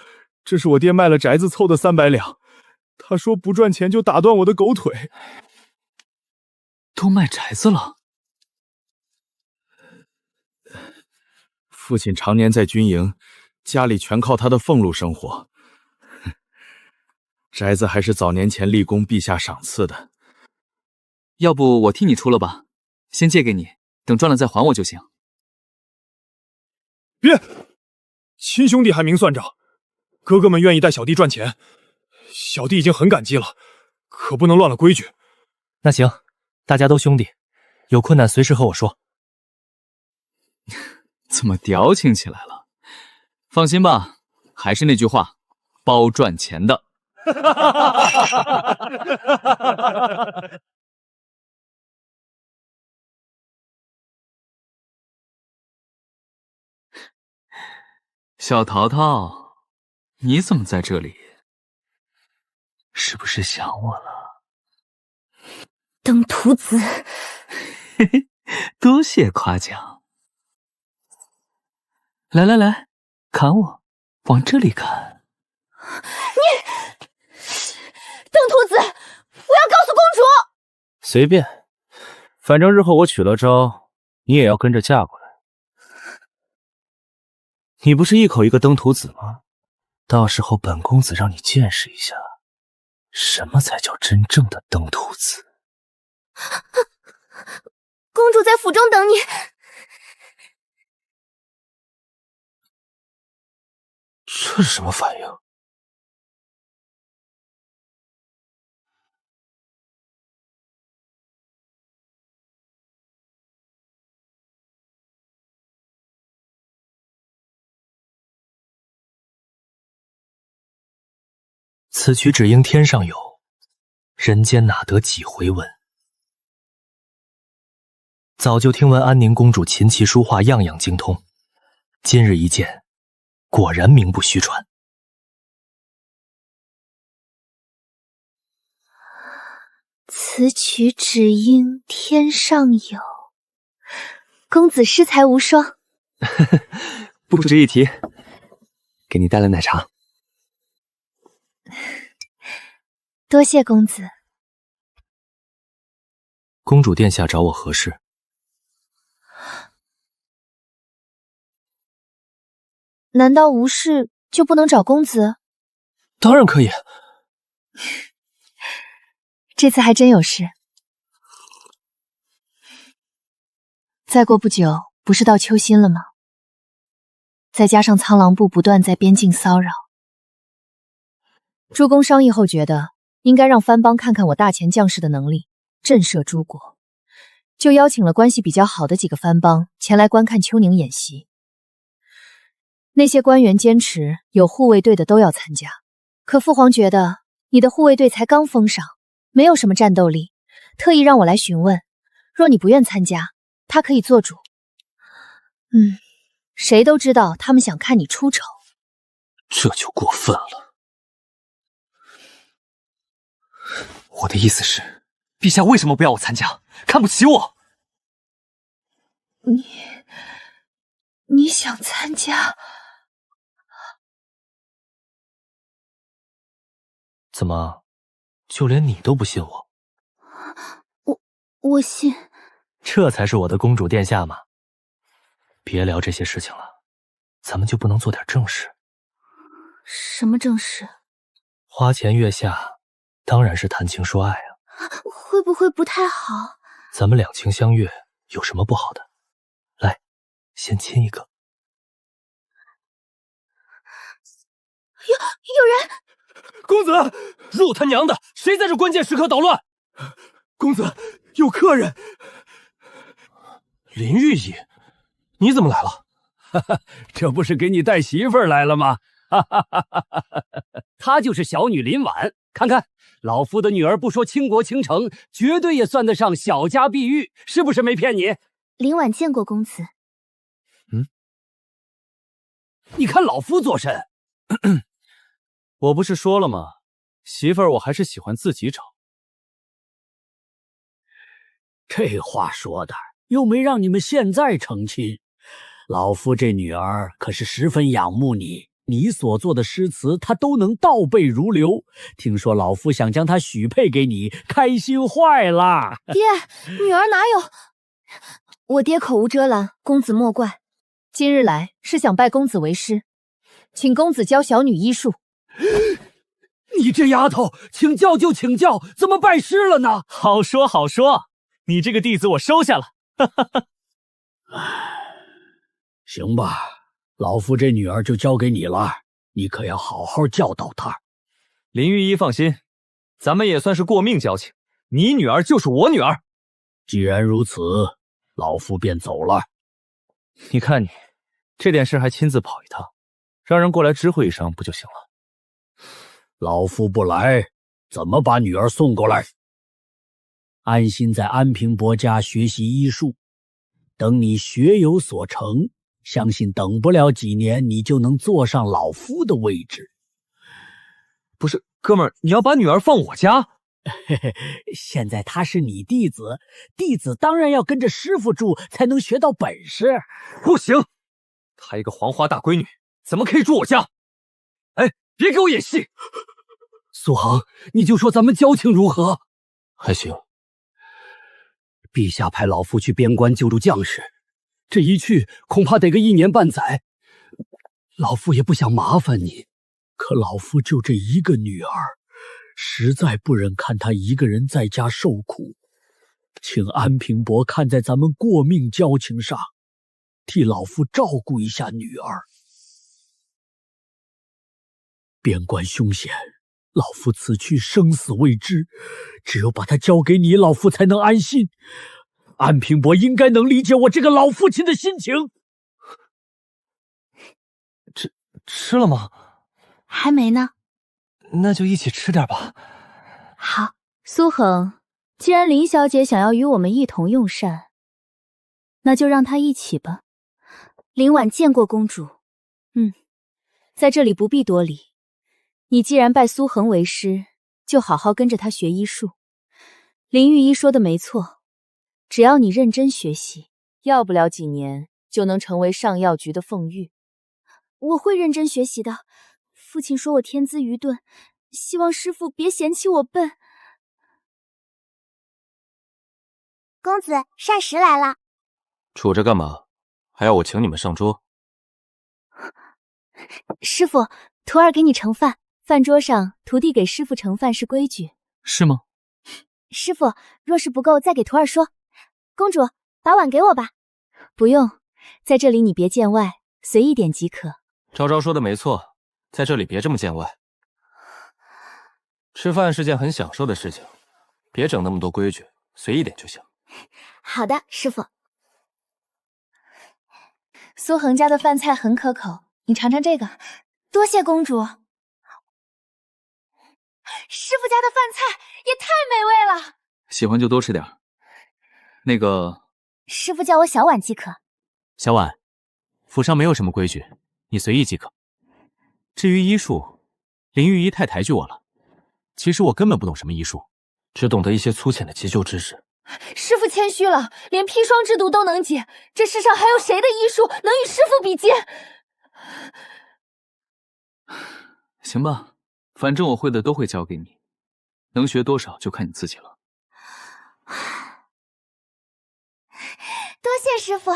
这是我爹卖了宅子凑的300两，他说不赚钱就打断我的狗腿。都卖宅子了。父亲常年在军营，家里全靠他的俸禄生活。宅子还是早年前立功陛下赏赐的。要不我替你出了吧，先借给你，等赚了再还我就行。别，亲兄弟还明算账，哥哥们愿意带小弟赚钱，小弟已经很感激了，可不能乱了规矩。那行，大家都兄弟，有困难随时和我说。怎么矫情起来了？放心吧，还是那句话，包赚钱的。小淘淘，你怎么在这里？是不是想我了？登徒子，嘿嘿，多谢夸奖。来来来，砍我，往这里砍。你，登徒子，我要告诉公主。随便，反正日后我取了招，你也要跟着嫁过来。你不是一口一个登徒子吗？到时候本公子让你见识一下，什么才叫真正的登徒子。公主在府中等你。这是什么反应？此曲只应天上有，人间哪得几回闻。早就听闻安宁公主琴棋书画样样精通，今日一见，果然名不虚传。此曲只应天上有，公子诗才无双。不值一提，给你带了奶茶。多谢公子。公主殿下找我何事？难道无事就不能找公子？当然可以。这次还真有事。再过不久，不是到秋心了吗？再加上苍狼部不断在边境骚扰，诸公商议后觉得应该让藩邦看看我大前将士的能力，震慑诸国，就邀请了关系比较好的几个藩邦前来观看秋宁演习。那些官员坚持有护卫队的都要参加，可父皇觉得你的护卫队才刚封赏，没有什么战斗力，特意让我来询问，若你不愿参加，他可以做主。谁都知道他们想看你出丑。这就过分了。我的意思是，陛下为什么不要我参加？看不起我？你想参加？怎么，就连你都不信我？我信。这才是我的公主殿下嘛！别聊这些事情了，咱们就不能做点正事？什么正事？花前月下，当然是谈情说爱啊。会不会不太好？咱们两情相悦，有什么不好的？来，先亲一个。有人！公子，入他娘的！谁在这关键时刻捣乱？公子，有客人。林御医，你怎么来了？哈哈，这不是给你带媳妇儿来了吗？哈哈哈哈哈！她就是小女林婉，看看老夫的女儿，不说倾国倾城，绝对也算得上小家碧玉，是不是没骗你？林婉见过公子。你看老夫做甚？我不是说了吗？媳妇儿我还是喜欢自己找。这话说的，又没让你们现在成亲。老夫这女儿可是十分仰慕你，你所做的诗词，他都能倒背如流。听说老夫想将他许配给你，开心坏了。爹，女儿哪有？我爹口无遮拦，公子莫怪。今日来是想拜公子为师，请公子教小女医术。你这丫头，请教就请教，怎么拜师了呢？好说好说，你这个弟子我收下了。行吧，老夫这女儿就交给你了，你可要好好教导她。林御医放心，咱们也算是过命交情，你女儿就是我女儿。既然如此，老夫便走了。你看你，这点事还亲自跑一趟，让人过来知会一声不就行了？老夫不来，怎么把女儿送过来？安心在安平伯家学习医术，等你学有所成，相信等不了几年，你就能坐上老夫的位置。不是，哥们儿，你要把女儿放我家？嘿嘿，现在她是你弟子，弟子当然要跟着师傅住，才能学到本事。不行，她一个黄花大闺女，怎么可以住我家？哎，别给我演戏！苏恒，你就说咱们交情如何？还行。陛下派老夫去边关救助将士，这一去恐怕得个1年半载。老夫也不想麻烦你，可老夫就这一个女儿，实在不忍看她一个人在家受苦，请安平伯看在咱们过命交情上，替老夫照顾一下女儿。边关凶险，老夫此去生死未知，只有把她交给你，老夫才能安心。安平伯应该能理解我这个老父亲的心情。吃了吗？还没呢。那就一起吃点吧。好，苏恒，既然林小姐想要与我们一同用膳，那就让她一起吧。林婉见过公主。在这里不必多礼。你既然拜苏恒为师，就好好跟着他学医术。林御医说的没错，只要你认真学习，要不了几年就能成为上药局的凤玉。我会认真学习的。父亲说我天资愚钝，希望师父别嫌弃我笨。公子，膳食来了。杵着干嘛？还要我请你们上桌？师父，徒儿给你盛饭。饭桌上，徒弟给师父盛饭是规矩。是吗？师父，若是不够，再给徒儿说。公主，把碗给我吧。不用，在这里你别见外，随意点即可。昭昭说的没错，在这里别这么见外。吃饭是件很享受的事情，别整那么多规矩，随意点就行。好的，师父。苏恒家的饭菜很可口，你尝尝这个。多谢公主。师父家的饭菜也太美味了，喜欢就多吃点。那个，师父叫我小婉即可。小婉，府上没有什么规矩，你随意即可。至于医术，林御医太抬举我了。其实我根本不懂什么医术，只懂得一些粗浅的急救知识。师父谦虚了，连砒霜之毒都能解，这世上还有谁的医术能与师父比肩？行吧，反正我会的都会教给你，能学多少就看你自己了。多谢师父。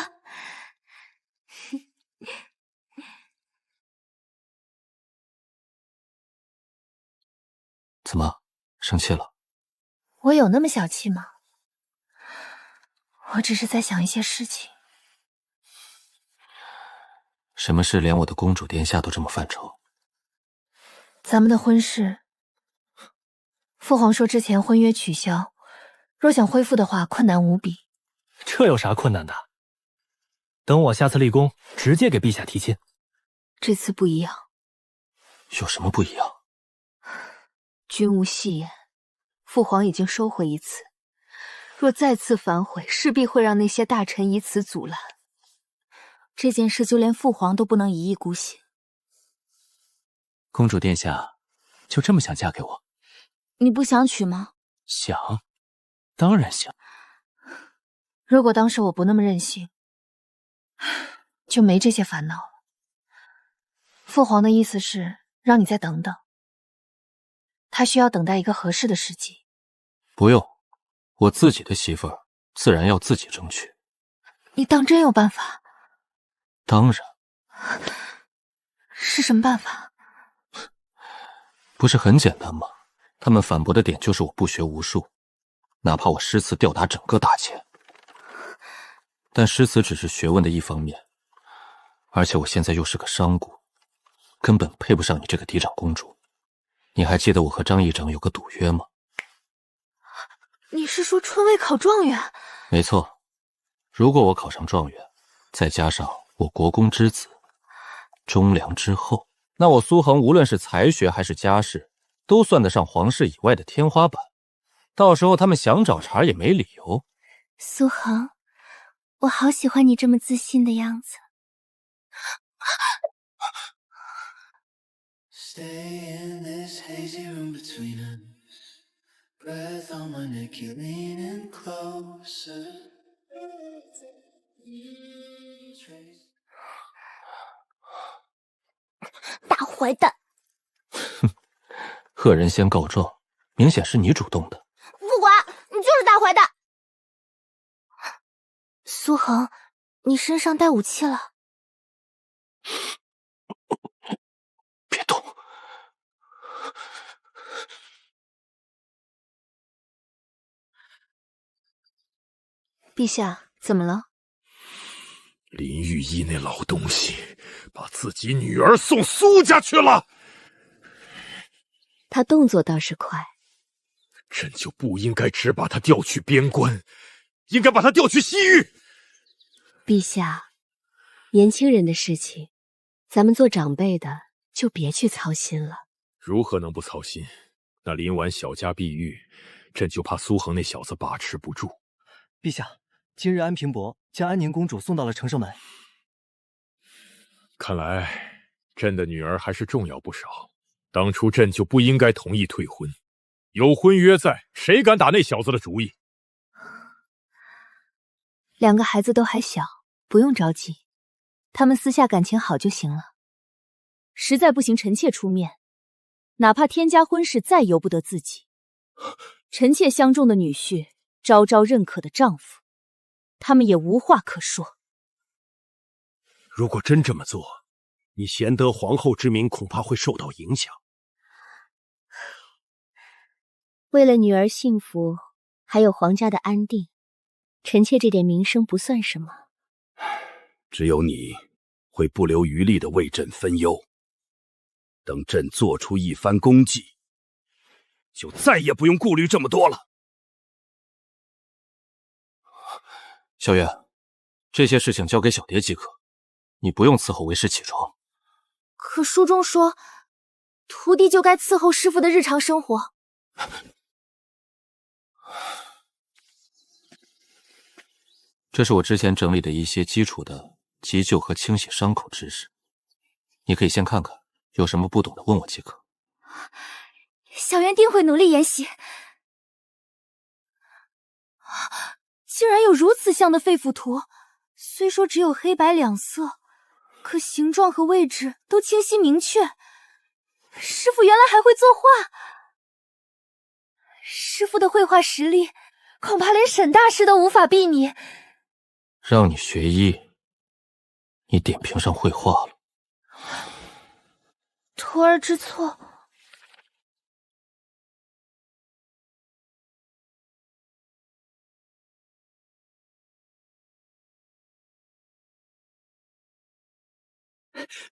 怎么，生气了？我有那么小气吗？我只是在想一些事情。什么事连我的公主殿下都这么犯愁？咱们的婚事，父皇说之前婚约取消，若想恢复的话，困难无比。这有啥困难的？等我下次立功，直接给陛下提亲。这次不一样。有什么不一样？君无戏言，父皇已经收回一次，若再次反悔，势必会让那些大臣以此阻拦。这件事就连父皇都不能一意孤行。公主殿下就这么想嫁给我？你不想娶吗？想，当然想。如果当时我不那么任性，就没这些烦恼了。父皇的意思是让你再等等，他需要等待一个合适的时机。不用，我自己的媳妇儿自然要自己争取。你当真有办法？当然。是什么办法？不是很简单吗？他们反驳的点就是我不学无术，哪怕我诗词吊打整个大秦。但诗词只是学问的一方面，而且我现在又是个商贾，根本配不上你这个嫡长公主。你还记得我和张议长有个赌约吗？你是说春闱考状元？没错，如果我考上状元，再加上我国公之子，忠良之后，那我苏恒无论是才学还是家世，都算得上皇室以外的天花板。到时候他们想找茬也没理由。苏恒，我好喜欢你这么自信的样子。大坏蛋！哼，恶人先告状，明显是你主动的。不管，你就是大坏蛋！苏恒，你身上带武器了。别动！陛下，怎么了？林御医那老东西把自己女儿送苏家去了。他动作倒是快，朕就不应该只把他调去边关，应该把他调去西域。陛下，年轻人的事情，咱们做长辈的就别去操心了。如何能不操心？那林婉小家碧玉，朕就怕苏恒那小子把持不住。陛下，今日安平伯将安宁公主送到了承圣门。看来朕的女儿还是重要不少。当初朕就不应该同意退婚，有婚约在，谁敢打那小子的主意？两个孩子都还小，不用着急，他们私下感情好就行了。实在不行，臣妾出面，哪怕天家婚事再由不得自己，臣妾相中的女婿，朝朝认可的丈夫，他们也无话可说。如果真这么做，你贤德皇后之名恐怕会受到影响。为了女儿幸福，还有皇家的安定，臣妾这点名声不算什么。只有你会不留余力的为朕分忧，等朕做出一番功绩，就再也不用顾虑这么多了。小月，这些事情交给小蝶即可，你不用伺候为师起床。可书中说，徒弟就该伺候师傅的日常生活。这是我之前整理的一些基础的急救和清洗伤口知识，你可以先看看，有什么不懂的问我即可。小媛定会努力研习。竟然有如此像的肺腑图，虽说只有黑白两色，可形状和位置都清晰明确。师傅原来还会作画，师傅的绘画实力，恐怕连沈大师都无法比拟。让你学医，你点评上绘画了。徒儿知错。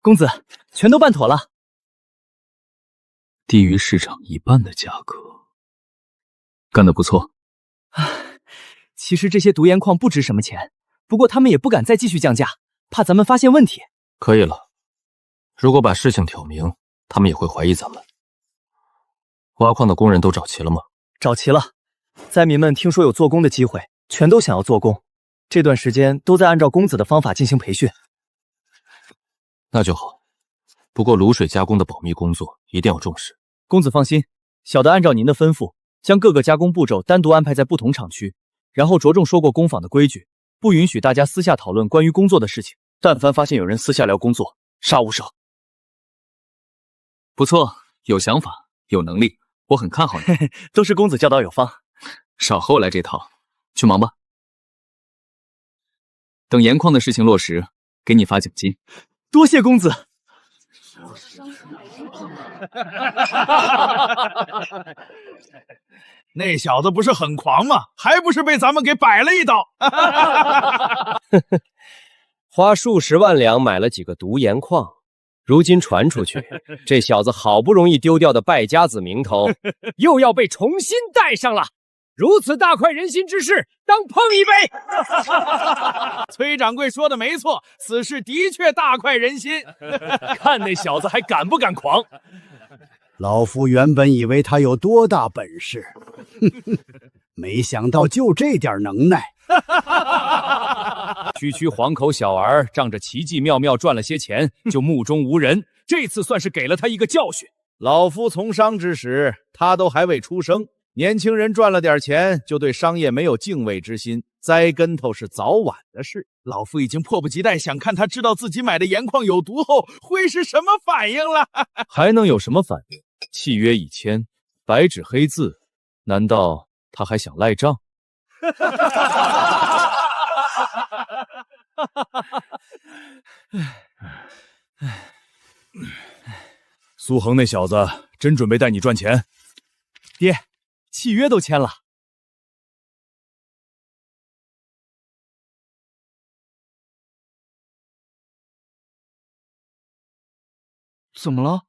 公子，全都办妥了。低于市场一半的价格，干得不错。其实这些毒盐矿不值什么钱，不过他们也不敢再继续降价，怕咱们发现问题。可以了，如果把事情挑明，他们也会怀疑咱们。挖矿的工人都找齐了吗？找齐了，灾民们听说有做工的机会，全都想要做工。这段时间都在按照公子的方法进行培训。那就好，不过卤水加工的保密工作一定要重视。公子放心，小的按照您的吩咐，将各个加工步骤单独安排在不同厂区，然后着重说过工坊的规矩，不允许大家私下讨论关于工作的事情。但凡发现有人私下聊工作，杀无赦。不错，有想法，有能力，我很看好你。都是公子教导有方，少和我来这套，去忙吧。等盐矿的事情落实，给你发奖金。多谢公子。那小子不是很狂吗？还不是被咱们给摆了一刀。花数十万两买了几个毒盐矿，如今传出去，这小子好不容易丢掉的败家子名头，又要被重新带上了。如此大快人心之事，当碰一杯。崔掌柜说的没错，此事的确大快人心。看那小子还敢不敢狂！老夫原本以为他有多大本事，没想到就这点能耐。区黄口小儿仗着奇技妙妙赚了些钱，就目中无人。这次算是给了他一个教训。老夫从商之时，他都还未出生。年轻人赚了点钱，就对商业没有敬畏之心，栽跟头是早晚的事。老夫已经迫不及待想看他知道自己买的盐矿有毒后会是什么反应了。还能有什么反应？契约已签，白纸黑字，难道他还想赖账？苏恒那小子真准备带你赚钱？爹，契约都签了。怎么了？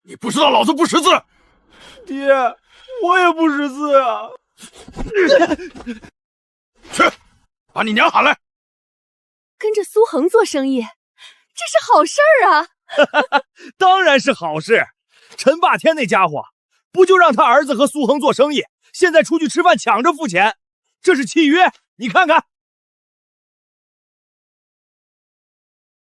你不知道老子不识字？爹，我也不识字啊！去，把你娘喊来！跟着苏恒做生意，这是好事儿啊！当然是好事。陈霸天那家伙，不就让他儿子和苏恒做生意，现在出去吃饭抢着付钱，这是契约，你看看。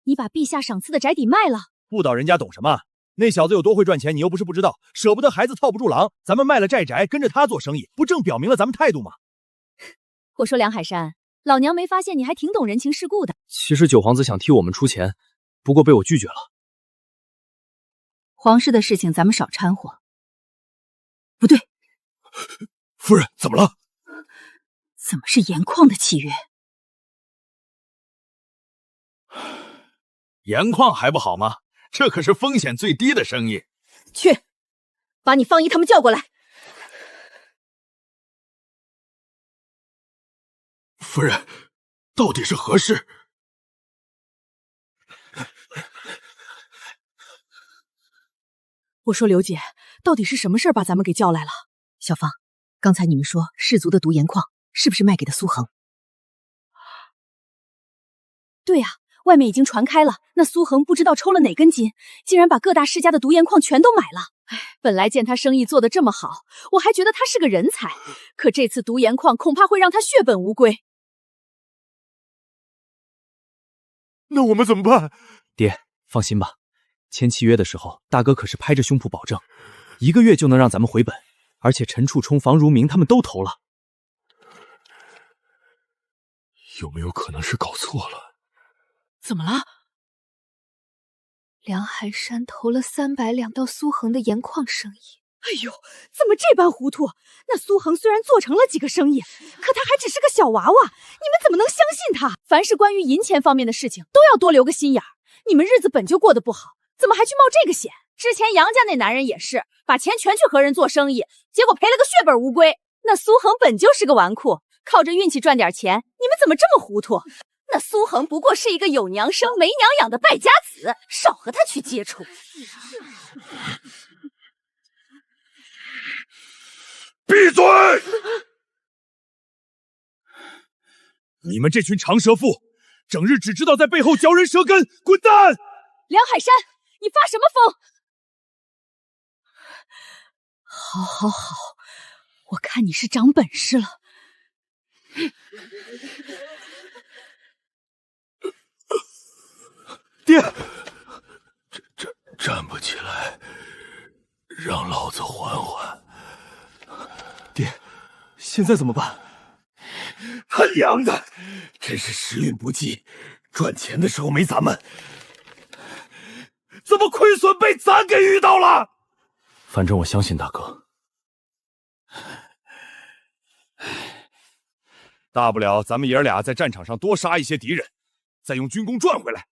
你把陛下赏赐的宅邸卖了？不倒人家懂什么？那小子有多会赚钱，你又不是不知道。舍不得孩子套不住狼，咱们卖了寨宅，跟着他做生意，不正表明了咱们态度吗？我说梁海山，老娘没发现你还挺懂人情世故的。其实九皇子想替我们出钱，不过被我拒绝了。皇室的事情咱们少掺和。不对，夫人怎么了？怎么是盐矿的契约？盐矿还不好吗？这可是风险最低的生意。去，把你方姨他们叫过来。夫人，到底是何事？我说刘姐，到底是什么事儿把咱们给叫来了？小芳，刚才你们说氏族的毒盐矿是不是卖给了苏恒？对呀，外面已经传开了，那苏恒不知道抽了哪根筋，竟然把各大世家的毒盐矿全都买了。本来见他生意做得这么好，我还觉得他是个人才，可这次毒盐矿恐怕会让他血本无归。那我们怎么办？爹，放心吧，签契约的时候，大哥可是拍着胸脯保证，1个月就能让咱们回本，而且陈处冲、房如明他们都投了。有没有可能是搞错了？怎么了？梁海山投了300两到苏恒的盐矿生意。哎呦，怎么这般糊涂？那苏恒虽然做成了几个生意，可他还只是个小娃娃，你们怎么能相信他？凡是关于银钱方面的事情，都要多留个心眼儿。你们日子本就过得不好，怎么还去冒这个险？之前杨家那男人也是，把钱全去和人做生意，结果赔了个血本无归。那苏恒本就是个纨绔，靠着运气赚点钱，你们怎么这么糊涂？那苏恒不过是一个有娘生没娘养的败家子，少和他去接触。闭嘴！你们这群长舌妇，整日只知道在背后嚼人舌根，滚蛋！梁海山，你发什么疯？好，好，好，我看你是长本事了。爹，站不起来，让老子缓缓。爹，现在怎么办？他娘的，真是时运不济，赚钱的时候没咱们，怎么亏损被咱给遇到了？反正我相信大哥。大不了咱们爷儿俩在战场上多杀一些敌人，再用军功赚回来。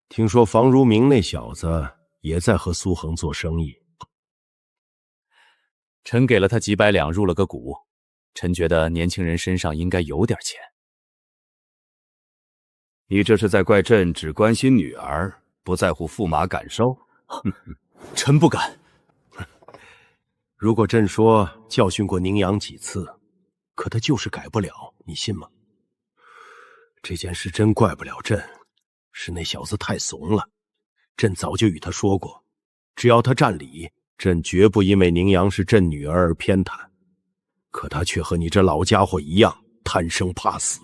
听说房如明那小子也在和苏恒做生意。臣给了他几百两入了个股，臣觉得年轻人身上应该有点钱。你这是在怪朕只关心女儿，不在乎驸马感受？臣不敢。如果朕说教训过宁阳几次，可他就是改不了，你信吗？这件事真怪不了朕，是那小子太怂了。朕早就与他说过，只要他占理，朕绝不因为宁阳是朕女儿而偏袒。可他却和你这老家伙一样，贪生怕死。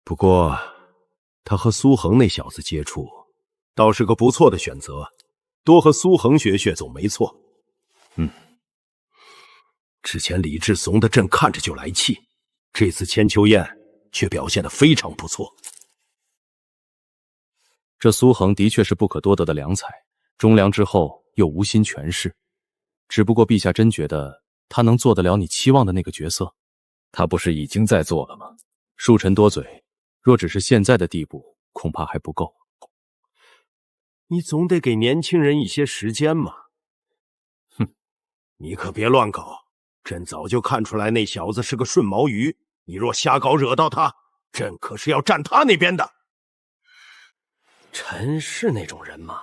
不过，他和苏恒那小子接触，倒是个不错的选择，多和苏恒学学总没错。之前李治怂的朕看着就来气，这次千秋宴却表现得非常不错。这苏恒的确是不可多得的良才，忠良之后又无心权势。只不过陛下真觉得他能做得了你期望的那个角色？他不是已经在做了吗？恕臣多嘴，若只是现在的地步，恐怕还不够。你总得给年轻人一些时间嘛。哼，你可别乱搞，朕早就看出来那小子是个顺毛鱼，你若瞎搞惹到他，朕可是要站他那边的。臣是那种人吗？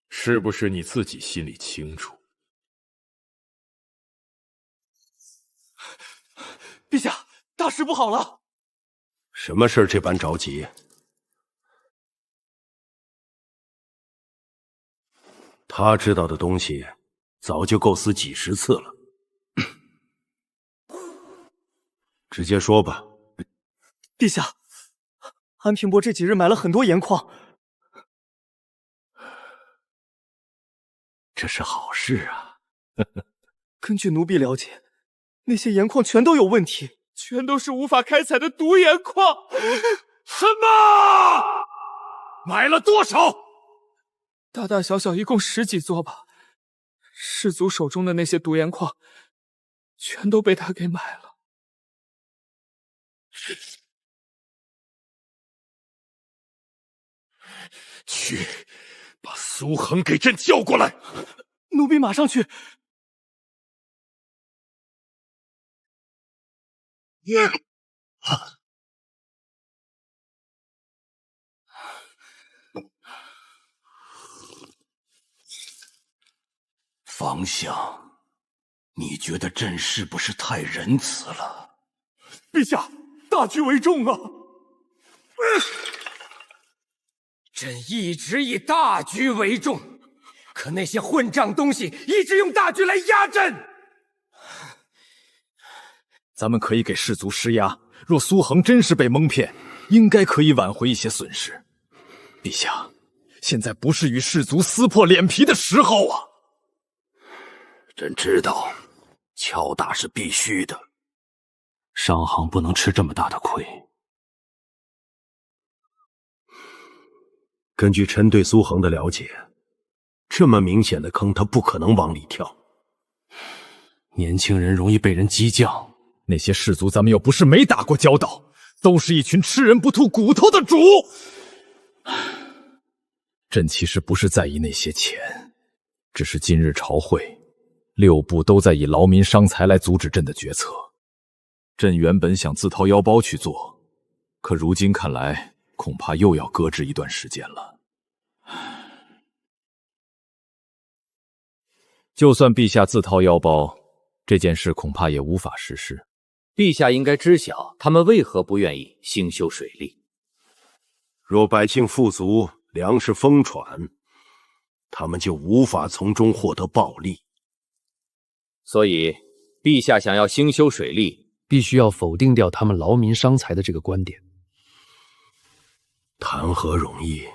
是不是你自己心里清楚？陛下，大事不好了！什么事这般着急？他知道的东西早就构思几十次了。直接说吧。陛下，安平伯这几日买了很多盐矿。这是好事啊！根据奴婢了解，那些盐矿全都有问题，全都是无法开采的毒盐矿。什么？买了多少？大大小小一共10几座吧。氏族手中的那些毒盐矿，全都被他给买了。去，把苏恒给朕叫过来。奴婢马上去。方相，你觉得朕是不是太仁慈了？陛下，大局为重啊！朕一直以大局为重，可那些混账东西一直用大局来压朕。咱们可以给氏族施压，若苏恒真是被蒙骗，应该可以挽回一些损失。陛下，现在不是与氏族撕破脸皮的时候啊！朕知道，敲打是必须的，商行不能吃这么大的亏。根据臣对苏恒的了解，这么明显的坑，他不可能往里跳。年轻人容易被人激将，那些氏族咱们又不是没打过交道，都是一群吃人不吐骨头的主。朕其实不是在意那些钱，只是今日朝会，6部都在以劳民伤财来阻止朕的决策。朕原本想自掏腰包去做，可如今看来，恐怕又要搁置一段时间了。就算陛下自掏腰包，这件事恐怕也无法实施。陛下应该知晓他们为何不愿意兴修水利。若百姓富足，粮食丰喘，他们就无法从中获得暴利。所以，陛下想要兴修水利，必须要否定掉他们劳民伤财的这个观点。谈何容易？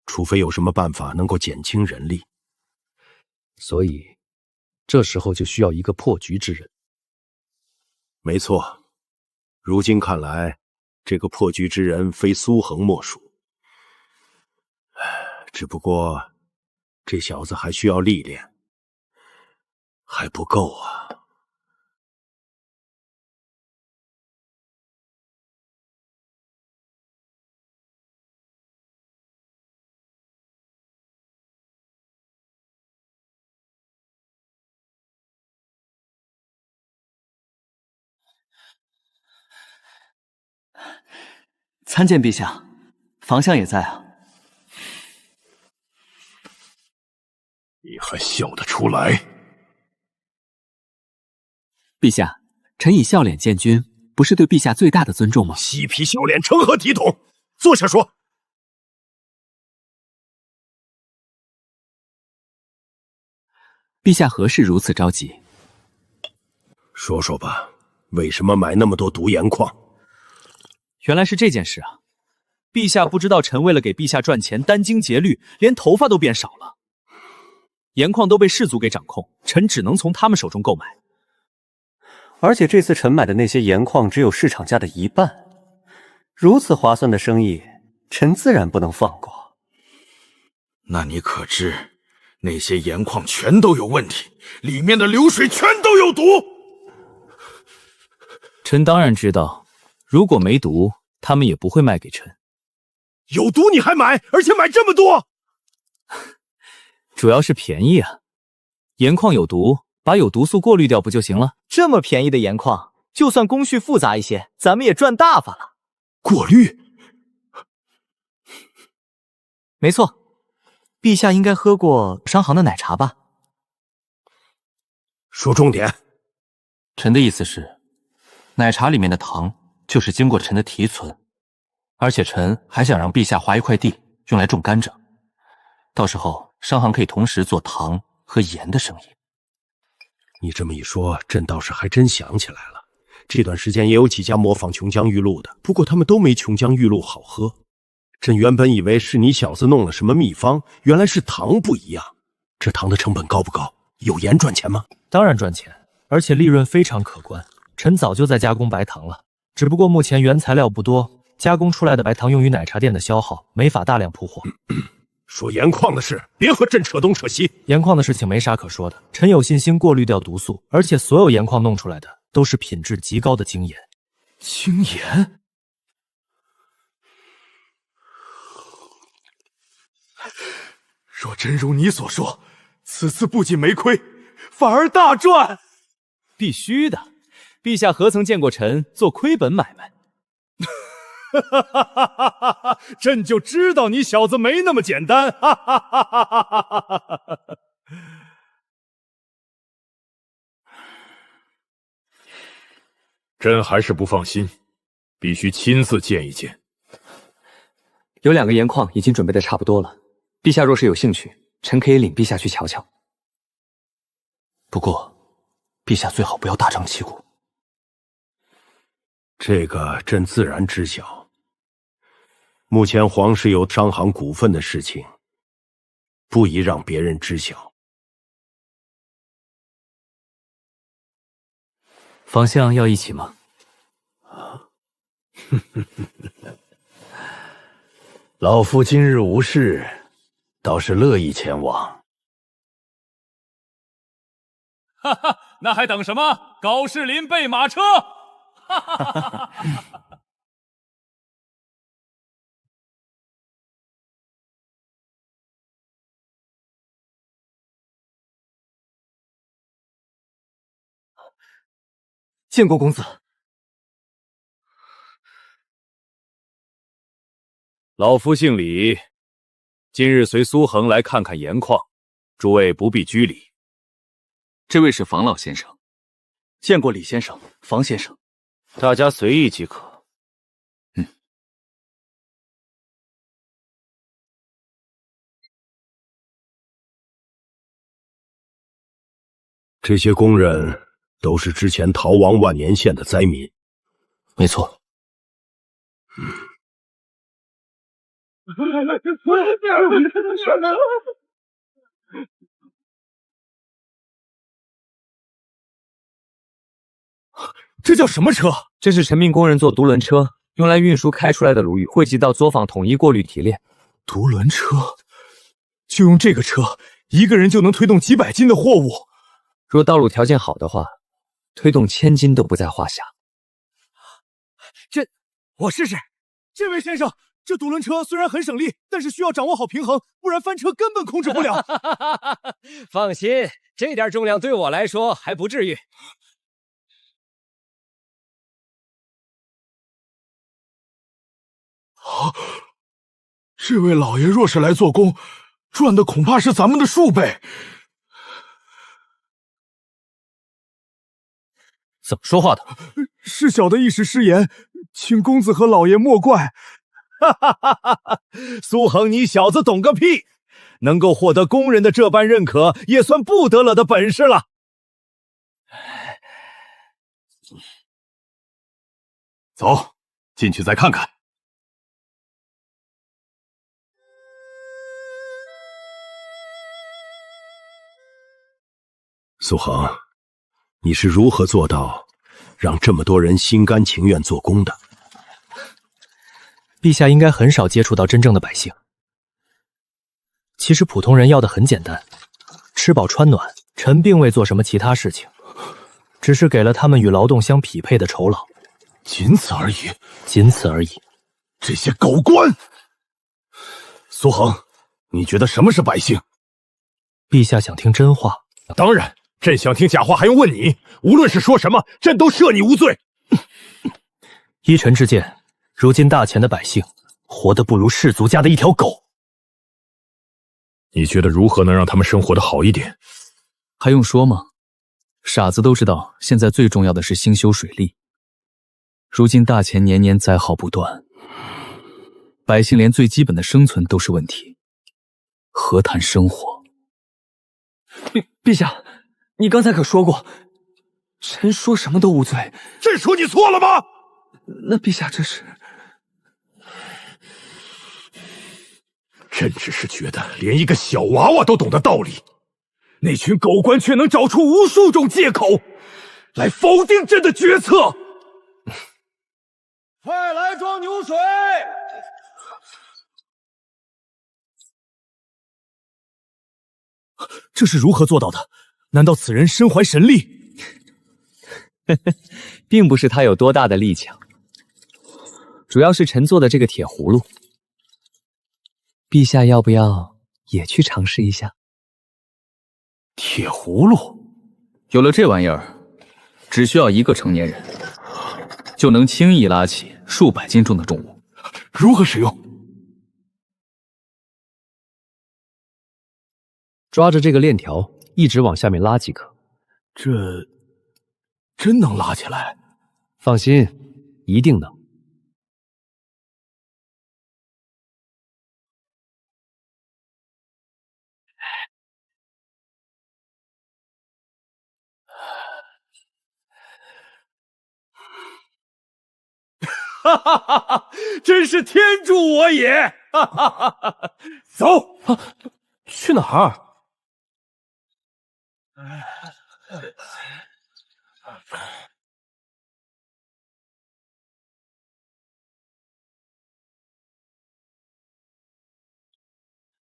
除非有什么办法能够减轻人力。所以，这时候就需要一个破局之人。没错，如今看来，这个破局之人非苏恒莫属。只不过，这小子还需要历练，还不够啊。参见陛下，房相也在啊。你还笑得出来？陛下，臣以笑脸见君，不是对陛下最大的尊重吗？嬉皮笑脸成何体统？坐下说。陛下何事如此着急？说说吧，为什么买那么多毒盐矿？原来是这件事啊！陛下不知道，臣为了给陛下赚钱，殚精竭虑，连头发都变少了。盐矿都被氏族给掌控，臣只能从他们手中购买。而且这次臣买的那些盐矿只有市场价的1半，如此划算的生意，臣自然不能放过。那你可知，那些盐矿全都有问题，里面的流水全都有毒。臣当然知道，如果没毒，他们也不会卖给臣。有毒你还买，而且买这么多？主要是便宜啊！盐矿有毒，把有毒素过滤掉不就行了？这么便宜的盐矿，就算工序复杂一些，咱们也赚大发了。过滤？没错，陛下应该喝过商行的奶茶吧？说重点。臣的意思是，奶茶里面的糖就是经过臣的提纯，而且臣还想让陛下划一块地用来种甘蔗，到时候商行可以同时做糖和盐的生意。你这么一说，朕倒是还真想起来了。这段时间也有几家模仿琼浆玉露的，不过他们都没琼浆玉露好喝。朕原本以为是你小子弄了什么秘方，原来是糖不一样。这糖的成本高不高？有盐赚钱吗？当然赚钱，而且利润非常可观。臣早就在加工白糖了，只不过目前原材料不多，加工出来的白糖用于奶茶店的消耗没法大量铺货。说盐矿的事，别和朕扯东扯西。盐矿的事情没啥可说的，臣有信心过滤掉毒素，而且所有盐矿弄出来的都是品质极高的精盐。精盐？若真如你所说，此次不仅没亏，反而大赚。必须的，陛下何曾见过臣做亏本买卖？朕就知道你小子没那么简单。朕还是不放心，必须亲自见一见。有2个盐矿已经准备的差不多了，陛下若是有兴趣，臣可以领陛下去瞧瞧。不过，陛下最好不要大张旗鼓。这个朕自然知晓。目前皇室有商行股份的事情，不宜让别人知晓。房相要一起吗？老夫今日无事，倒是乐意前往。哈哈，那还等什么？高士林备马车！哈哈哈哈哈！见过公子。老夫姓李，今日随苏恒来看看盐矿，诸位不必拘礼。这位是房老先生。见过李先生、房先生。大家随意即可。这些工人都是之前逃亡万年县的灾民。没错。这叫什么车？这是陈命工人做独轮车，用来运输开出来的卤鱼，汇集到作坊统一过滤提炼。独轮车，就用这个车，一个人就能推动几百斤的货物。若道路条件好的话，推动1000斤都不在话下。我试试。这位先生，这独轮车虽然很省力，但是需要掌握好平衡，不然翻车根本控制不了。放心，这点重量对我来说还不至于。这位老爷若是来做工，赚的恐怕是咱们的数倍。怎么说话的？是小的一时失言，请公子和老爷莫怪。苏恒，你小子懂个屁！能够获得工人的这般认可，也算不得了的本事了。走，进去再看看。苏恒，你是如何做到让这么多人心甘情愿做工的？陛下应该很少接触到真正的百姓。其实普通人要的很简单，吃饱穿暖。臣并未做什么其他事情，只是给了他们与劳动相匹配的酬劳，仅此而已。仅此而已。这些狗官！苏恒，你觉得什么是百姓？陛下想听真话？当然，朕想听假话还用问你？无论是说什么，朕都赦你无罪。依臣之见，如今大钱的百姓活得不如士族家的一条狗。你觉得如何能让他们生活得好一点？还用说吗？傻子都知道，现在最重要的是兴修水利。如今大钱年年灾耗不断，百姓连最基本的生存都是问题，何谈生活？陛下，你刚才可说过，臣说什么都无罪。朕说你错了吗？那陛下这是……朕只是觉得连一个小娃娃都懂得道理，那群狗官却能找出无数种借口来否定朕的决策。快来装牛水！这是如何做到的？难道此人身怀神力？并不是他有多大的力强，主要是臣做的这个铁葫芦。陛下要不要也去尝试一下？铁葫芦，有了这玩意儿，只需要一个成年人，就能轻易拉起数百斤重的重物。如何使用？抓着这个链条，一直往下面拉即可。这真能拉起来？放心，一定能。哈哈哈哈！真是天助我也！哈哈哈哈！走，去哪儿？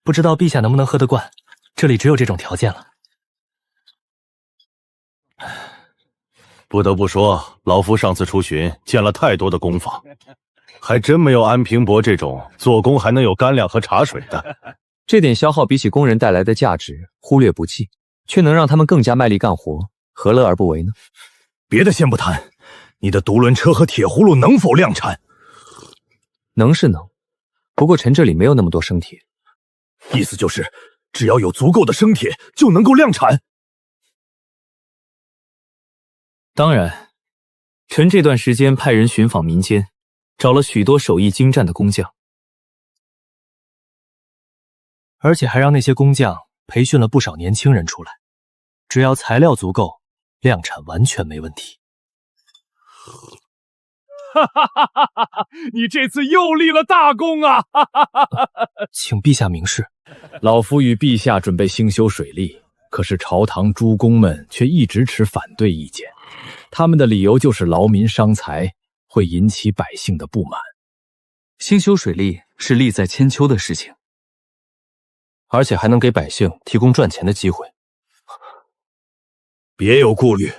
不知道陛下能不能喝得惯，这里只有这种条件了。不得不说，老夫上次出巡见了太多的工坊，还真没有安平伯这种做工还能有干粮和茶水的。这点消耗比起工人带来的价值忽略不计，却能让他们更加卖力干活，何乐而不为呢？别的先不谈，你的独轮车和铁葫芦能否量产？能是能，不过臣这里没有那么多生铁。意思就是，只要有足够的生铁，就能够量产。当然，臣这段时间派人寻访民间，找了许多手艺精湛的工匠，而且还让那些工匠培训了不少年轻人出来。只要材料足够，量产完全没问题。哈哈哈哈哈！你这次又立了大功啊！哈哈哈哈！请陛下明示。老夫与陛下准备兴修水利，可是朝堂诸公们却一直持反对意见。他们的理由就是劳民伤财，会引起百姓的不满。兴修水利是利在千秋的事情，而且还能给百姓提供赚钱的机会。别有顾虑，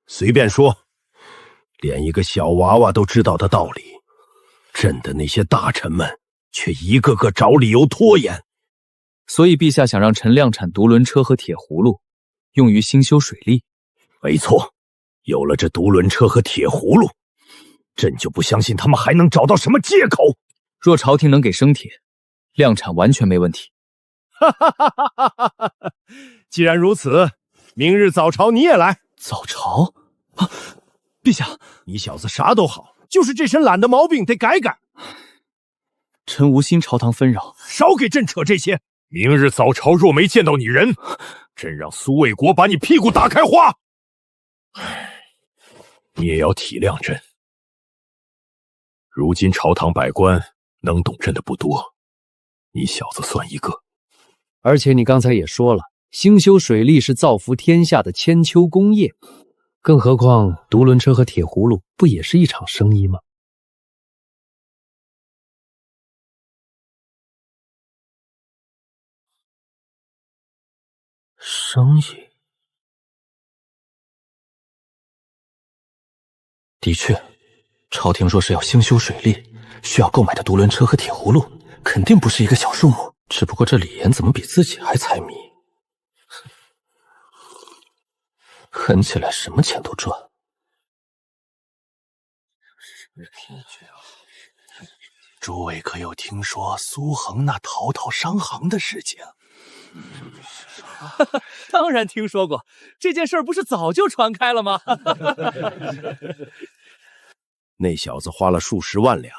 随便说。连一个小娃娃都知道的道理，朕的那些大臣们却一个个找理由拖延。所以陛下想让臣量产独轮车和铁葫芦，用于兴修水利。没错，有了这独轮车和铁葫芦，朕就不相信他们还能找到什么借口。若朝廷能给生铁，量产完全没问题。既然如此，明日早朝你也来。早朝？啊，陛下，你小子啥都好，就是这身懒的毛病得改改。臣无心朝堂纷扰，少给朕扯这些。明日早朝若没见到你人，朕让苏卫国把你屁股打开花。你也要体谅朕。如今朝堂百官能懂朕的不多，你小子算一个。而且你刚才也说了，兴修水利是造福天下的千秋功业，更何况独轮车和铁葫芦不也是一场生意吗？生意？的确，朝廷若是要兴修水利，需要购买的独轮车和铁葫芦，肯定不是一个小数目。只不过这李岩怎么比自己还财迷？狠起来什么钱都赚。诸位可有听说苏恒那淘淘商行的事情？当然听说过，这件事儿不是早就传开了吗？那小子花了数十万两，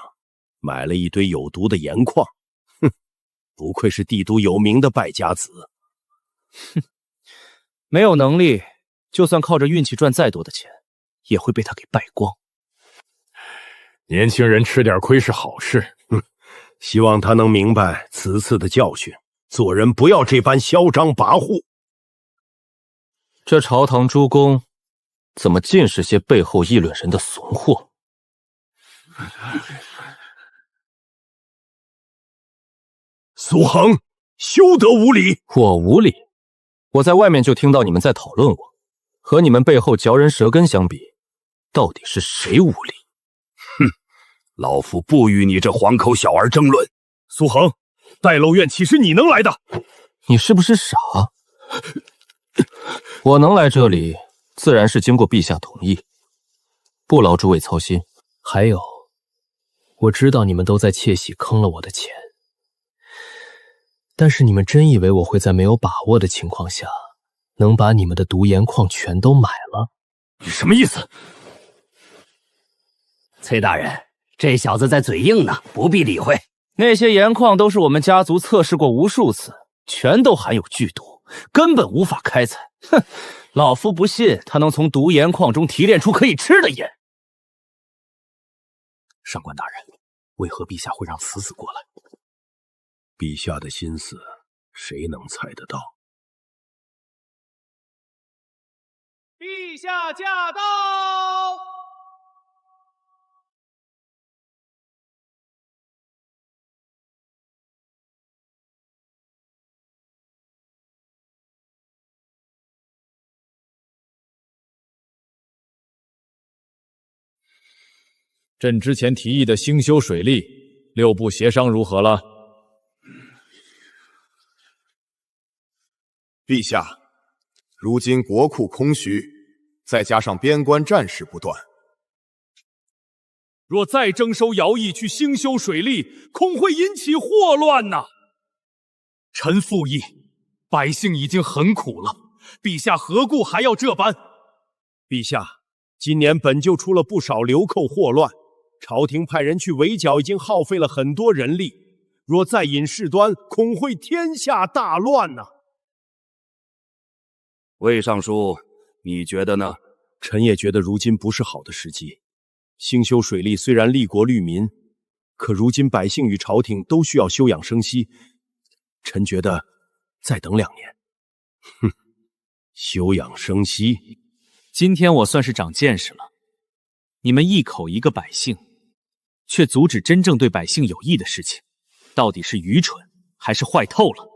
买了一堆有毒的盐矿。哼，不愧是帝都有名的败家子。哼，没有能力，就算靠着运气赚再多的钱，也会被他给败光。年轻人吃点亏是好事。希望他能明白此次的教训，做人不要这般嚣张跋扈。这朝堂诸公怎么尽是些背后议论人的怂货？苏恒，休得无礼！我无礼？我在外面就听到你们在讨论我，和你们背后嚼人舌根相比，到底是谁无礼？哼，老夫不与你这黄口小儿争论。苏恒，戴漏院岂是你能来的？你是不是傻？我能来这里，自然是经过陛下同意，不劳诸位操心。还有，我知道你们都在窃喜坑了我的钱，但是你们真以为我会在没有把握的情况下，能把你们的毒盐矿全都买了？你什么意思？崔大人，这小子在嘴硬呢，不必理会。那些盐矿都是我们家族测试过无数次，全都含有剧毒，根本无法开采。哼，老夫不信他能从毒盐矿中提炼出可以吃的盐。上官大人，为何陛下会让此子过来？陛下的心思，谁能猜得到？陛下驾到！朕之前提议的兴修水利，6部协商如何了？陛下，如今国库空虚，再加上边关战事不断，若再征收徭役去兴修水利，恐会引起祸乱呐。臣附议，百姓已经很苦了，陛下何故还要这般？陛下，今年本就出了不少流寇祸乱，朝廷派人去围剿，已经耗费了很多人力。若再引事端，恐会天下大乱呐。魏尚书，你觉得呢？臣也觉得如今不是好的时机。兴修水利虽然利国利民，可如今百姓与朝廷都需要休养生息。臣觉得再等2年。哼，休养生息，今天我算是长见识了，你们一口一个百姓，却阻止真正对百姓有益的事情，到底是愚蠢还是坏透了？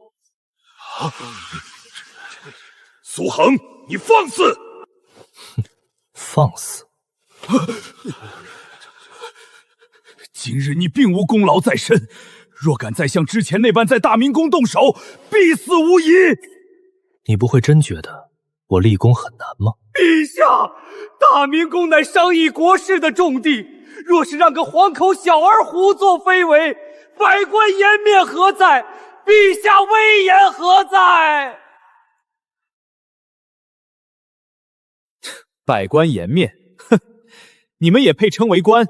苏恒，你放肆！放肆！今日你并无功劳在身，若敢再像之前那般在大明宫动手，必死无疑。你不会真觉得我立功很难吗？陛下，大明宫乃商议国事的重地，若是让个黄口小儿胡作非为，百官颜面何在？陛下威严何在？百官颜面，哼，你们也配称为官？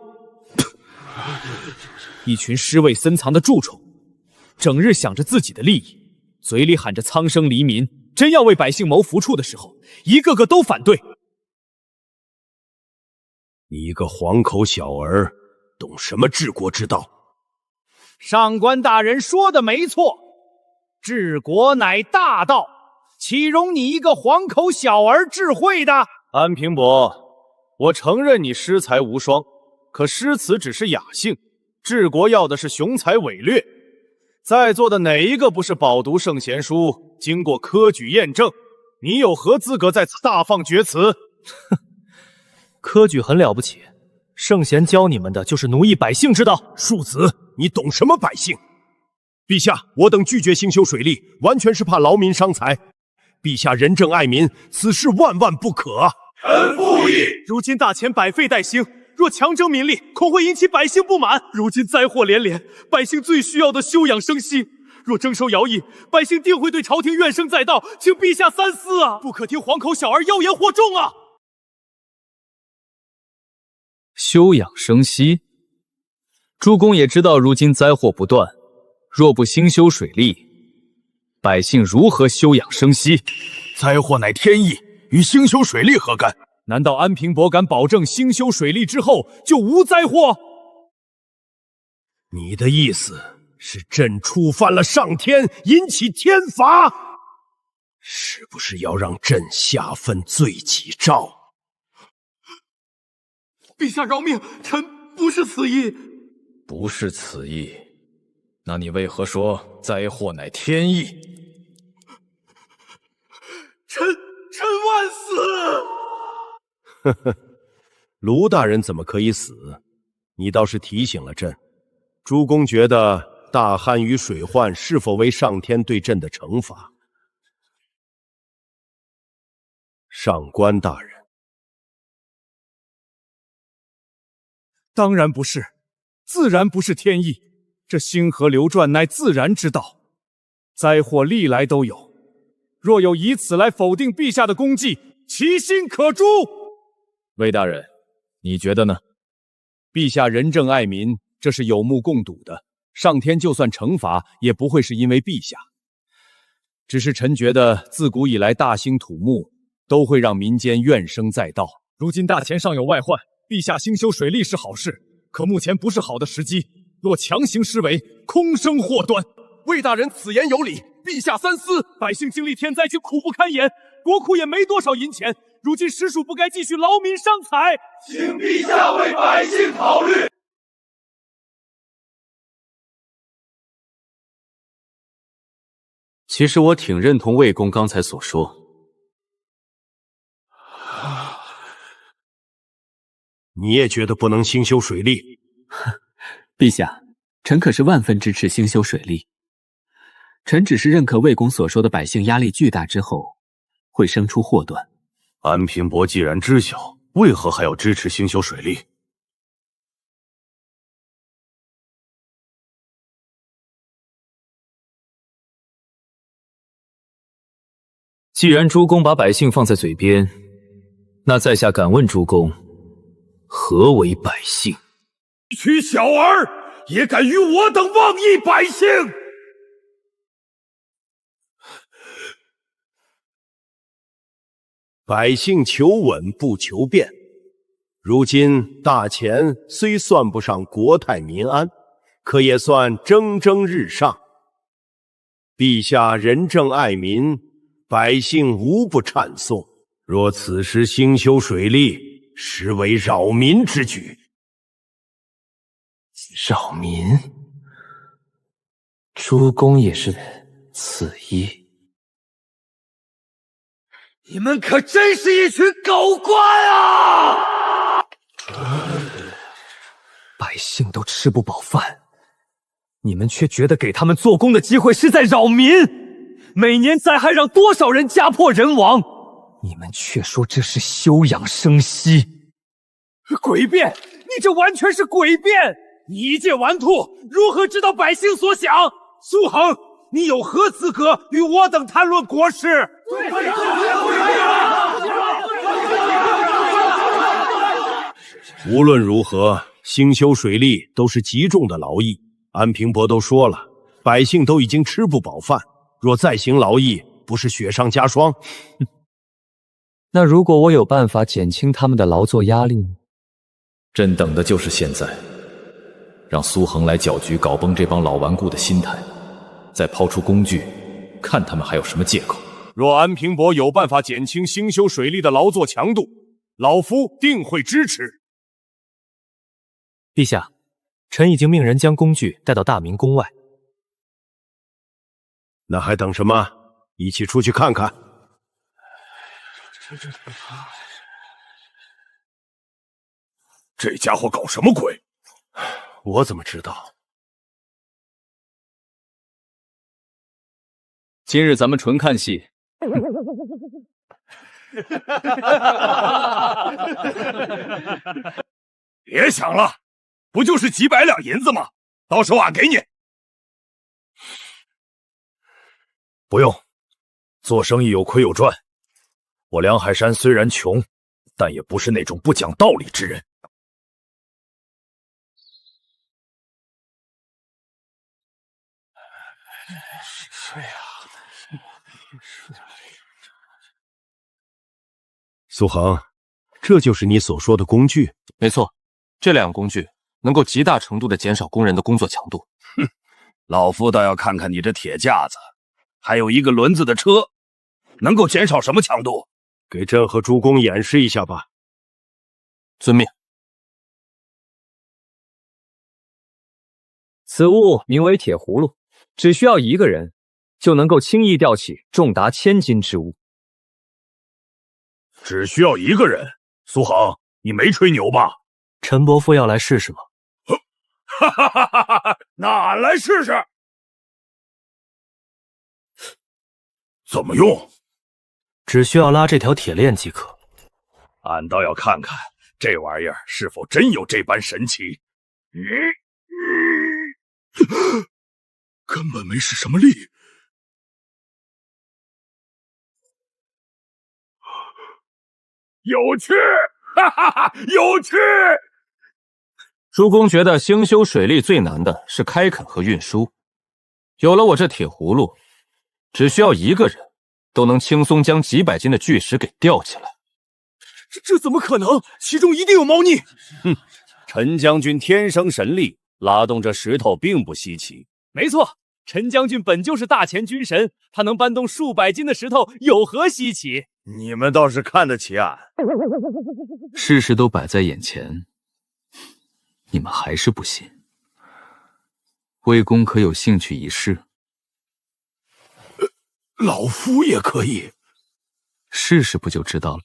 一群尸位森藏的蛀虫，整日想着自己的利益，嘴里喊着苍生黎民，真要为百姓谋福处的时候，一个个都反对。你一个黄口小儿，懂什么治国之道？上官大人说的没错，治国乃大道，岂容你一个黄口小儿智慧的？安平伯，我承认你诗才无双，可诗词只是雅兴，治国要的是雄才伟略。在座的哪一个不是饱读圣贤书，经过科举验证？你有何资格在此大放厥词？哼，科举很了不起，圣贤教你们的就是奴役百姓之道。庶子，你懂什么百姓？陛下，我等拒绝兴修水利，完全是怕劳民伤财。陛下仁政爱民，此事万万不可啊！臣附议。如今大钱百废待兴，若强征民力，恐会引起百姓不满。如今灾祸连连，百姓最需要的休养生息。若征收徭役，百姓定会对朝廷怨声载道，请陛下三思啊！不可听黄口小儿妖言惑众啊！休养生息，诸公也知道，如今灾祸不断，若不兴修水利，百姓如何休养生息？灾祸乃天意，与兴修水利何干？难道安平伯敢保证兴修水利之后就无灾祸？你的意思是朕触犯了上天，引起天罚，是不是要让朕下份罪己诏？陛下饶命，臣不是此意。不是此意，那你为何说灾祸乃天意？臣万死！呵呵，卢大人怎么可以死？你倒是提醒了朕。诸公觉得大旱与水患是否为上天对朕的惩罚？上官大人，当然不是，自然不是天意。这星河流转乃自然之道，灾祸历来都有。若有以此来否定陛下的功绩，其心可诛。魏大人，你觉得呢？陛下仁政爱民，这是有目共睹的。上天就算惩罚，也不会是因为陛下。只是臣觉得，自古以来大兴土木，都会让民间怨声载道。如今大钱上有外患，陛下兴修水利是好事，可目前不是好的时机。若强行施为，空生祸端。魏大人此言有理，陛下三思。百姓经历天灾，却苦不堪言，国库也没多少银钱。如今实属不该继续劳民伤财，请陛下为百姓考虑。其实我挺认同魏公刚才所说。你也觉得不能兴修水利？陛下，臣可是万分支持兴修水利。臣只是认可魏公所说的百姓压力巨大之后会生出祸端。安平伯既然知晓，为何还要支持兴修水利？既然诸公把百姓放在嘴边，那在下敢问诸公，何为百姓？区区小儿也敢与我等妄议百姓！百姓求稳不求变。如今大钱虽算不上国泰民安，可也算蒸蒸日上。陛下仁政爱民，百姓无不찬송。 若此时兴修水利，实为扰民之举。扰民？诸公也是此意。你们可真是一群狗官啊！百姓都吃不饱饭，你们却觉得给他们做工的机会是在扰民，每年灾害让多少人家破人亡，你们却说这是休养生息。诡辩！你这完全是诡辩！你一介顽兔，如何知道百姓所想？苏恒，你有何资格与我等谈论国事？无论如何，兴修水利都是极重的劳役。安平伯都说了，百姓都已经吃不饱饭，若再行劳役，不是雪上加霜？那如果我有办法减轻他们的劳作压力呢？朕等的就是现在，让苏恒来搅局，搞崩这帮老顽固的心态，再抛出工具，看他们还有什么借口。若安平伯有办法减轻兴修水利的劳作强度，老夫定会支持。陛下，臣已经命人将工具带到大明宫外。那还等什么？一起出去看看。这家伙搞什么鬼？我怎么知道？今日咱们纯看戏。别想了，不就是几百两银子吗？到时候俺给你。不用，做生意有亏有赚。我梁海山虽然穷，但也不是那种不讲道理之人。苏恒，这就是你所说的工具？没错，这两个工具能够极大程度的减少工人的工作强度。哼，老夫倒要看看你这铁架子，还有一个轮子的车，能够减少什么强度？给朕和诸公演示一下吧。遵命。此物名为铁葫芦，只需要一个人，就能够轻易吊起重达1000斤之物。只需要一个人？苏恒，你没吹牛吧？陈伯父要来试试吗？哈哈哈哈哈！那俺来试试。怎么用？只需要拉这条铁链即可。俺倒要看看这玩意儿是否真有这般神奇。根本没使什么力。有趣，哈哈哈，有趣！诸公觉得兴修水利最难的是开垦和运输，有了我这铁葫芦，只需要一个人，都能轻松将几百斤的巨石给吊起来。这怎么可能？其中一定有猫腻！哼，陈将军天生神力，拉动这石头并不稀奇。没错，陈将军本就是大前军神，他能搬动数百斤的石头，有何稀奇？你们倒是看得起俺。事实都摆在眼前，你们还是不信。魏公可有兴趣一试？老夫也可以。试试不就知道了。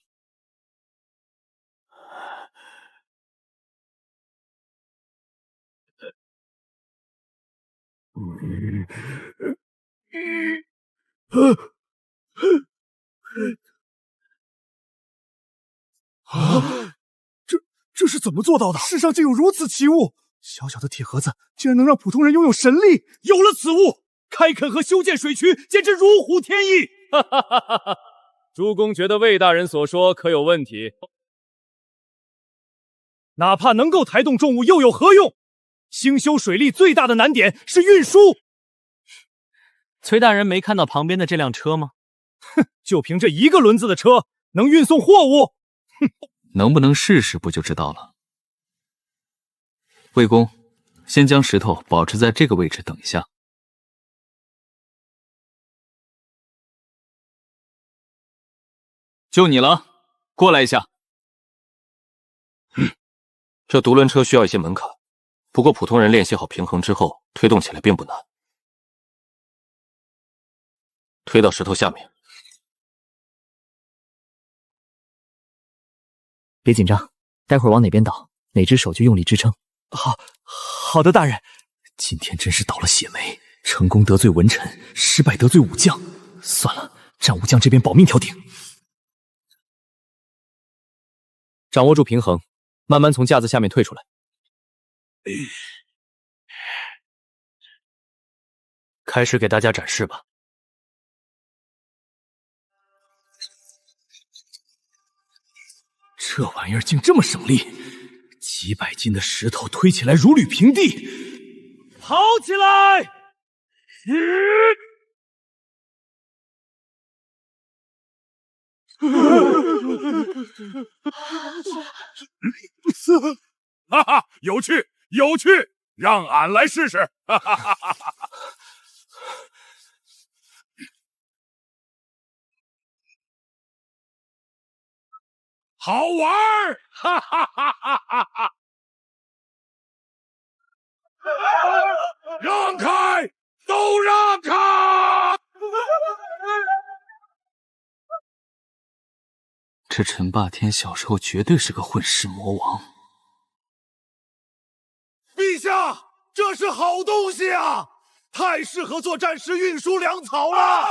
这是怎么做到的？世上竟有如此奇物！小小的铁盒子竟然能让普通人拥有神力！有了此物，开垦和修建水渠简直如虎添翼！哈哈哈哈哈！诸公觉得魏大人所说可有问题？哪怕能够抬动重物，又有何用？兴修水利最大的难点是运输。崔大人没看到旁边的这辆车吗？哼，就凭这一个轮子的车，能运送货物？哼，能不能试试不就知道了。魏公，先将石头保持在这个位置等一下。就你了。过来一下。这独轮车需要一些门槛，不过普通人练习好平衡之后，推动起来并不难。推到石头下面。别紧张，待会儿往哪边倒，哪只手就用力支撑。好的，大人。今天真是倒了血霉，成功得罪文臣，失败得罪武将。算了，战武将这边保命条顶。掌握住平衡，慢慢从架子下面退出来。开始给大家展示吧。这玩意儿竟这么省力，几百斤的石头推起来如履平地。跑起来！哈哈，有趣，有趣，让俺来试试！哈哈哈哈哈！好玩儿！哈哈哈哈哈！让开，都让开！这陈霸天小时候绝对是个混世魔王。陛下，这是好东西啊，太适合做战时运输粮草了。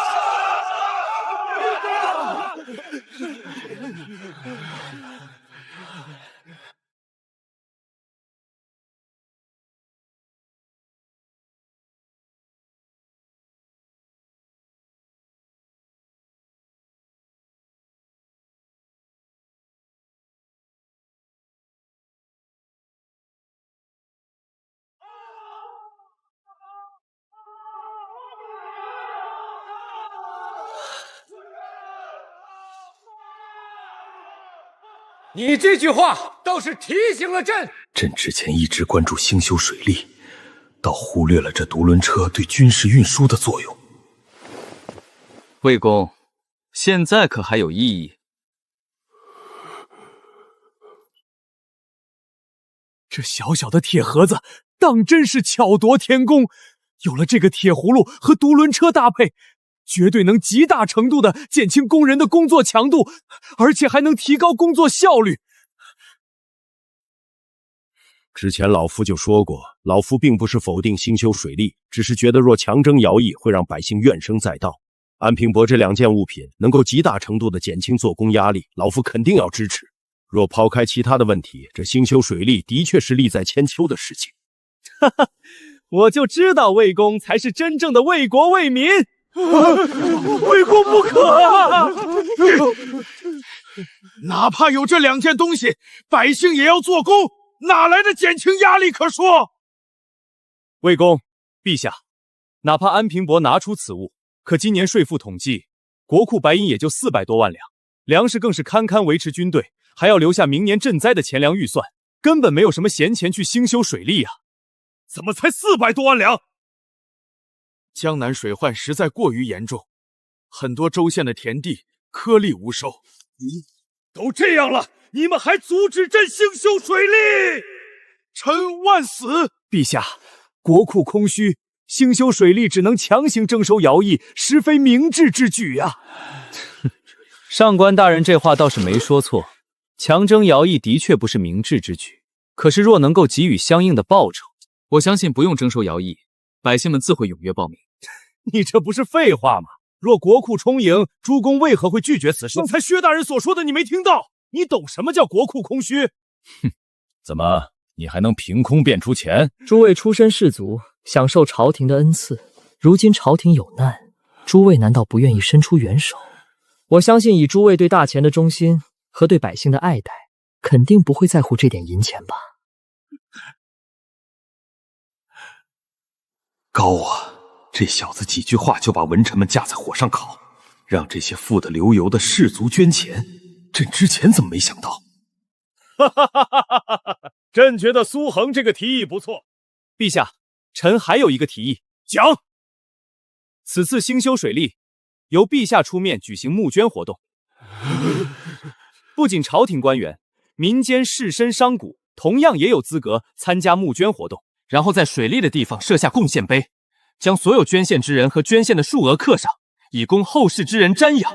你这句话倒是提醒了朕。朕之前一直关注兴修水利，倒忽略了这独轮车对军事运输的作用。魏公，现在可还有意义？这小小的铁盒子，当真是巧夺天工。有了这个铁葫芦和独轮车搭配，绝对能极大程度的减轻工人的工作强度，而且还能提高工作效率。之前老夫就说过，老夫并不是否定兴修水利，只是觉得若强征徭役会让百姓怨声载道。安平帛这两件物品能够极大程度的减轻做工压力，老夫肯定要支持。若抛开其他的问题，这兴修水利的确是利在千秋的事情。哈哈，我就知道魏公才是真正的为国为民。为公不可啊！哪怕有这两件东西，百姓也要做工，哪来的减轻压力可说？魏公，陛下，哪怕安平伯拿出此物，可今年税赋统计，国库白银也就400多万两，粮食更是堪堪维持军队，还要留下明年赈灾的钱粮预算，根本没有什么闲钱去兴修水利啊！怎么才400多万两？江南水患实在过于严重，很多州县的田地颗粒无收。都这样了，你们还阻止朕兴修水利？臣万死！陛下，国库空虚，兴修水利只能强行征收徭役，实非明智之举呀。上官大人这话倒是没说错，强征徭役的确不是明智之举，可是若能够给予相应的报酬，我相信不用征收徭役，百姓们自会踊跃报名。你这不是废话吗？若国库充盈，诸公为何会拒绝此事？刚才薛大人所说的你没听到？你懂什么叫国库空虚？哼，怎么你还能凭空变出钱？诸位出身士族，享受朝廷的恩赐，如今朝廷有难，诸位难道不愿意伸出援手？我相信以诸位对大钱的忠心和对百姓的爱戴，肯定不会在乎这点银钱吧？高啊！这小子几句话就把文臣们架在火上烤，让这些富得流油的士族捐钱。朕之前怎么没想到？哈哈哈哈哈哈！朕觉得苏恒这个提议不错。陛下，臣还有一个提议。讲。此次兴修水利，由陛下出面举行募捐活动。不仅朝廷官员，民间士绅商贾同样也有资格参加募捐活动，然后在水利的地方设下贡献碑，将所有捐献之人和捐献的数额刻上，以供后世之人瞻仰。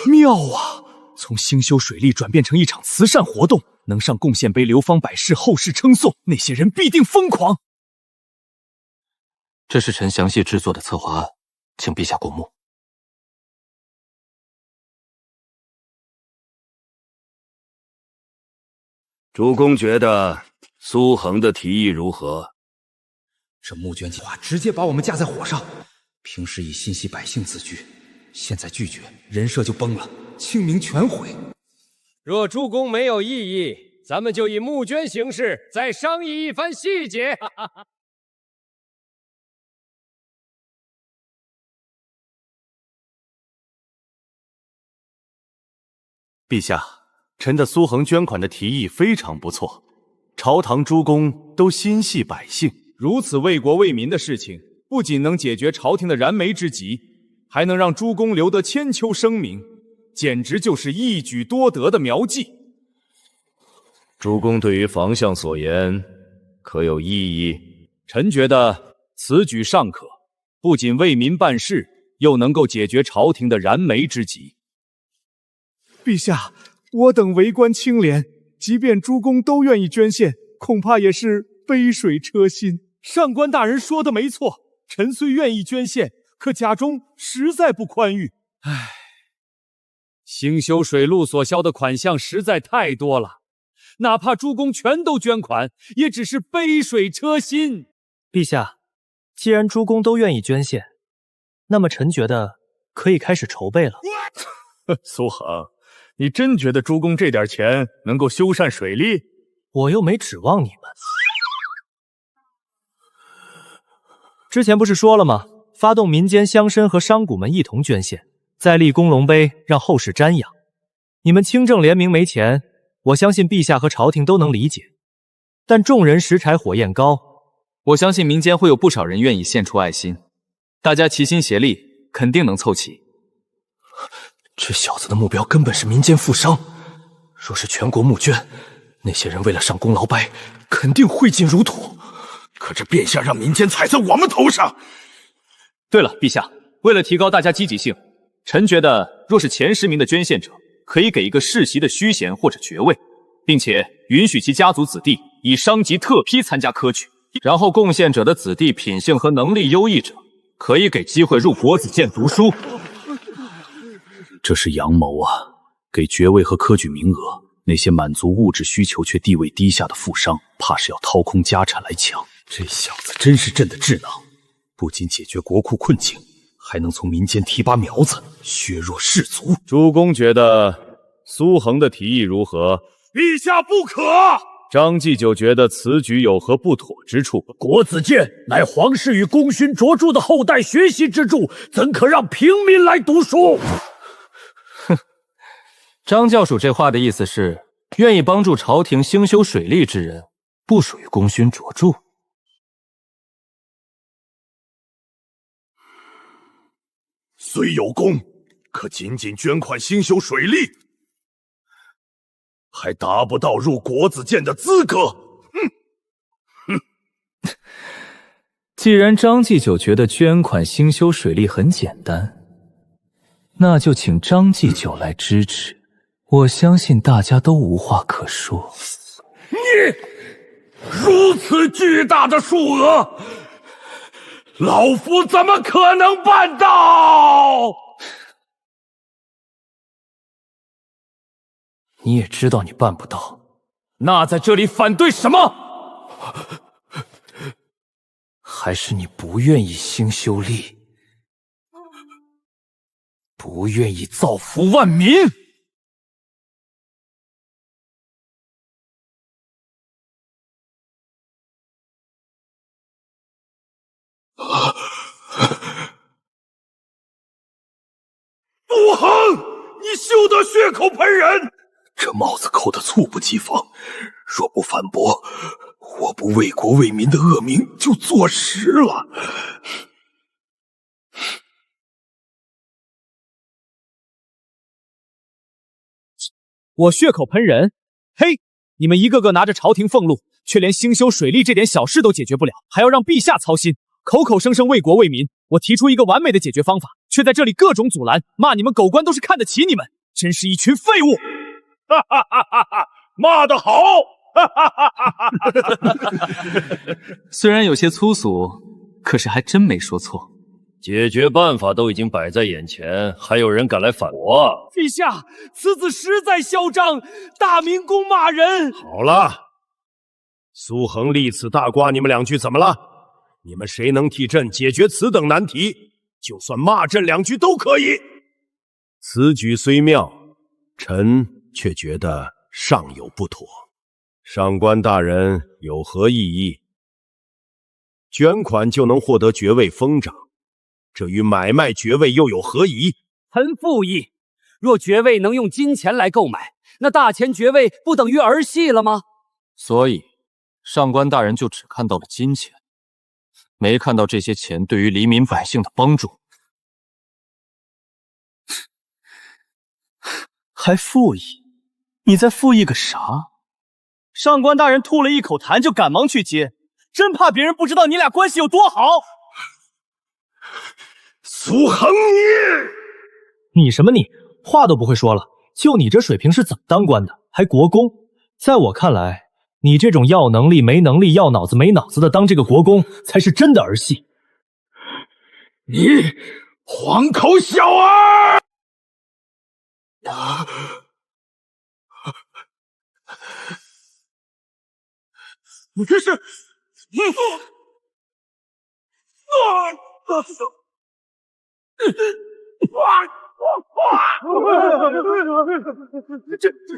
妙啊！从兴修水利转变成一场慈善活动，能上贡献碑流芳百世，后世称颂，那些人必定疯狂。这是臣详细制作的策划案，请陛下过目。主公觉得苏恒的提议如何？这募捐计划直接把我们架在火上。平时以心系百姓自居，现在拒绝，人设就崩了，清明全毁。若诸公没有异议，咱们就以募捐形式再商议一番细节。陛下，臣的苏恒捐款的提议非常不错，朝堂诸公都心系百姓，如此为国为民的事情，不仅能解决朝廷的燃眉之急，还能让诸公留得千秋声名，简直就是一举多得的妙计。诸公对于房相所言可有异议？臣觉得此举尚可，不仅为民办事，又能够解决朝廷的燃眉之急。陛下，我等为官清廉，即便诸公都愿意捐献，恐怕也是杯水车薪。上官大人说的没错，臣虽愿意捐献，可家中实在不宽裕。唉，兴修水路所销的款项实在太多了，哪怕诸公全都捐款，也只是杯水车薪。陛下，既然诸公都愿意捐献，那么臣觉得可以开始筹备了。苏恒，你真觉得诸公这点钱能够修缮水利？我又没指望你们。之前不是说了吗？发动民间乡绅和商贾们一同捐献，再立工龙碑，让后世瞻仰。你们清正廉明没钱，我相信陛下和朝廷都能理解。但众人拾柴火焰高，我相信民间会有不少人愿意献出爱心，大家齐心协力，肯定能凑齐。这小子的目标根本是民间富商，若是全国募捐，那些人为了上功劳碑，肯定挥金如土。可这变相让民间踩在我们头上。对了，陛下，为了提高大家积极性，臣觉得若是前10名的捐献者，可以给一个世袭的虚衔或者爵位，并且允许其家族子弟以商级特批参加科举。然后贡献者的子弟品性和能力优异者，可以给机会入国子监读书。这是阳谋啊！给爵位和科举名额，那些满足物质需求却地位低下的富商，怕是要掏空家产来抢。这小子真是朕的智囊，不仅解决国库困境，还能从民间提拔苗子，削弱士族。诸公觉得苏恒的提议如何？陛下不可！张继久觉得此举有何不妥之处？国子监乃皇室与功勋卓著的后代学习之处，怎可让平民来读书？哼，张教属这话的意思是，愿意帮助朝廷兴修水利之人，不属于功勋卓著。虽有功，可仅仅捐款兴修水利，还达不到入国子监的资格。既然张继久觉得捐款兴修水利很简单，那就请张继久来支持，我相信大家都无话可说。你如此巨大的数额，老夫怎么可能办到？你也知道你办不到，那在这里反对什么？还是你不愿意兴修利，不愿意造福万民？苏恒，你休得血口喷人！这帽子扣得猝不及防，若不反驳，我不为国为民的恶名就坐实了。我血口喷人？嘿，你们一个个拿着朝廷俸禄，却连兴修水利这点小事都解决不了，还要让陛下操心，口口声声为国为民。我提出一个完美的解决方法，却在这里各种阻拦，骂你们狗官都是看得起你们，真是一群废物！哈哈哈哈哈！骂得好！哈哈哈哈哈！虽然有些粗俗，可是还真没说错。解决办法都已经摆在眼前，还有人敢来反驳？陛下，此子实在嚣张，大明宫骂人。好了，苏恒立此大瓜，你们两句怎么了？你们谁能替朕解决此等难题，就算骂朕两句都可以。此举虽妙，臣却觉得尚有不妥。上官大人有何异议？捐款就能获得爵位封长，这与买卖爵位又有何疑？臣附议，若爵位能用金钱来购买，那大钱爵位不等于儿戏了吗？所以，上官大人就只看到了金钱，没看到这些钱对于黎民百姓的帮助。还附议？你在附议个啥？上官大人吐了一口痰，就赶忙去接，真怕别人不知道你俩关系有多好。苏恒，你什么你？话都不会说了，就你这水平是怎么当官的？还国公？在我看来，你这种要能力没能力、要脑子没脑子的当这个国公，才是真的儿戏。你黄口小儿！你这是，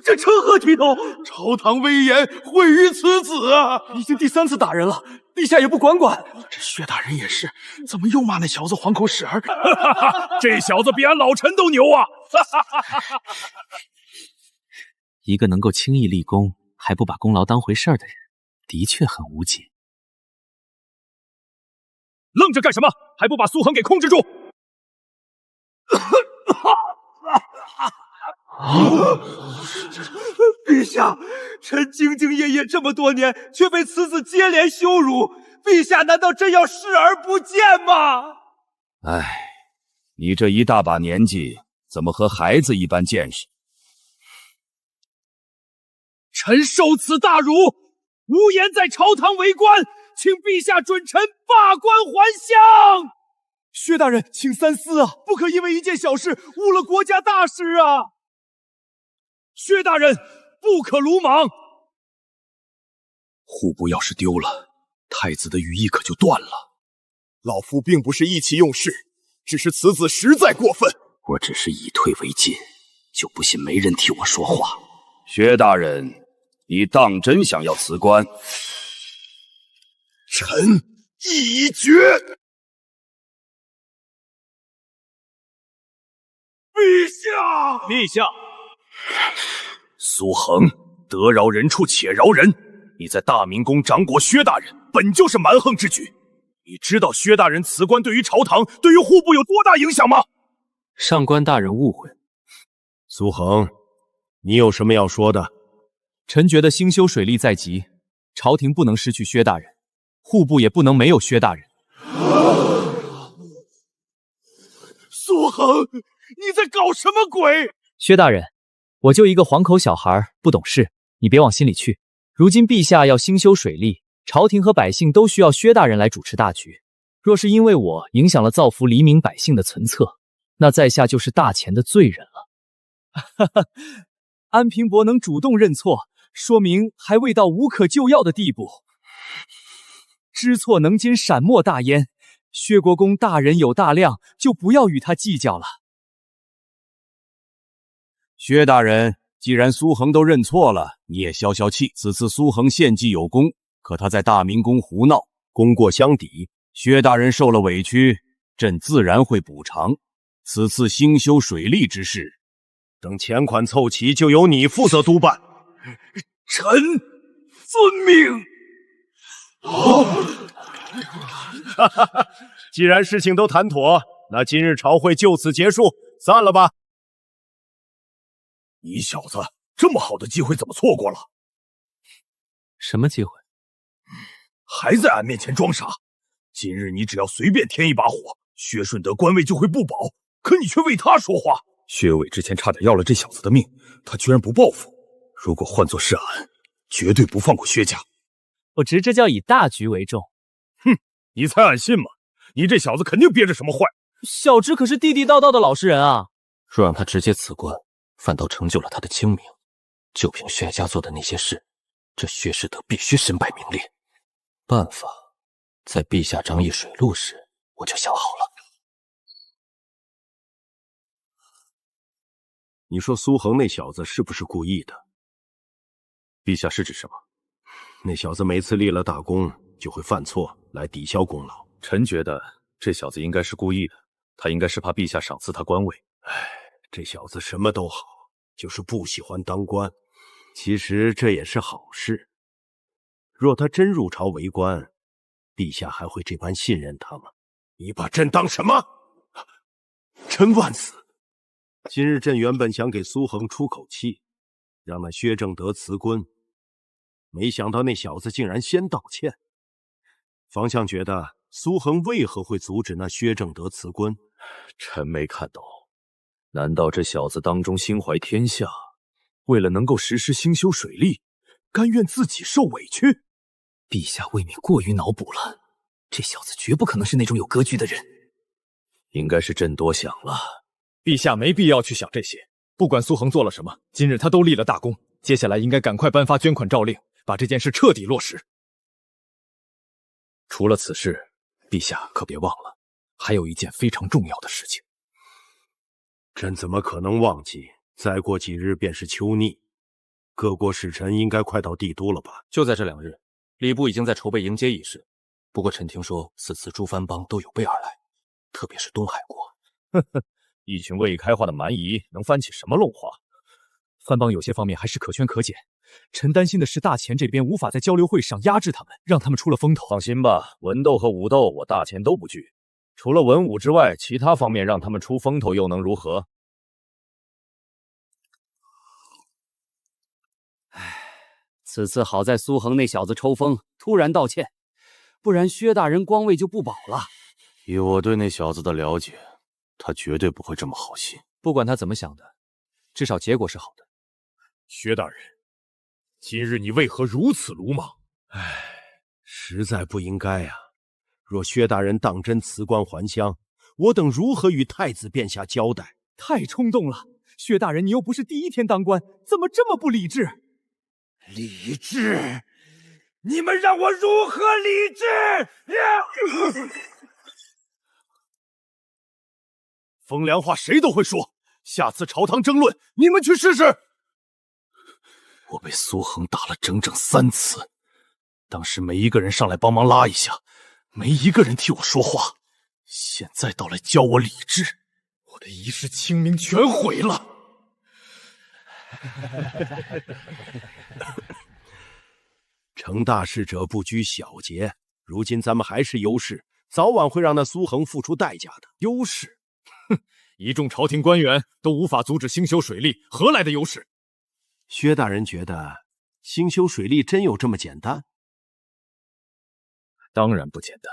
这成何体统？朝堂威严毁于此子啊！已经第3次打人了，陛下也不管管。这薛大人也是，怎么又骂那小子黄口屎儿？这小子比俺老臣都牛啊！一个能够轻易立功还不把功劳当回事儿的人，的确很无解。愣着干什么？还不把苏恒给控制住！陛下，臣兢兢业业这么多年，却被此子接连羞辱，陛下难道真要视而不见吗？唉，你这一大把年纪，怎么和孩子一般见识？臣受此大辱，无颜在朝堂为官，请陛下准臣罢官还乡。薛大人，请三思啊！不可因为一件小事误了国家大事啊！薛大人，不可鲁莽。户部要是丢了，太子的羽翼可就断了。老夫并不是意气用事，只是此子实在过分。我只是以退为进，就不信没人替我说话。薛大人，你当真想要辞官？臣意已决。陛下，陛下，苏恒，得饶人处且饶人。你在大明宫掌掴薛大人，本就是蛮横之举。你知道薛大人辞官对于朝堂、对于户部有多大影响吗？上官大人误会。苏恒，你有什么要说的？臣觉得兴修水利在即，朝廷不能失去薛大人，户部也不能没有薛大人。苏恒，你在搞什么鬼？薛大人，我就一个黄口小孩，不懂事，你别往心里去。如今陛下要兴修水利，朝廷和百姓都需要薛大人来主持大局。若是因为我影响了造福黎民百姓的存策，那在下就是大钱的罪人了。哈哈，安平伯能主动认错，说明还未到无可救药的地步。知错能经，闪没大焉。薛国公大人有大量，就不要与他计较了。薛大人，既然苏恒都认错了，你也消消气。此次苏恒献计有功，可他在大明宫胡闹，功过相抵。薛大人受了委屈，朕自然会补偿。此次兴修水利之事，等钱款凑齐，就由你负责督办。臣遵命。既然事情都谈妥，那今日朝会就此结束，散了吧。你小子这么好的机会怎么错过了？什么机会？还在俺面前装傻！今日你只要随便添一把火，薛顺德官位就会不保，可你却为他说话。薛伟之前差点要了这小子的命，他居然不报复。如果换作是俺，绝对不放过薛家。我侄这叫以大局为重。哼，你猜俺信吗？你这小子肯定憋着什么坏。小侄可是地地道道的老实人啊！若让他直接辞官，反倒成就了他的清明。就凭薛家做的那些事，这薛世德必须身败名裂。办法，在陛下掌议水路时，我就想好了。你说苏恒那小子是不是故意的？陛下是指什么？那小子每次立了大功，就会犯错来抵消功劳。臣觉得这小子应该是故意的，他应该是怕陛下赏赐他官位。这小子什么都好，就是不喜欢当官。其实这也是好事。若他真入朝为官，陛下还会这般信任他吗？你把朕当什么？臣万死！今日朕原本想给苏恒出口气，让那薛正德辞官，没想到那小子竟然先道歉。方相觉得苏恒为何会阻止那薛正德辞官？臣没看懂。难道这小子当中心怀天下，为了能够实施兴修水利，甘愿自己受委屈？陛下未免过于脑补了，这小子绝不可能是那种有格局的人。应该是朕多想了。陛下没必要去想这些，不管苏恒做了什么，今日他都立了大功，接下来应该赶快颁发捐款诏令，把这件事彻底落实。除了此事，陛下可别忘了，还有一件非常重要的事情。朕怎么可能忘记？再过几日便是秋逆，各国使臣应该快到帝都了吧？就在这2日，礼部已经在筹备迎接仪式。不过臣听说此次诸藩邦都有备而来，特别是东海国。呵呵，一群未开化的蛮夷能翻起什么龙华？藩邦有些方面还是可圈可点。臣担心的是大前这边无法在交流会上压制他们，让他们出了风头。放心吧，文斗和武斗我大前都不惧。除了文武之外，其他方面让他们出风头又能如何？此次好在苏恒那小子抽风，突然道歉，不然薛大人官位就不保了。以我对那小子的了解，他绝对不会这么好心。不管他怎么想的，至少结果是好的。薛大人，今日你为何如此鲁莽？实在不应该啊！若薛大人当真辞官还乡，我等如何与太子殿下交代？太冲动了，薛大人，你又不是第一天当官，怎么这么不理智？理智？你们让我如何理智？风凉话谁都会说，下次朝堂争论，你们去试试。我被苏恒打了整整3次，当时没一个人上来帮忙拉一下，没一个人替我说话。现在倒来教我理智，我的一世清明全毁了。成大事者不拘小节，如今咱们还是优势，早晚会让那苏恒付出代价的。优势？哼，一众朝廷官员都无法阻止兴修水利，何来的优势？薛大人觉得兴修水利真有这么简单？当然不简单，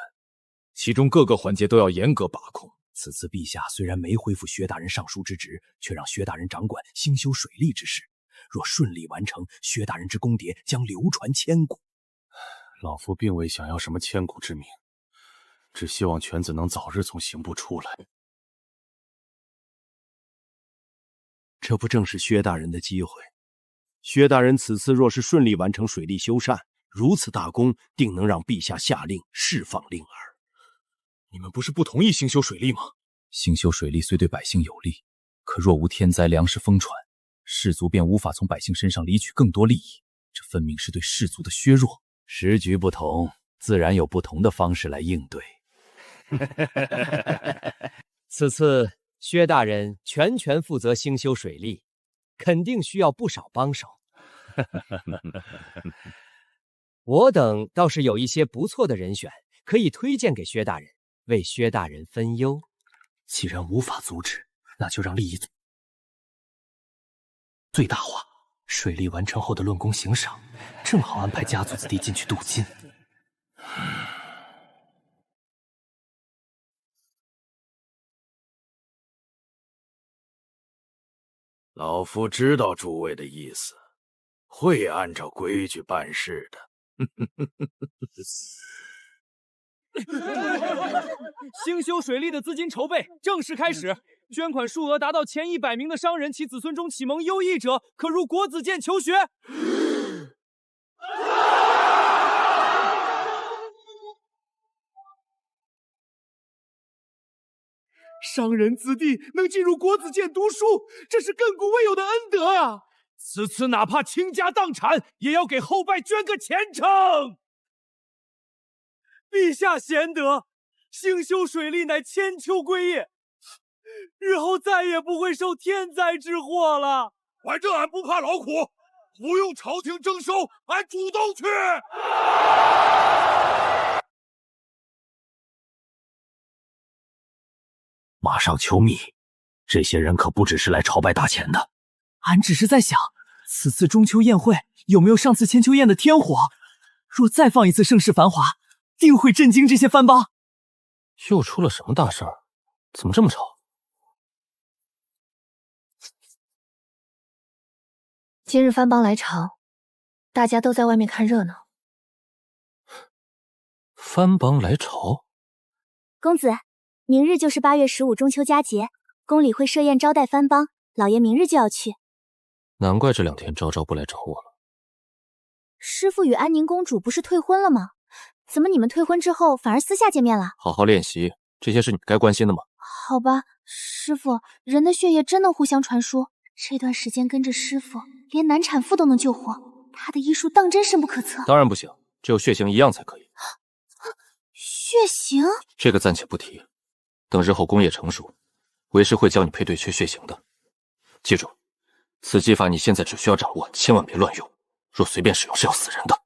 其中各个环节都要严格把控。此次陛下虽然没恢复薛大人尚书之职，却让薛大人掌管兴修水利之事。若顺利完成，薛大人之功牒将流传千古。老夫并未想要什么千古之名，只希望犬子能早日从刑部出来。这不正是薛大人的机会？薛大人此次若是顺利完成水利修缮，如此大功，定能让陛下下令释放令儿。你们不是不同意兴修水利吗？兴修水利虽对百姓有利，可若无天灾粮食疯传，士族便无法从百姓身上离取更多利益，这分明是对士族的削弱。时局不同，自然有不同的方式来应对。此次薛大人全权负责兴修水利，肯定需要不少帮手。我等倒是有一些不错的人选，可以推荐给薛大人，为薛大人分忧。既然无法阻止，那就让利益最大化，水利完成后的论功行赏，正好安排家族子弟进去镀金。老夫知道诸位的意思，会按照规矩办事的。兴修水利的资金筹备正式开始，捐款数额达到前100名的商人，其子孙中启蒙优异者，可入国子监求学。商人子弟能进入国子监读书，这是亘古未有的恩德啊！此次哪怕倾家荡产，也要给后辈捐个前程。陛下贤德，兴修水利乃千秋归业，日后再也不会受天灾之祸了。反正俺不怕劳苦，不用朝廷征收，俺主动去。马上求密，这些人可不只是来朝拜大钱的。俺只是在想，此次中秋宴会有没有上次千秋宴的天火？若再放一次盛世繁华，定会震惊这些藩邦。又出了什么大事儿？怎么这么吵？今日藩邦来朝，大家都在外面看热闹。藩邦来朝？公子，明日就是8月15中秋佳节，宫里会设宴招待藩邦，老爷明日就要去。难怪这2天昭昭不来找我了。师父与安宁公主不是退婚了吗？怎么你们退婚之后反而私下见面了？好好练习，这些是你该关心的吗？好吧，师父，人的血液真能互相传输。这段时间跟着师父，连难产妇都能救活，他的医术当真深不可测。当然不行，只有血型一样才可以。血型？这个暂且不提，等日后功业成熟，为师会教你配对缺血型的。记住，此技法你现在只需要掌握，千万别乱用，若随便使用是要死人的。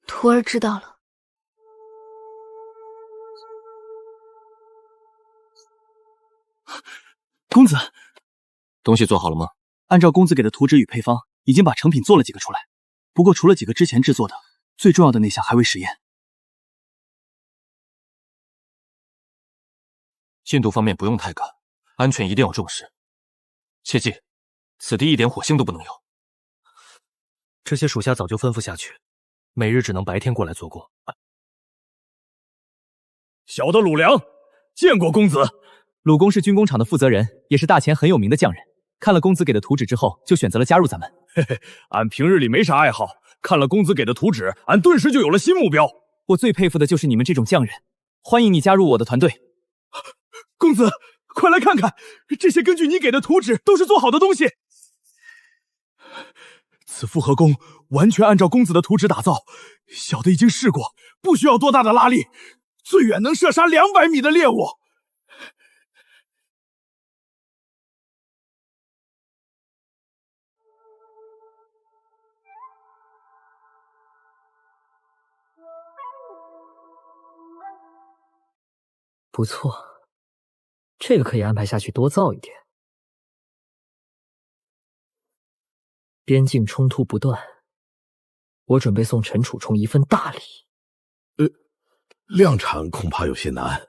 徒儿知道了。公子，东西做好了吗？按照公子给的图纸与配方，已经把成品做了几个出来。不过除了几个之前制作的，最重要的那项还未实验。进度方面不用太赶，安全一定要重视。切记，此地一点火星都不能有。这些属下早就吩咐下去，每日只能白天过来做工。小的鲁良见过公子。鲁公是军工厂的负责人，也是大前很有名的匠人。看了公子给的图纸之后，就选择了加入咱们。嘿嘿，俺平日里没啥爱好，看了公子给的图纸，俺顿时就有了新目标。我最佩服的就是你们这种匠人，欢迎你加入我的团队。公子，快来看看，这些根据你给的图纸都是做好的东西。此复合弓完全按照公子的图纸打造，小的已经试过，不需要多大的拉力，最远能射杀200米的猎物。不错，这个可以安排下去多造一点。边境冲突不断，我准备送陈楚冲一份大礼。量产恐怕有些难，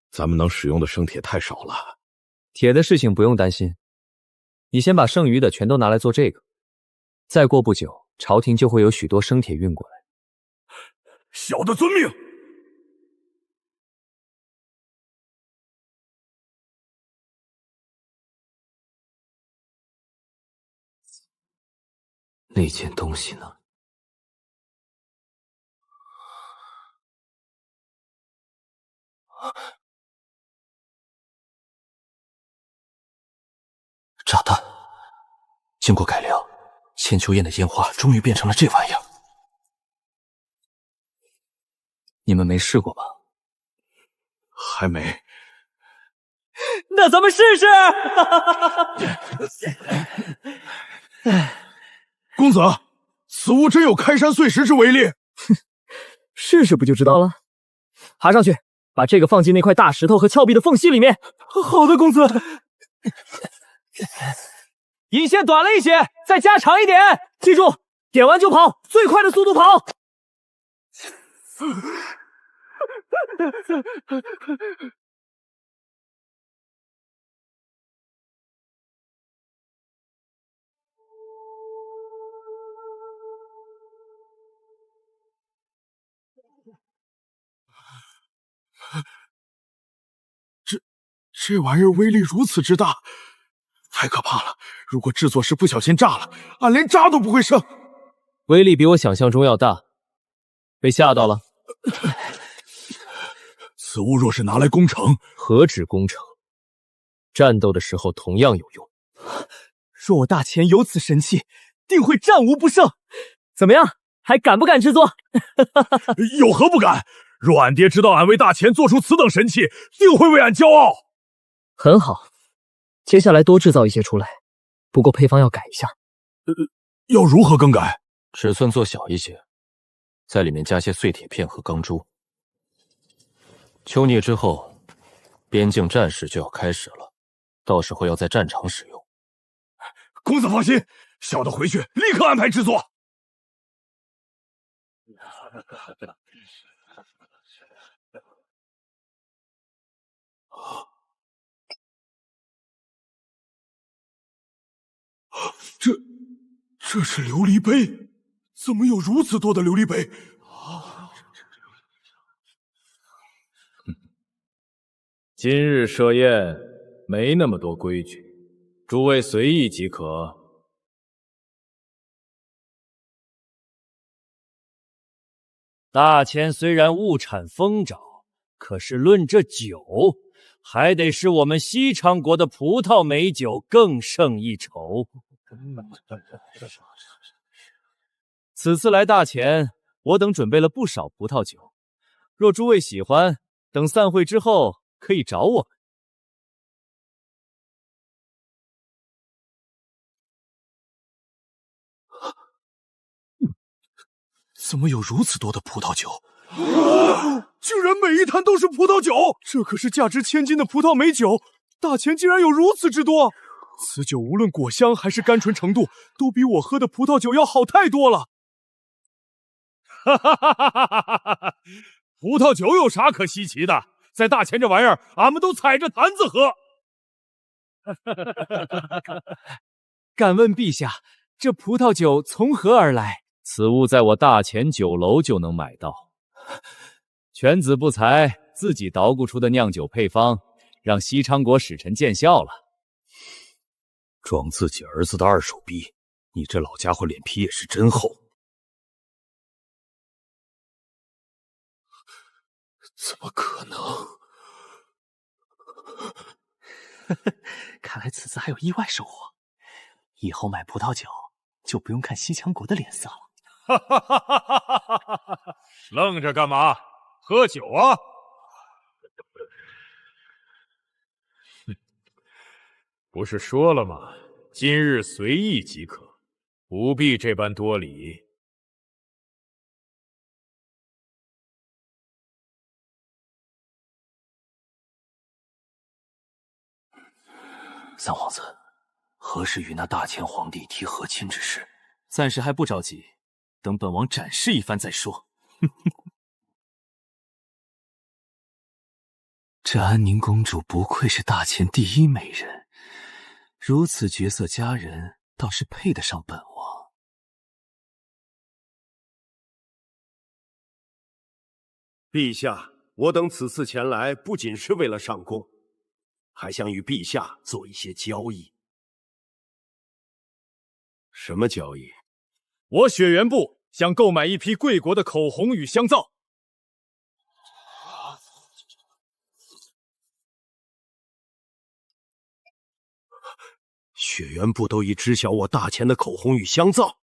咱们能使用的生铁太少了。铁的事情不用担心，你先把剩余的全都拿来做这个，再过不久，朝廷就会有许多生铁运过来。小的遵命。那件东西呢？炸弹，经过改良，千秋宴的烟花终于变成了这玩意儿。你们没试过吧？还没。那咱们试试。公子，此物真有开山碎石之威力。试试不就知道了。爬上去，把这个放进那块大石头和峭壁的缝隙里面。好的，公子。引线短了一些，再加长一点。记住，点完就跑，最快的速度跑。这玩意儿威力如此之大，太可怕了！如果制作时不小心炸了，俺连渣都不会剩。威力比我想象中要大，被吓到了。此物若是拿来攻城，何止攻城，战斗的时候同样有用。若我大钱有此神器，定会战无不胜。怎么样，还敢不敢制作？有何不敢？若俺爹知道俺为大钱做出此等神器，定会为俺骄傲。很好，接下来多制造一些出来，不过配方要改一下。要如何更改？尺寸做小一些，在里面加些碎铁片和钢珠。秋孽之后，边境战事就要开始了，到时候要在战场使用。公子放心，小的回去立刻安排制作。这是琉璃杯，怎么有如此多的琉璃杯？今日设宴没那么多规矩，诸位随意即可。大钱虽然物产丰饶，可是论这酒，还得是我们西昌国的葡萄美酒更胜一筹。此次来大钱，我等准备了不少葡萄酒，若诸位喜欢，等散会之后可以找我们。怎么有如此多的葡萄酒？竟然每一坛都是葡萄酒！这可是价值千金的葡萄美酒，大钱竟然有如此之多！此酒无论果香还是甘醇程度，都比我喝的葡萄酒要好太多了。哈哈哈哈哈哈！葡萄酒有啥可稀奇的？在大钱这玩意儿，俺们都踩着坛子喝。敢问陛下，这葡萄酒从何而来？此物在我大钱酒楼就能买到。犬子不才，自己捣鼓出的酿酒配方，让西昌国使臣见笑了。装自己儿子的二手逼，你这老家伙脸皮也是真厚。怎么可能？看来此次还有意外收获，以后买葡萄酒就不用看西羌国的脸色了。哈哈哈哈哈哈！愣着干嘛？喝酒啊！不是说了吗？今日随意即可，不必这般多礼。三皇子，何时与那大钱皇帝提和亲之事？暂时还不着急，等本王展示一番再说。这安宁公主不愧是大钱第一美人，如此绝色佳人，倒是配得上本王。陛下，我等此次前来，不仅是为了上贡，还想与陛下做一些交易。什么交易？我雪原部想购买一批贵国的口红与香皂。雪原部都已知晓我大钱的口红与香皂。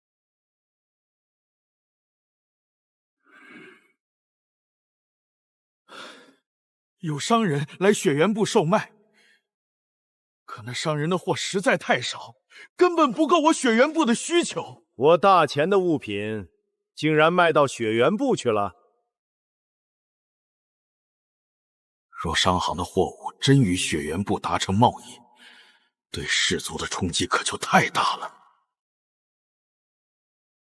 有商人来雪原部售卖，可那商人的货实在太少，根本不够我雪原部的需求。我大钱的物品竟然卖到雪原部去了。若商行的货物真与雪原部达成贸易，对氏族的冲击可就太大了。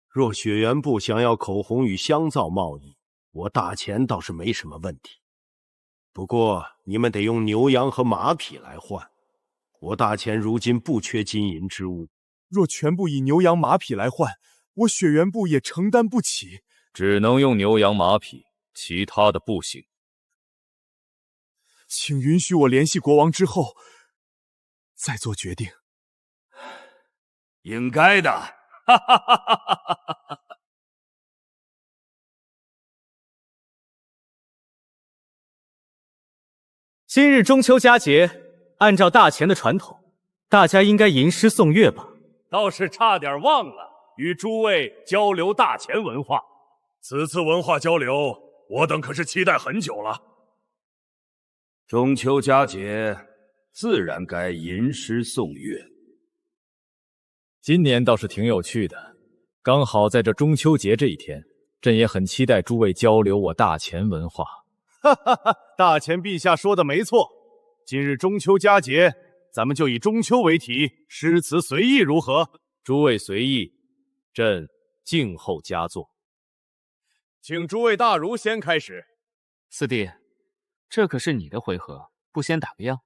若雪原部想要口红与香皂贸易，我大钱倒是没什么问题。不过你们得用牛羊和马匹来换，我大钱如今不缺金银之物。若全部以牛羊马匹来换，我雪原部也承担不起。只能用牛羊马匹，其他的不行。请允许我联系国王之后再做决定。应该的。今日中秋佳节，按照大钱的传统，大家应该吟诗颂乐吧？倒是差点忘了与诸位交流大钱文化。此次文化交流，我等可是期待很久了。中秋佳节，自然该吟诗颂乐。今年倒是挺有趣的，刚好在这中秋节这一天，朕也很期待诸位交流我大钱文化。哈哈哈，大钱陛下说的没错，今日中秋佳节，咱们就以中秋为题，诗词随意如何？诸位随意，朕静候佳作。请诸位大儒先开始。四弟，这可是你的回合，不先打个样？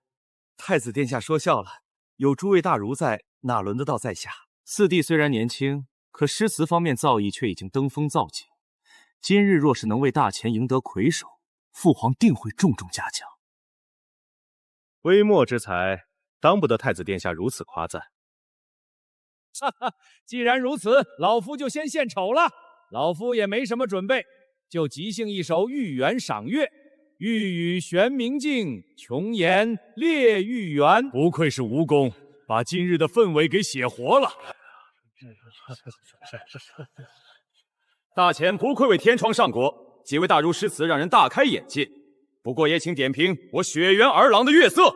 太子殿下说笑了，有诸位大儒在，哪轮得到在下？四弟虽然年轻，可诗词方面造诣却已经登峰造极。今日若是能为大钱赢得魁首，父皇定会重重嘉奖。微末之才，当不得太子殿下如此夸赞。哈哈，既然如此，老夫就先献丑了。老夫也没什么准备，就即兴一首豫园赏月。玉宇悬明镜，琼岩列玉园。不愧是吴公，把今日的氛围给写活了。大钱不愧为天窗上国，几位大儒诗词让人大开眼界。不过也请点评我雪原儿郎的月色。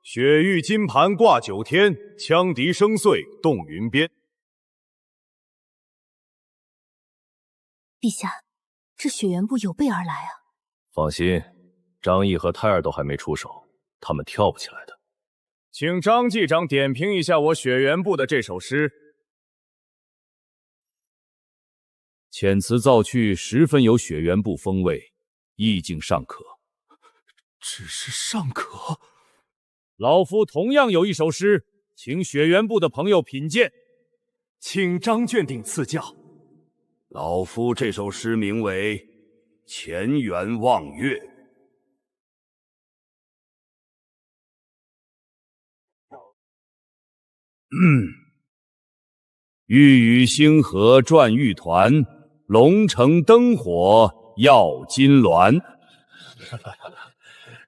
雪玉金盘挂九天，羌笛声碎动云边。陛下，这雪原部有备而来啊！放心，张毅和胎儿都还没出手，他们跳不起来的。请张继长点评一下我雪原部的这首诗。遣词造句十分有雪原部风味，意境尚可。只是尚可。老夫同样有一首诗，请雪原部的朋友品鉴。请张卷顶赐教。老夫这首诗名为《乾元望月》。玉宇星河转玉团，龙城灯火耀金銮。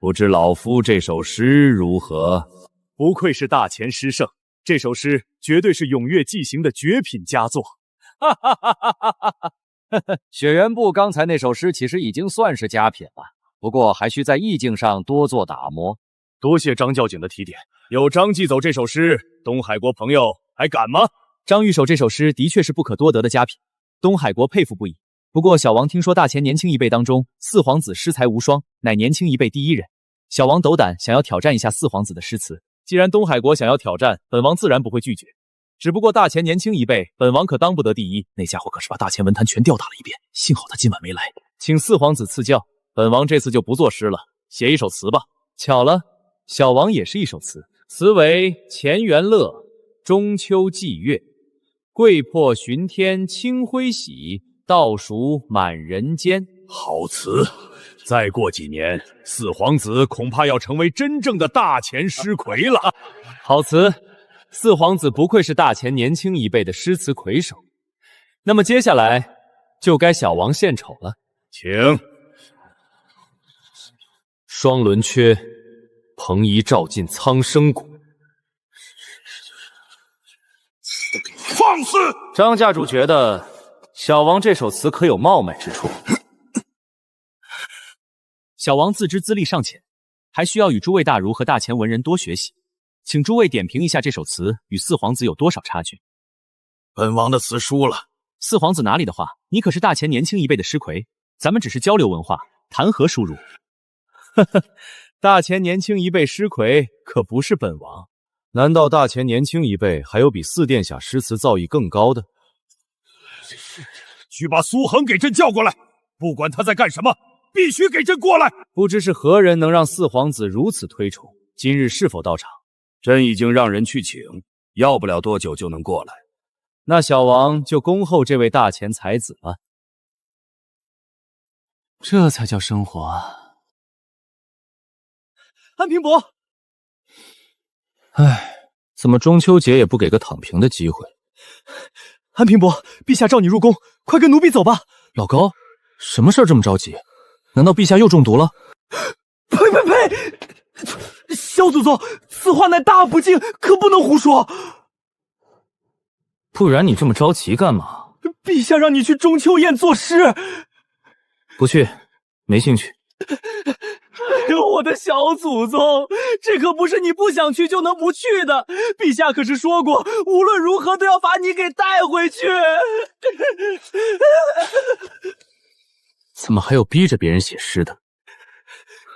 不知老夫这首诗如何？不愧是大钱诗圣，这首诗绝对是咏月寄行的绝品佳作。哈哈哈哈哈哈！雪原部刚才那首诗其实已经算是佳品了，不过还需在意境上多做打磨。多谢张教景的提点，有张继走这首诗，东海国朋友还敢吗？张玉手这首诗的确是不可多得的佳品，东海国佩服不已。不过小王听说大钱年轻一辈当中，四皇子诗才无双，乃年轻一辈第一人。小王斗胆想要挑战一下四皇子的诗词，既然东海国想要挑战，本王自然不会拒绝。只不过大钱年轻一辈，本王可当不得第一。那家伙可是把大钱文坛全吊打了一遍，幸好他今晚没来，请四皇子赐教。本王这次就不作诗了，写一首词吧。巧了，小王也是一首词，词为《乾元乐中秋祭月》，桂魄巡天清辉喜，倒数满人间。好词，再过几年，四皇子恐怕要成为真正的大钱诗魁了。好词。四皇子不愧是大钱年轻一辈的诗词魁首，那么接下来就该小王献丑了，请。双轮缺，蓬夷照进苍生谷。放肆！张家主觉得小王这首词可有冒昧之处。小王自知资历尚浅，还需要与诸位大儒和大钱文人多学习。请诸位点评一下这首词与四皇子有多少差距？本王的词输了。四皇子哪里的话，你可是大钱年轻一辈的诗魁，咱们只是交流文化，谈何输入？呵呵，大钱年轻一辈诗魁可不是本王，难道大前年轻一辈还有比四殿下诗词造诣更高的？去把苏恒给朕叫过来，不管他在干什么，必须给朕过来。不知是何人能让四皇子如此推崇？今日是否到场？朕已经让人去请，要不了多久就能过来。那小王就恭候这位大前才子了。这才叫生活啊！安平伯，唉，怎么中秋节也不给个躺平的机会？安平伯，陛下召你入宫，快跟奴婢走吧。老高，什么事儿这么着急？难道陛下又中毒了？呸呸呸！小祖宗，此话乃大不敬，可不能胡说。不然你这么着急干嘛？陛下让你去中秋宴作诗。不去，没兴趣。哎呦，我的小祖宗，这可不是你不想去就能不去的。陛下可是说过，无论如何都要把你给带回去。怎么还有逼着别人写诗的？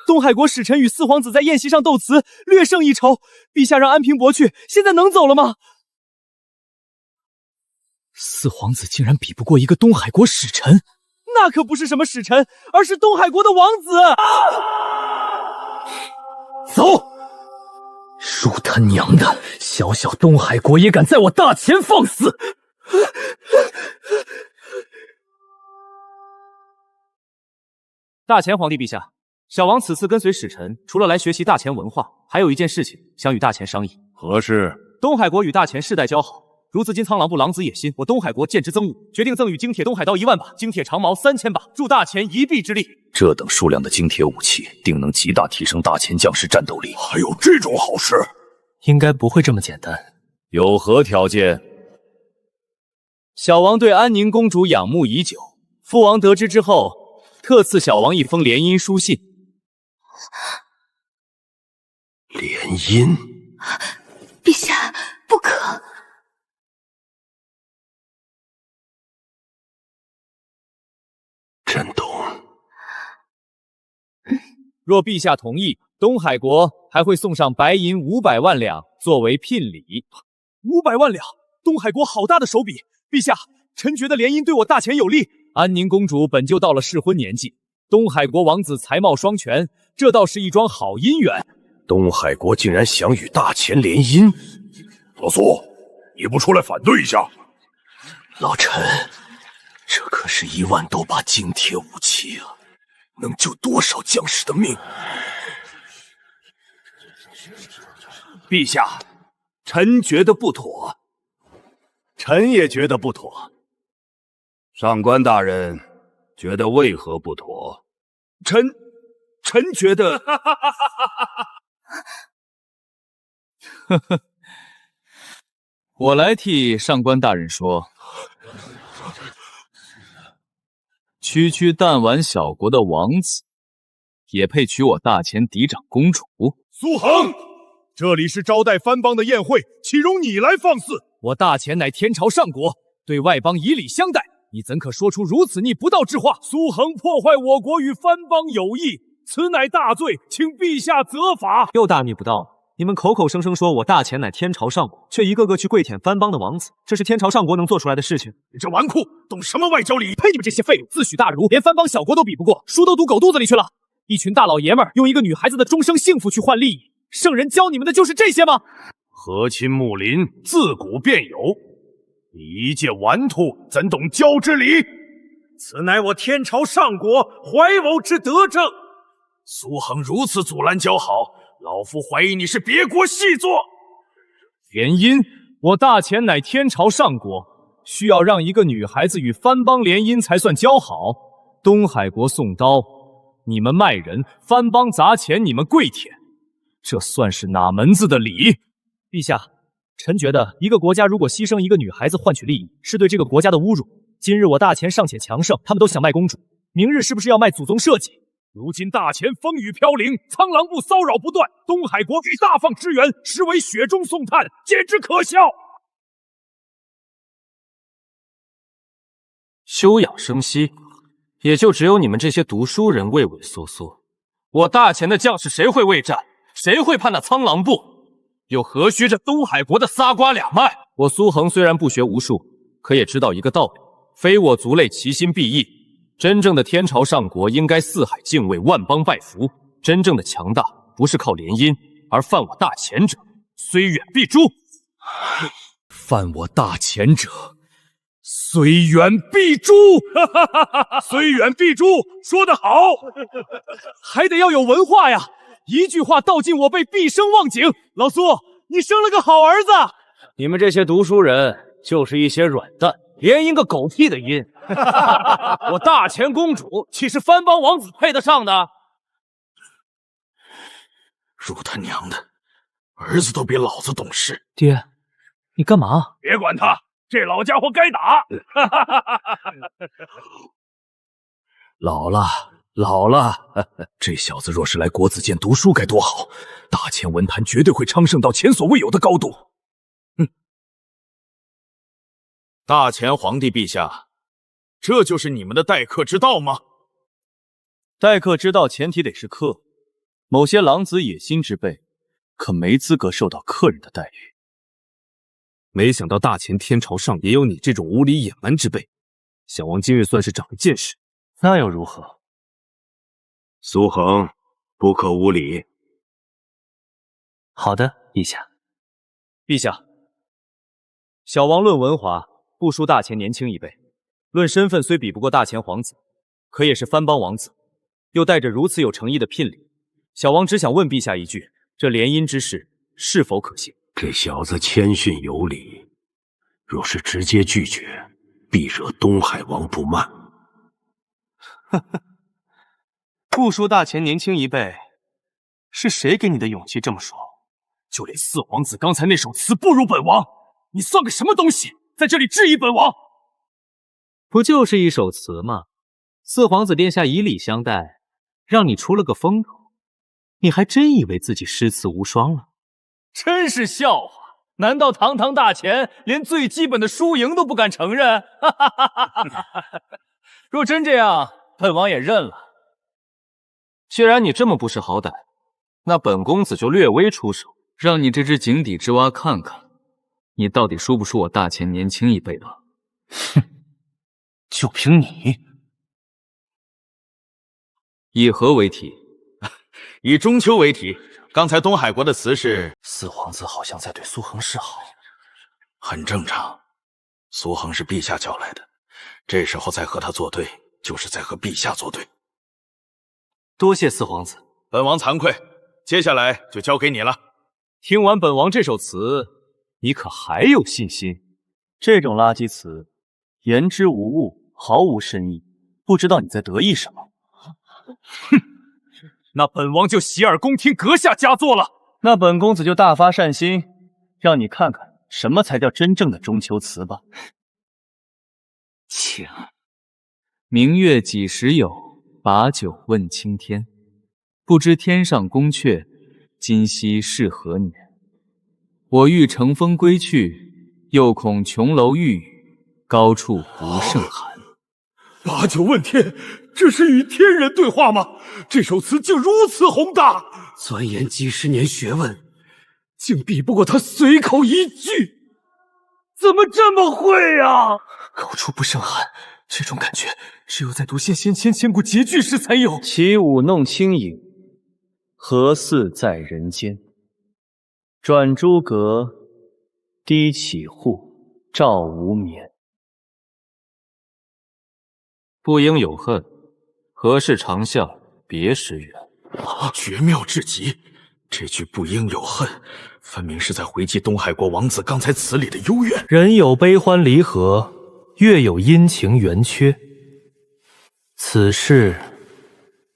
东海国使臣与四皇子在宴席上斗词，略胜一筹。陛下让安平伯去，现在能走了吗？四皇子竟然比不过一个东海国使臣，那可不是什么使臣，而是东海国的王子。走！恕他娘的，小小东海国也敢在我大前放肆！大前皇帝陛下，小王此次跟随使臣，除了来学习大前文化，还有一件事情想与大前商议。何事？东海国与大前世代交好，如此今苍狼部狼子野心，我东海国见之憎恶，决定赠予精铁东海刀1万把，精铁长矛3000把，助大前一臂之力。这等数量的精铁武器，定能极大提升大前将士战斗力。还有这种好事？应该不会这么简单。有何条件？小王对安宁公主仰慕已久，父王得知之后，特赐小王一封联姻书信。联姻？陛下，不可！朕懂。若陛下同意，东海国还会送上白银500万两作为聘礼。500万两，东海国好大的手笔。陛下，臣觉得联姻对我大前有利。安宁公主本就到了适婚年纪，东海国王子才貌双全，这倒是一桩好姻缘。东海国竟然想与大前联姻，老苏，你不出来反对一下？老臣，这可是1万多把精铁武器啊，能救多少将士的命？陛下，臣觉得不妥。臣也觉得不妥。上官大人觉得为何不妥？臣觉得呵呵，我来替上官大人说，区区弹丸小国的王子，也配娶我大前嫡长公主？苏恒，这里是招待藩邦的宴会，岂容你来放肆？我大前乃天朝上国，对外邦以礼相待，你怎可说出如此逆不道之话？苏恒破坏我国与藩邦友谊，此乃大罪，请陛下责罚。又大逆不道！你们口口声声说我大前乃天朝上国，却一个个去跪舔藩邦的王子，这是天朝上国能做出来的事情？你这纨绔，懂什么外交礼仪？呸！你们这些废物，自诩大儒，连藩邦小国都比不过，书都读狗肚子里去了。一群大老爷们儿用一个女孩子的终生幸福去换利益，圣人教你们的就是这些吗？和亲睦邻，自古便有。你一介纨绔，怎懂交之礼？此乃我天朝上国怀谋之德政。苏恒如此阻拦交好，老夫怀疑你是别国细作。联姻，我大前乃天朝上国，需要让一个女孩子与藩邦联姻才算交好。东海国送刀，你们卖人；藩邦砸钱，你们跪舔，这算是哪门子的礼？陛下，臣觉得一个国家如果牺牲一个女孩子换取利益，是对这个国家的侮辱。今日我大前尚且强盛，他们都想卖公主，明日是不是要卖祖宗社稷？如今大前风雨飘零，苍狼部骚扰不断，东海国欲大放支援，实为雪中送炭，简直可笑。休养生息，也就只有你们这些读书人畏畏缩缩。我大前的将士谁会畏战？谁会怕那苍狼部？又何须这东海国的仨瓜俩麦？我苏恒虽然不学无术，可也知道一个道理：非我族类，其心必异。真正的天朝上国，应该四海敬畏，万邦拜服。真正的强大，不是靠联姻，而犯我大前者，虽远必诛。犯我大前者，虽远必诛。虽远必诛，说得好。还得要有文化呀！一句话道尽我辈毕生望景。老苏，你生了个好儿子。你们这些读书人就是一些软蛋，联姻个狗屁的姻！我大前公主岂是藩邦王子配得上的？辱他娘的，儿子都比老子懂事。爹，你干嘛？别管他，这老家伙该打。老了，老了。这小子若是来国子监读书该多好！大前文坛绝对会昌盛到前所未有的高度。大前皇帝陛下，这就是你们的待客之道吗？待客之道前提得是客，某些狼子野心之辈，可没资格受到客人的待遇。没想到大前天朝上也有你这种无理野蛮之辈，小王今日算是长了见识。那又如何？苏恒，不可无礼。好的，陛下。陛下，小王论文华，不输大前年轻一辈，论身份虽比不过大前皇子，可也是藩邦王子，又带着如此有诚意的聘礼。小王只想问陛下一句，这联姻之事是否可行？这小子谦逊有礼，若是直接拒绝，必惹东海王不慢。不输大前年轻一辈，是谁给你的勇气这么说？就连四皇子刚才那首词不如本王，你算个什么东西，在这里质疑本王？不就是一首词吗？四皇子殿下以礼相待，让你出了个风头，你还真以为自己诗词无双了？真是笑话！难道堂堂大前连最基本的输赢都不敢承认？若真这样，本王也认了。既然你这么不识好歹，那本公子就略微出手，让你这只井底之蛙看看，你到底输不输我大前年轻一辈吧？哼，就凭你！以何为题？以中秋为题。刚才东海国的词是四皇子好像在对苏恒示好，很正常。苏恒是陛下叫来的，这时候再和他作对，就是在和陛下作对。多谢四皇子，本王惭愧，接下来就交给你了。听完本王这首词，你可还有信心？这种垃圾词，言之无物，毫无深意，不知道你在得意什么。哼！那本王就洗耳恭听阁下佳作了。那本公子就大发善心，让你看看什么才叫真正的中秋词吧。请。明月几时有？把酒问青天。不知天上宫阙，今夕是何年？我欲乘风归去，又恐琼楼玉宇，高处不胜寒。把酒问天，这是与天人对话吗？这首词竟如此宏大，钻研几十年学问，竟比不过他随口一句，怎么这么会啊？高处不胜寒，这种感觉只有在读千古绝句时才有。起舞弄清影，何似在人间？转朱阁，低绮户，照无眠。不应有恨，何事长向别时圆？绝妙至极！这句不应有恨，分明是在回击东海国王子刚才词里的幽怨。人有悲欢离合，月有阴晴圆缺，此事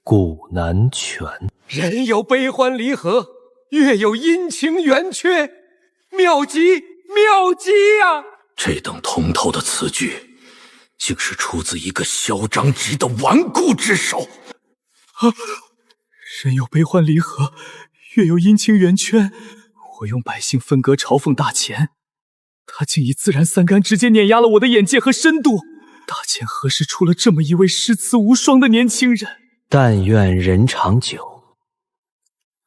古难全。人有悲欢离合，月有阴晴圆缺，妙极妙极呀！这等通透的词句，竟是出自一个嚣张极的顽固之手。人有悲欢离合，月有阴晴圆缺。我用百姓分割朝奉大前，他竟以自然三竿直接碾压了我的眼界和深度。大前何时出了这么一位诗词无双的年轻人？但愿人长久，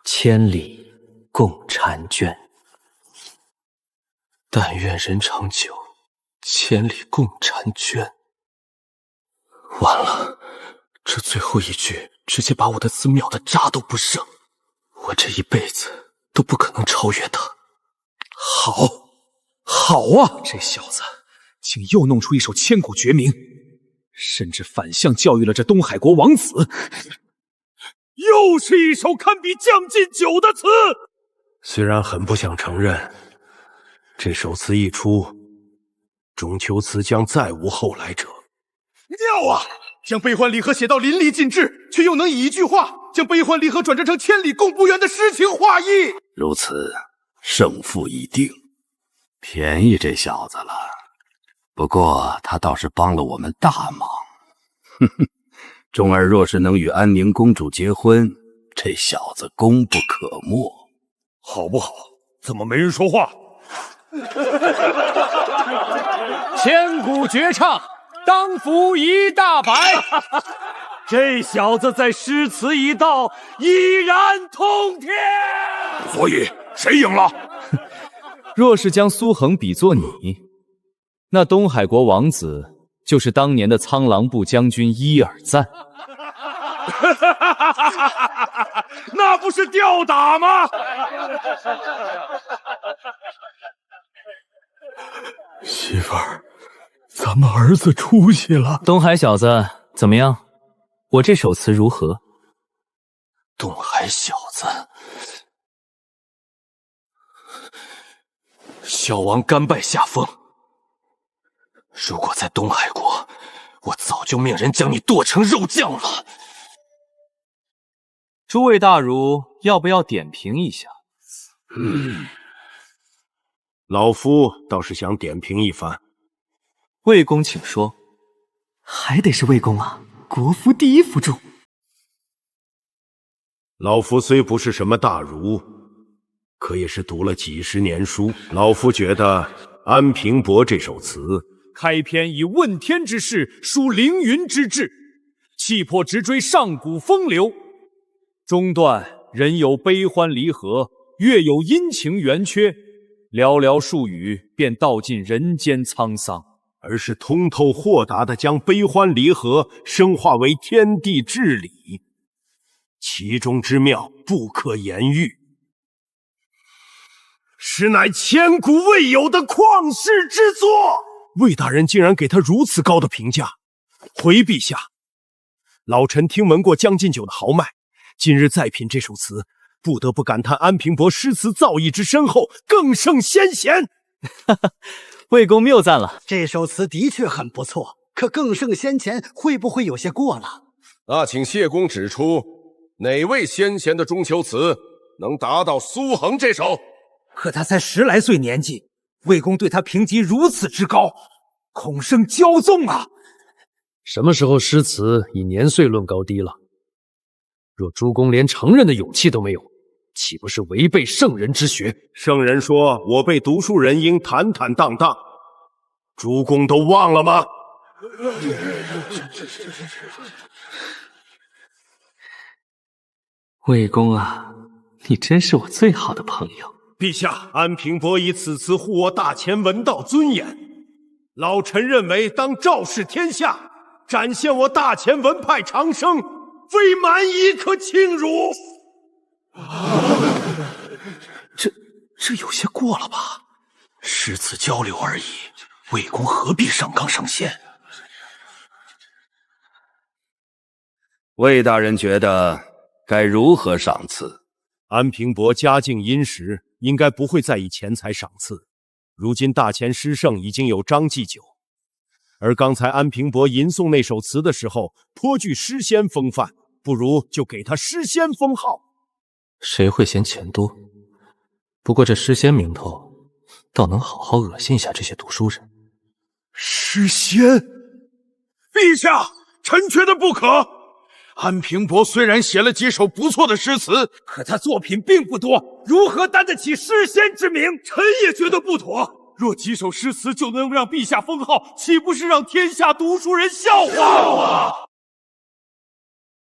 千里共婵娟。但愿人长久，千里共婵娟。完了，这最后一句直接把我的词秒得渣都不剩，我这一辈子都不可能超越他。好啊！这小子竟又弄出一首千古绝名，甚至反向教育了这东海国王子，又是一首堪比《将进酒》的词。虽然很不想承认，这首词一出，中秋词将再无后来者。妙啊！将悲欢离合写到淋漓尽致，却又能以一句话将悲欢离合转折成千里共不远的诗情画意。如此，胜负已定，便宜这小子了。不过他倒是帮了我们大忙。哼哼，钟儿若是能与安宁公主结婚，这小子功不可没。好不好？怎么没人说话？千古绝唱，当服一大百。这小子在诗词一道依然通天。所以谁赢了？若是将苏恒比作你，那东海国王子就是当年的苍狼部将军伊尔赞。那不是吊打吗？媳妇儿，咱们儿子出息了。东海小子怎么样？我这首词如何？东海小子，小王甘拜下风。如果在东海国，我早就命人将你剁成肉酱了。诸位大儒要不要点评一下？老夫倒是想点评一番。魏公请说。还得是魏公啊，国服第一辅助。老夫虽不是什么大儒，可也是读了几十年书。老夫觉得安平伯这首词，开篇以问天之势抒凌云之志，气魄直追上古风流。中段人有悲欢离合，月有阴晴圆缺，寥寥数语便道尽人间沧桑，而是通透豁达地将悲欢离合升华为天地至理，其中之妙不可言喻，实乃千古未有的旷世之作。魏大人竟然给他如此高的评价，回陛下，老臣听闻过《将进酒》的豪迈，今日再品这首词，不得不感叹安平伯诗词造诣之深厚，更胜先贤。魏公谬赞了，这首词的确很不错，可更胜先前会不会有些过了？那请谢公指出，哪位先贤的中秋词能达到苏衡这首？可他才10来岁年纪，魏公对他评级如此之高，恐生骄纵啊！什么时候诗词以年岁论高低了？若诸公连承认的勇气都没有，岂不是违背圣人之学？圣人说我辈读书人应坦坦荡荡，诸公都忘了吗？魏公啊，你真是我最好的朋友。陛下，安平伯以此词护我大前文道尊严，老臣认为当昭示天下，展现我大前文派长生，非蛮夷可轻辱。这有些过了吧？诗词交流而已，魏公何必上纲上线？魏大人觉得该如何赏赐？安平伯家境殷实，应该不会在意钱财赏赐。如今大前诗圣已经有张继久，而刚才安平伯吟诵那首词的时候，颇具诗仙风范，不如就给他诗仙封号。谁会嫌钱多？不过这诗仙名头，倒能好好恶心一下这些读书人。诗仙，陛下，臣觉得不可。安平伯虽然写了几首不错的诗词，可他作品并不多，如何担得起诗仙之名？臣也觉得不妥。若几首诗词就能让陛下封号，岂不是让天下读书人笑话？